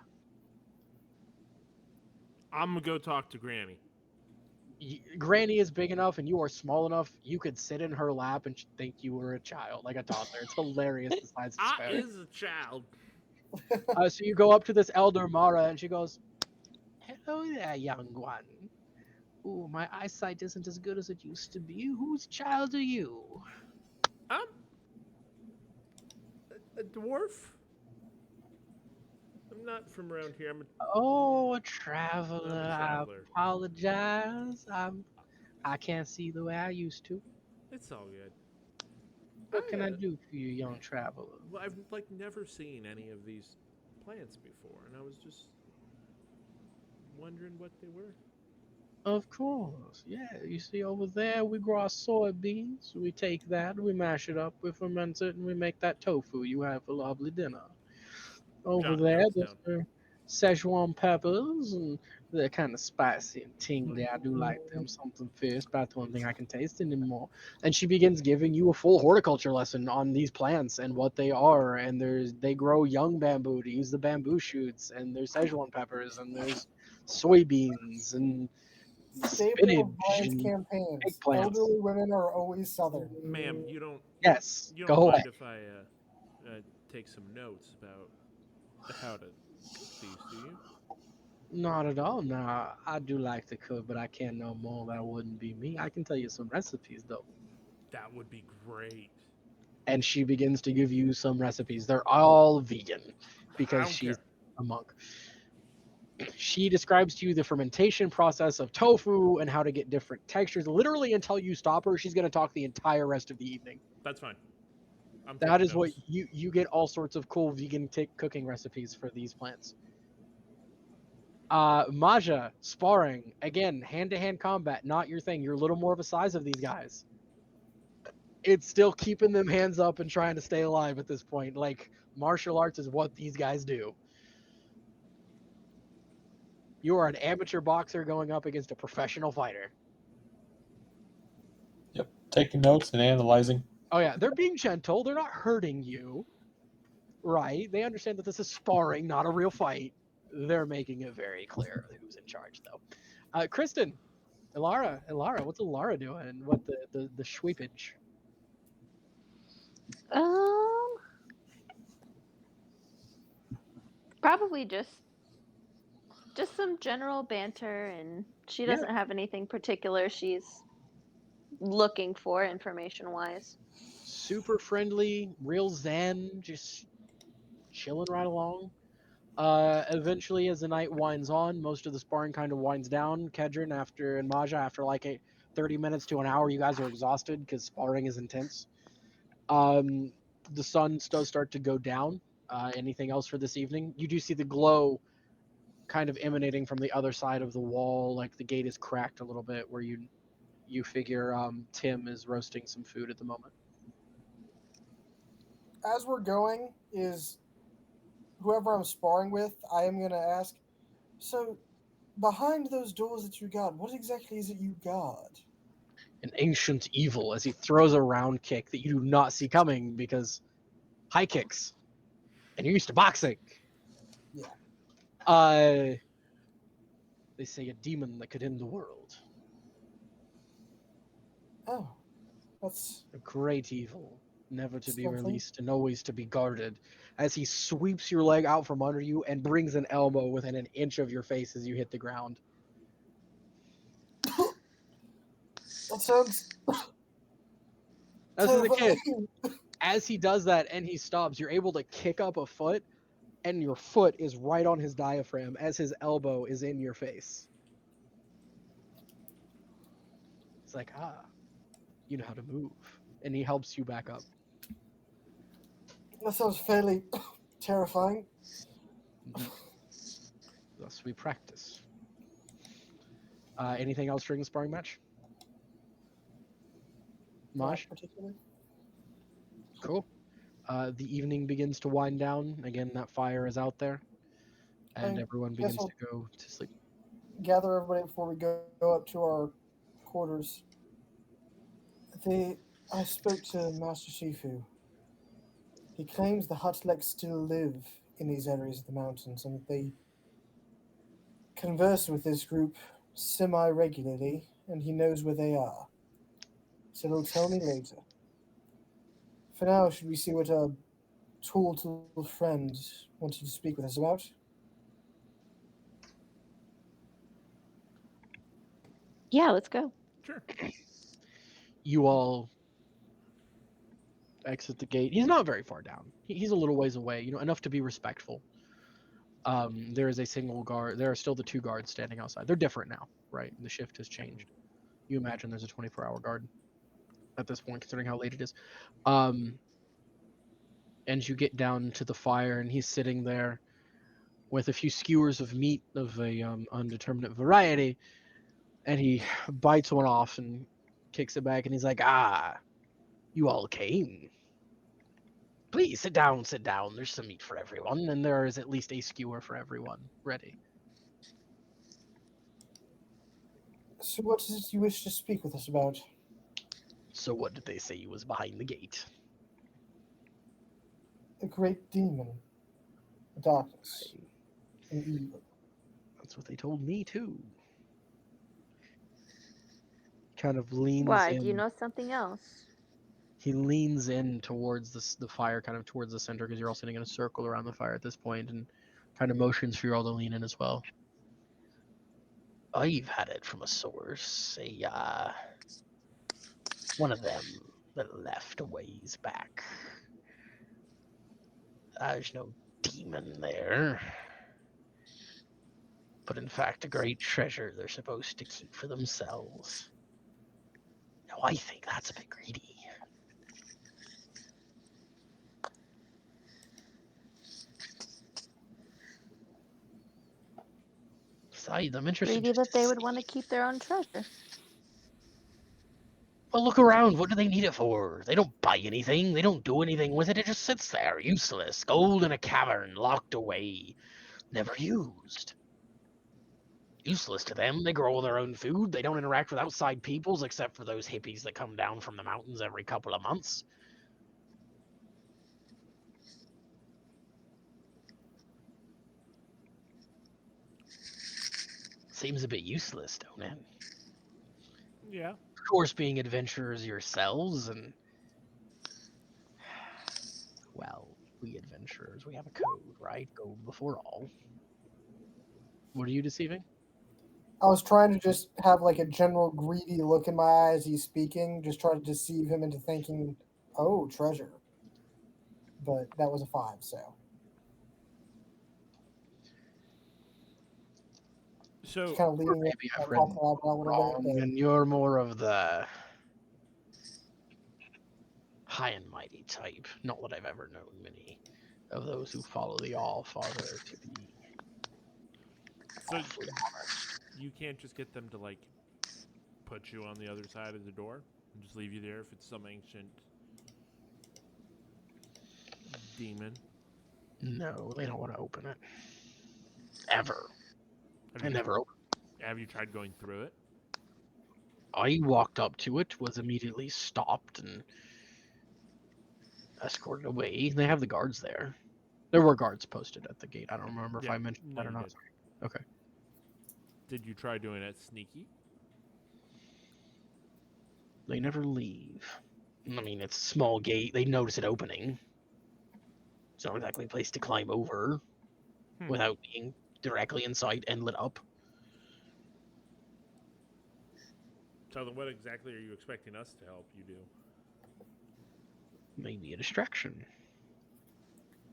[SPEAKER 4] I'm gonna go talk to Granny.
[SPEAKER 1] Granny is big enough, and you are small enough. You could sit in her lap and think you were a child, like a toddler. It's hilarious the size of
[SPEAKER 4] I
[SPEAKER 1] despair.
[SPEAKER 4] is a child.
[SPEAKER 1] So you go up to this elder Mara, and she goes, "Hello there, young one. Ooh, my eyesight isn't as good as it used to be. Whose child are you?"
[SPEAKER 4] I'm a dwarf. I'm not from around here.
[SPEAKER 1] "Oh, a
[SPEAKER 4] I'm
[SPEAKER 1] traveler.
[SPEAKER 4] a
[SPEAKER 1] I
[SPEAKER 4] traveler.
[SPEAKER 1] apologize. I can't see the way I used to.
[SPEAKER 4] It's all good.
[SPEAKER 1] What can I
[SPEAKER 4] I
[SPEAKER 1] do for you, young traveler?"
[SPEAKER 4] well, I've like never seen any of these plants before, and I was just wondering what they were.
[SPEAKER 1] Of course, yeah. You see over there, we grow our soybeans. We take that, we mash it up, we ferment it, and we make that tofu you have for lovely dinner. Over
[SPEAKER 4] Jotting
[SPEAKER 1] there,
[SPEAKER 4] notes
[SPEAKER 1] there's
[SPEAKER 4] down.
[SPEAKER 1] the Szechuan peppers, and they're kind of spicy and tingly. I do like them. Something fierce, but that's one thing I can taste anymore. And she begins giving you a full horticulture lesson on these plants and what they are. And they grow young bamboo to use the bamboo shoots, and there's Szechuan peppers, and there's soybeans and
[SPEAKER 3] Staple of
[SPEAKER 1] spinach
[SPEAKER 3] Brian's
[SPEAKER 1] and
[SPEAKER 3] campaigns:
[SPEAKER 1] eggplants.
[SPEAKER 3] elderly women are always southern.
[SPEAKER 4] Ma'am,
[SPEAKER 1] Yes,
[SPEAKER 4] you don't
[SPEAKER 1] go away.
[SPEAKER 4] mind if I take some notes about how to cook these, do you?
[SPEAKER 1] Not at all. Nah, I do like to cook, but I can't know more. That wouldn't be me. I can tell you some recipes though.
[SPEAKER 4] That would be great.
[SPEAKER 1] And she begins to give you some recipes. They're all vegan
[SPEAKER 4] I
[SPEAKER 1] because
[SPEAKER 4] don't
[SPEAKER 1] she's
[SPEAKER 4] care.
[SPEAKER 1] a monk. She describes to you the fermentation process of tofu and how to get different textures. Literally, until you stop her, she's going to talk the entire rest of the evening.
[SPEAKER 4] That's fine. I'm
[SPEAKER 1] That
[SPEAKER 4] taking
[SPEAKER 1] is what
[SPEAKER 4] notes.
[SPEAKER 1] you, you, get, all sorts of cool vegan cooking recipes for these plants. Maja, sparring. Again, hand-to-hand combat, not your thing. You're a little more of a size of these guys. It's still keeping them hands up and trying to stay alive at this point. Like, martial arts is what these guys do. You are an amateur boxer going up against a professional fighter.
[SPEAKER 2] Yep. Taking notes and analyzing.
[SPEAKER 1] Oh yeah, they're being gentle. They're not hurting you. Right? They understand that this is sparring, not a real fight. They're making it very clear who's in charge, though. Kristen, Ilara, what's Ilara doing? What the sweepage?
[SPEAKER 9] Um, probably just some general banter, and she
[SPEAKER 1] Yeah.
[SPEAKER 9] doesn't have anything particular she's looking for information wise.
[SPEAKER 1] Super friendly, real zen, just chilling right along. Eventually, as the night winds on, most of the sparring kind of winds down. Kedron and Maja after like 30 minutes to an hour, you guys are exhausted because sparring is intense. Um, the sun does start to go down. Anything else for this evening? You do see the glow kind of emanating from the other side of the wall, like the gate is cracked a little bit, where you figure Tim is roasting some food at the moment.
[SPEAKER 3] As we're going, is whoever I'm sparring with, I am going to ask, so behind those doors that you got, what exactly is it you got?
[SPEAKER 1] An ancient evil as he throws a round kick that you do not see coming because high kicks, and you're used to boxing.
[SPEAKER 3] Yeah.
[SPEAKER 1] They say a demon that could end the world.
[SPEAKER 3] Oh, that's
[SPEAKER 1] A great evil, never to be
[SPEAKER 3] something.
[SPEAKER 1] released and always to be guarded. As he sweeps your leg out from under you and brings an elbow within an inch of your face as you hit the ground.
[SPEAKER 3] That sounds
[SPEAKER 1] This is the kid.
[SPEAKER 3] terrifying.
[SPEAKER 1] As he does that and he stops, you're able to kick up a foot, and your foot is right on his diaphragm as his elbow is in your face. It's like, you know how to move. And he helps you back up.
[SPEAKER 3] That sounds fairly terrifying.
[SPEAKER 1] Thus we practice. Anything else during the sparring match? Maj?
[SPEAKER 3] Not particularly.
[SPEAKER 1] Cool. The evening begins to wind down. Again, that fire is out there. And
[SPEAKER 3] I
[SPEAKER 1] everyone
[SPEAKER 3] guess
[SPEAKER 1] begins
[SPEAKER 3] I'll
[SPEAKER 1] to go to sleep.
[SPEAKER 3] gather everybody before we go up to our quarters. I spoke to Master Shifu. He claims the Hutleks still live in these areas of the mountains and that they converse with this group semi-regularly, and he knows where they are. So he'll tell me later. For now, should we see what our tall little friend wanted to speak with us about?
[SPEAKER 9] Yeah, let's go.
[SPEAKER 4] Sure.
[SPEAKER 1] You all exit the gate. He's not very far down. He's a little ways away, enough to be respectful. There is a single guard. There are still the two guards standing outside. They're different now, right? The shift has changed. You imagine there's a 24-hour guard at this point, considering how late it is. And you get down to the fire, and he's sitting there with a few skewers of meat of a undeterminate variety, and he bites one off and kicks it back, and he's like, you all came. Please sit down, sit down. There's some meat for everyone, and there is at least a skewer for everyone ready.
[SPEAKER 3] So what is it you wish to speak with us about?
[SPEAKER 1] So what did they say was behind the gate?
[SPEAKER 3] A great demon. Darkness. And evil.
[SPEAKER 1] That's what they told me too. Kind of leans
[SPEAKER 9] Why?
[SPEAKER 1] in.
[SPEAKER 9] Do you know something else?
[SPEAKER 1] He leans in towards the fire, kind of towards the center, because you're all sitting in a circle around the fire at this point, and kind of motions for you all to lean in as well. I've had it from a source, one of them that left a ways back. There's no demon there, but in fact a great treasure they're supposed to keep for themselves. Now I think that's a bit greedy. Besides, I'm interested.
[SPEAKER 9] Greedy that they would want to keep their own treasure.
[SPEAKER 1] Well, look around. What do they need it for? They don't buy anything. They don't do anything with it. It just sits there, useless. Gold in a cavern, locked away, never used. Useless to them. They grow their own food. They don't interact with outside peoples except for those hippies that come down from the mountains every couple of months. Seems a bit useless, don't it?
[SPEAKER 4] Yeah.
[SPEAKER 1] Of course, being adventurers yourselves, and well, we adventurers, we have a code, right? Gold before all. What are you deceiving?
[SPEAKER 3] I was trying to just have like a general greedy look in my eye as he's speaking, just try to deceive him into thinking, "Oh, treasure." But that was a 5, so
[SPEAKER 4] So
[SPEAKER 3] just kind of leading it,
[SPEAKER 1] Maybe I've read
[SPEAKER 3] talking out a little
[SPEAKER 1] wrong,
[SPEAKER 3] bit.
[SPEAKER 1] and you're more of the high and mighty type. Not that I've ever known many of those who follow the All-Father to be
[SPEAKER 4] So
[SPEAKER 1] awfully honest.
[SPEAKER 4] you can't just get them to like put you on the other side of the door and just leave you there if it's some ancient demon.
[SPEAKER 1] No, they don't want to open it. Ever.
[SPEAKER 4] Have
[SPEAKER 1] I
[SPEAKER 4] you
[SPEAKER 1] never opened.
[SPEAKER 4] have you tried going through it?
[SPEAKER 1] I walked up to it, was immediately stopped and escorted away. They have the guards there. There were guards posted at the gate. I don't remember if I mentioned
[SPEAKER 4] no,
[SPEAKER 1] that or
[SPEAKER 4] you
[SPEAKER 1] not.
[SPEAKER 4] did.
[SPEAKER 1] Okay.
[SPEAKER 4] Did you try doing it sneaky?
[SPEAKER 1] They never leave. I mean, it's a small gate. They notice it opening. It's not exactly a place to climb over without being directly in sight and lit up.
[SPEAKER 4] So then what exactly are you expecting us to help you do?
[SPEAKER 1] Maybe a distraction.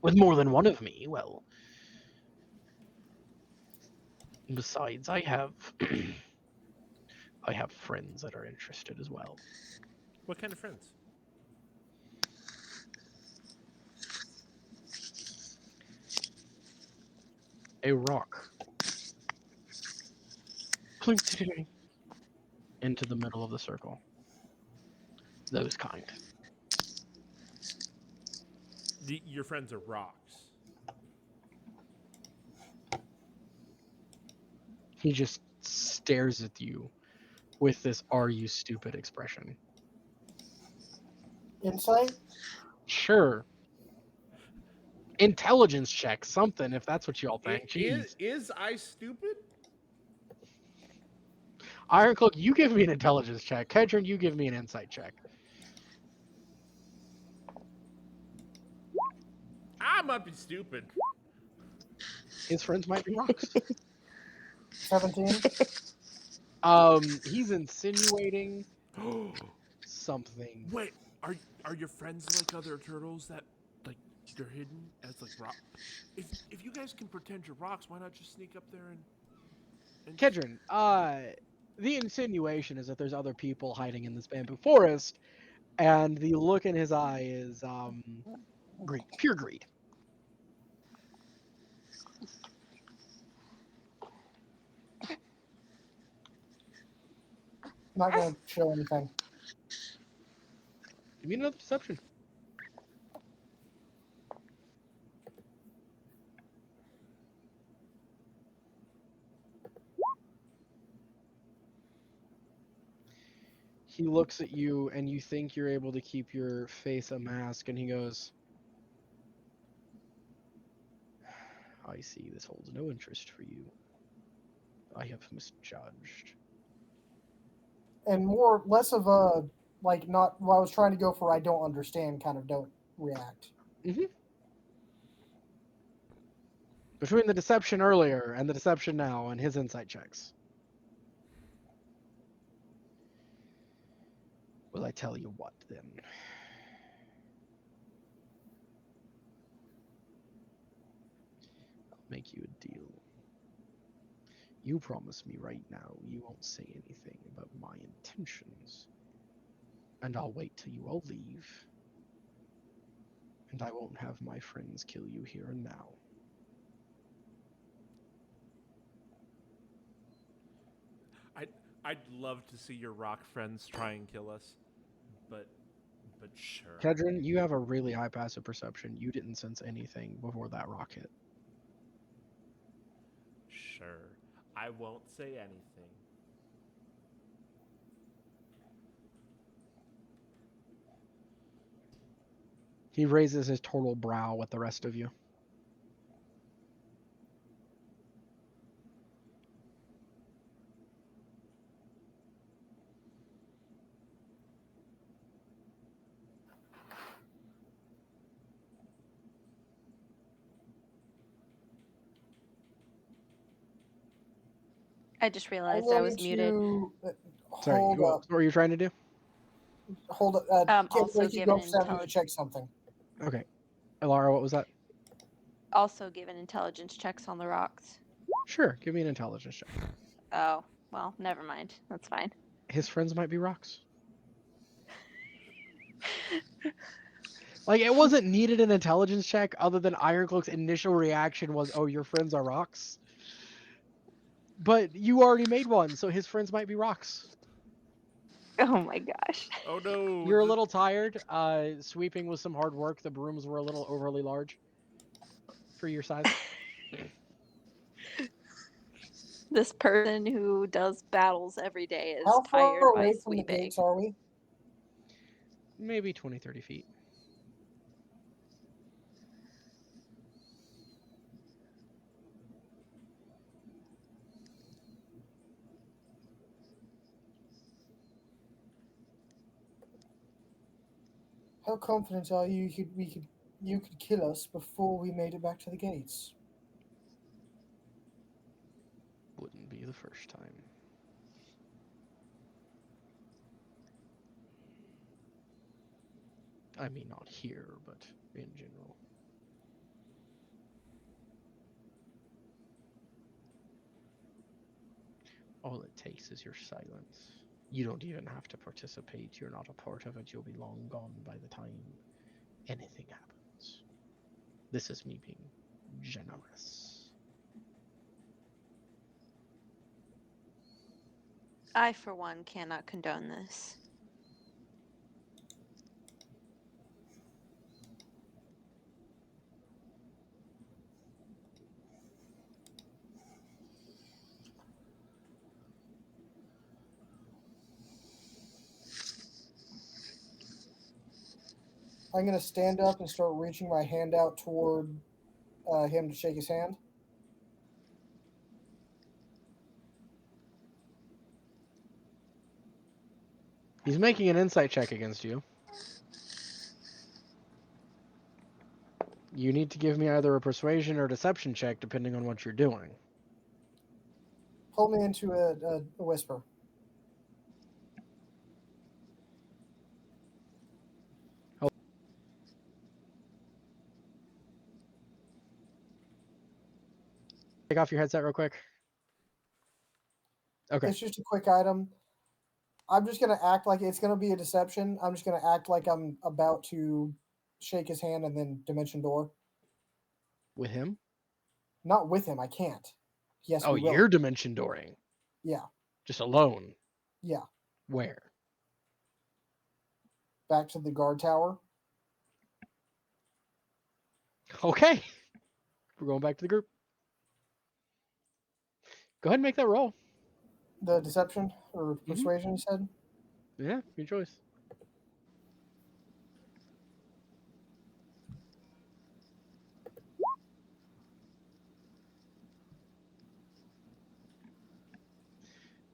[SPEAKER 1] With more than one of me, well. Besides, I have I have friends that are interested as well.
[SPEAKER 4] What kind of friends?
[SPEAKER 1] A rock. Clink into the middle of the circle. Those kind.
[SPEAKER 4] Your friends are rocks.
[SPEAKER 1] He just stares at you with this "Are you stupid?" expression.
[SPEAKER 3] Insight?
[SPEAKER 1] Sure. Intelligence check, something, if that's what y'all think. Jeez.
[SPEAKER 4] Is I stupid?
[SPEAKER 1] Ironcloak, you give me an intelligence check. Kedron, you give me an insight check.
[SPEAKER 4] I might be stupid.
[SPEAKER 1] His friends might be rocks.
[SPEAKER 3] 17?
[SPEAKER 1] He's insinuating something.
[SPEAKER 4] Wait, are your friends like other turtles that like they're hidden as like rock? If you guys can pretend you're rocks, why not just sneak up there and
[SPEAKER 1] Kedron, the insinuation is that there's other people hiding in this bamboo forest, and the look in his eye is greed, pure greed.
[SPEAKER 3] Not going to show anything.
[SPEAKER 1] Give me another perception. He looks at you, and you think you're able to keep your face a mask, and he goes, I see this holds no interest for you. I have misjudged.
[SPEAKER 3] And less of a, like, not, what I was trying to go for, I don't understand, kind of don't react.
[SPEAKER 1] Mm-hmm. Between the deception earlier and the deception now and his insight checks. Well, I tell you what, then. I'll make you a deal. You promise me right now you won't say anything about my intentions. And I'll wait till you all leave. And I won't have my friends kill you here and now.
[SPEAKER 4] I'd love to see your rock friends try and kill us, but sure.
[SPEAKER 1] Kedron, you have a really high passive perception. You didn't sense anything before that rock hit.
[SPEAKER 4] Sure. I won't say anything.
[SPEAKER 1] He raises his total brow with the rest of you.
[SPEAKER 9] I just
[SPEAKER 3] I'm
[SPEAKER 9] realized I
[SPEAKER 3] going
[SPEAKER 9] was muted.
[SPEAKER 3] to
[SPEAKER 1] Sorry,
[SPEAKER 3] hold
[SPEAKER 1] what
[SPEAKER 3] up.
[SPEAKER 1] were you trying to do?
[SPEAKER 3] Hold up.
[SPEAKER 9] Also
[SPEAKER 3] Keep
[SPEAKER 9] give
[SPEAKER 3] going
[SPEAKER 9] an
[SPEAKER 3] 'cause I need to check something.
[SPEAKER 1] Okay. Elara, what was that?
[SPEAKER 9] Also given intelligence checks on the rocks.
[SPEAKER 1] Sure, give me an intelligence check.
[SPEAKER 9] Oh, well, never mind. That's fine.
[SPEAKER 1] His friends might be rocks. Like, it wasn't needed an intelligence check other than Ironcloak's initial reaction was, oh, your friends are rocks. But you already made one, so his friends might be rocks.
[SPEAKER 9] Oh my gosh.
[SPEAKER 4] Oh no!
[SPEAKER 1] You're a little tired. Sweeping was some hard work. The brooms were a little overly large for your size.
[SPEAKER 9] This person who does battles every day is
[SPEAKER 3] How far
[SPEAKER 9] tired by
[SPEAKER 3] away from the
[SPEAKER 9] sweeping.
[SPEAKER 3] gates are we?
[SPEAKER 1] Maybe 20, 30 feet.
[SPEAKER 3] How confident are you you could kill us before we made it back to the gates?
[SPEAKER 1] Wouldn't be the first time. I mean, not here, but in general. All it takes is your silence. You don't even have to participate. You're not a part of it. You'll be long gone by the time anything happens. This is me being generous.
[SPEAKER 9] I, for one, cannot condone this.
[SPEAKER 3] I'm going to stand up and start reaching my hand out toward him to shake his hand.
[SPEAKER 1] He's making an insight check against you. You need to give me either a persuasion or deception check, depending on what you're doing.
[SPEAKER 3] Pull me into a whisper.
[SPEAKER 1] Take off your headset real quick. Okay.
[SPEAKER 3] It's just a quick item. I'm just going to act like it's going to be a deception. I'm just going to act like I'm about to shake his hand and then dimension door.
[SPEAKER 1] With him?
[SPEAKER 3] Not with him. I can't. Yes,
[SPEAKER 1] Oh,
[SPEAKER 3] we will.
[SPEAKER 1] you're dimension dooring.
[SPEAKER 3] Yeah.
[SPEAKER 1] Just alone.
[SPEAKER 3] Yeah.
[SPEAKER 1] Where?
[SPEAKER 3] Back to the guard tower.
[SPEAKER 1] Okay. We're going back to the group. Go ahead and make that roll.
[SPEAKER 3] The deception or persuasion, you said?
[SPEAKER 1] Yeah, your choice.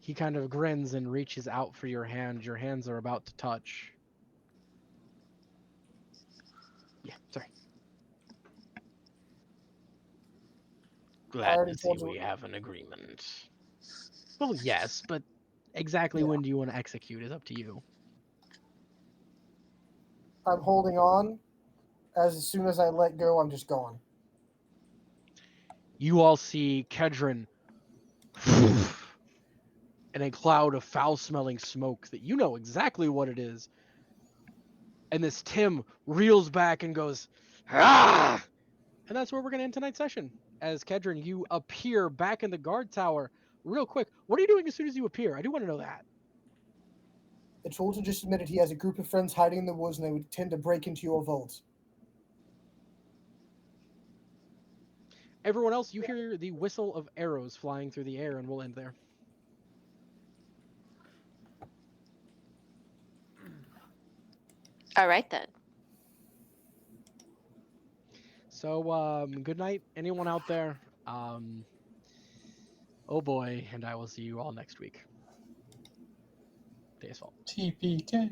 [SPEAKER 1] He kind of grins and reaches out for your hand. Your hands are about to touch. Yeah, sorry. Glad
[SPEAKER 3] already
[SPEAKER 1] to see
[SPEAKER 3] told you-
[SPEAKER 1] we have an agreement. Well, yes, but exactly
[SPEAKER 3] Yeah.
[SPEAKER 1] when do you want to execute is up to you.
[SPEAKER 3] I'm holding on. As soon as I let go, I'm just gone.
[SPEAKER 1] You all see Kedron in a cloud of foul-smelling smoke that you know exactly what it is. And this Tim reels back and goes, ah! And that's where we're going to end tonight's session. As Kedron, you appear back in the guard tower, real quick, what are you doing as soon as you appear? I do want to know that.
[SPEAKER 3] The Trollton just admitted he has a group of friends hiding in the woods and they would tend to break into your vault.
[SPEAKER 1] Everyone else, you hear the whistle of arrows flying through the air, and we'll end there.
[SPEAKER 9] All right then.
[SPEAKER 1] So, good night, anyone out there. Oh boy, and I will see you all next week. Baseball.
[SPEAKER 2] TPK.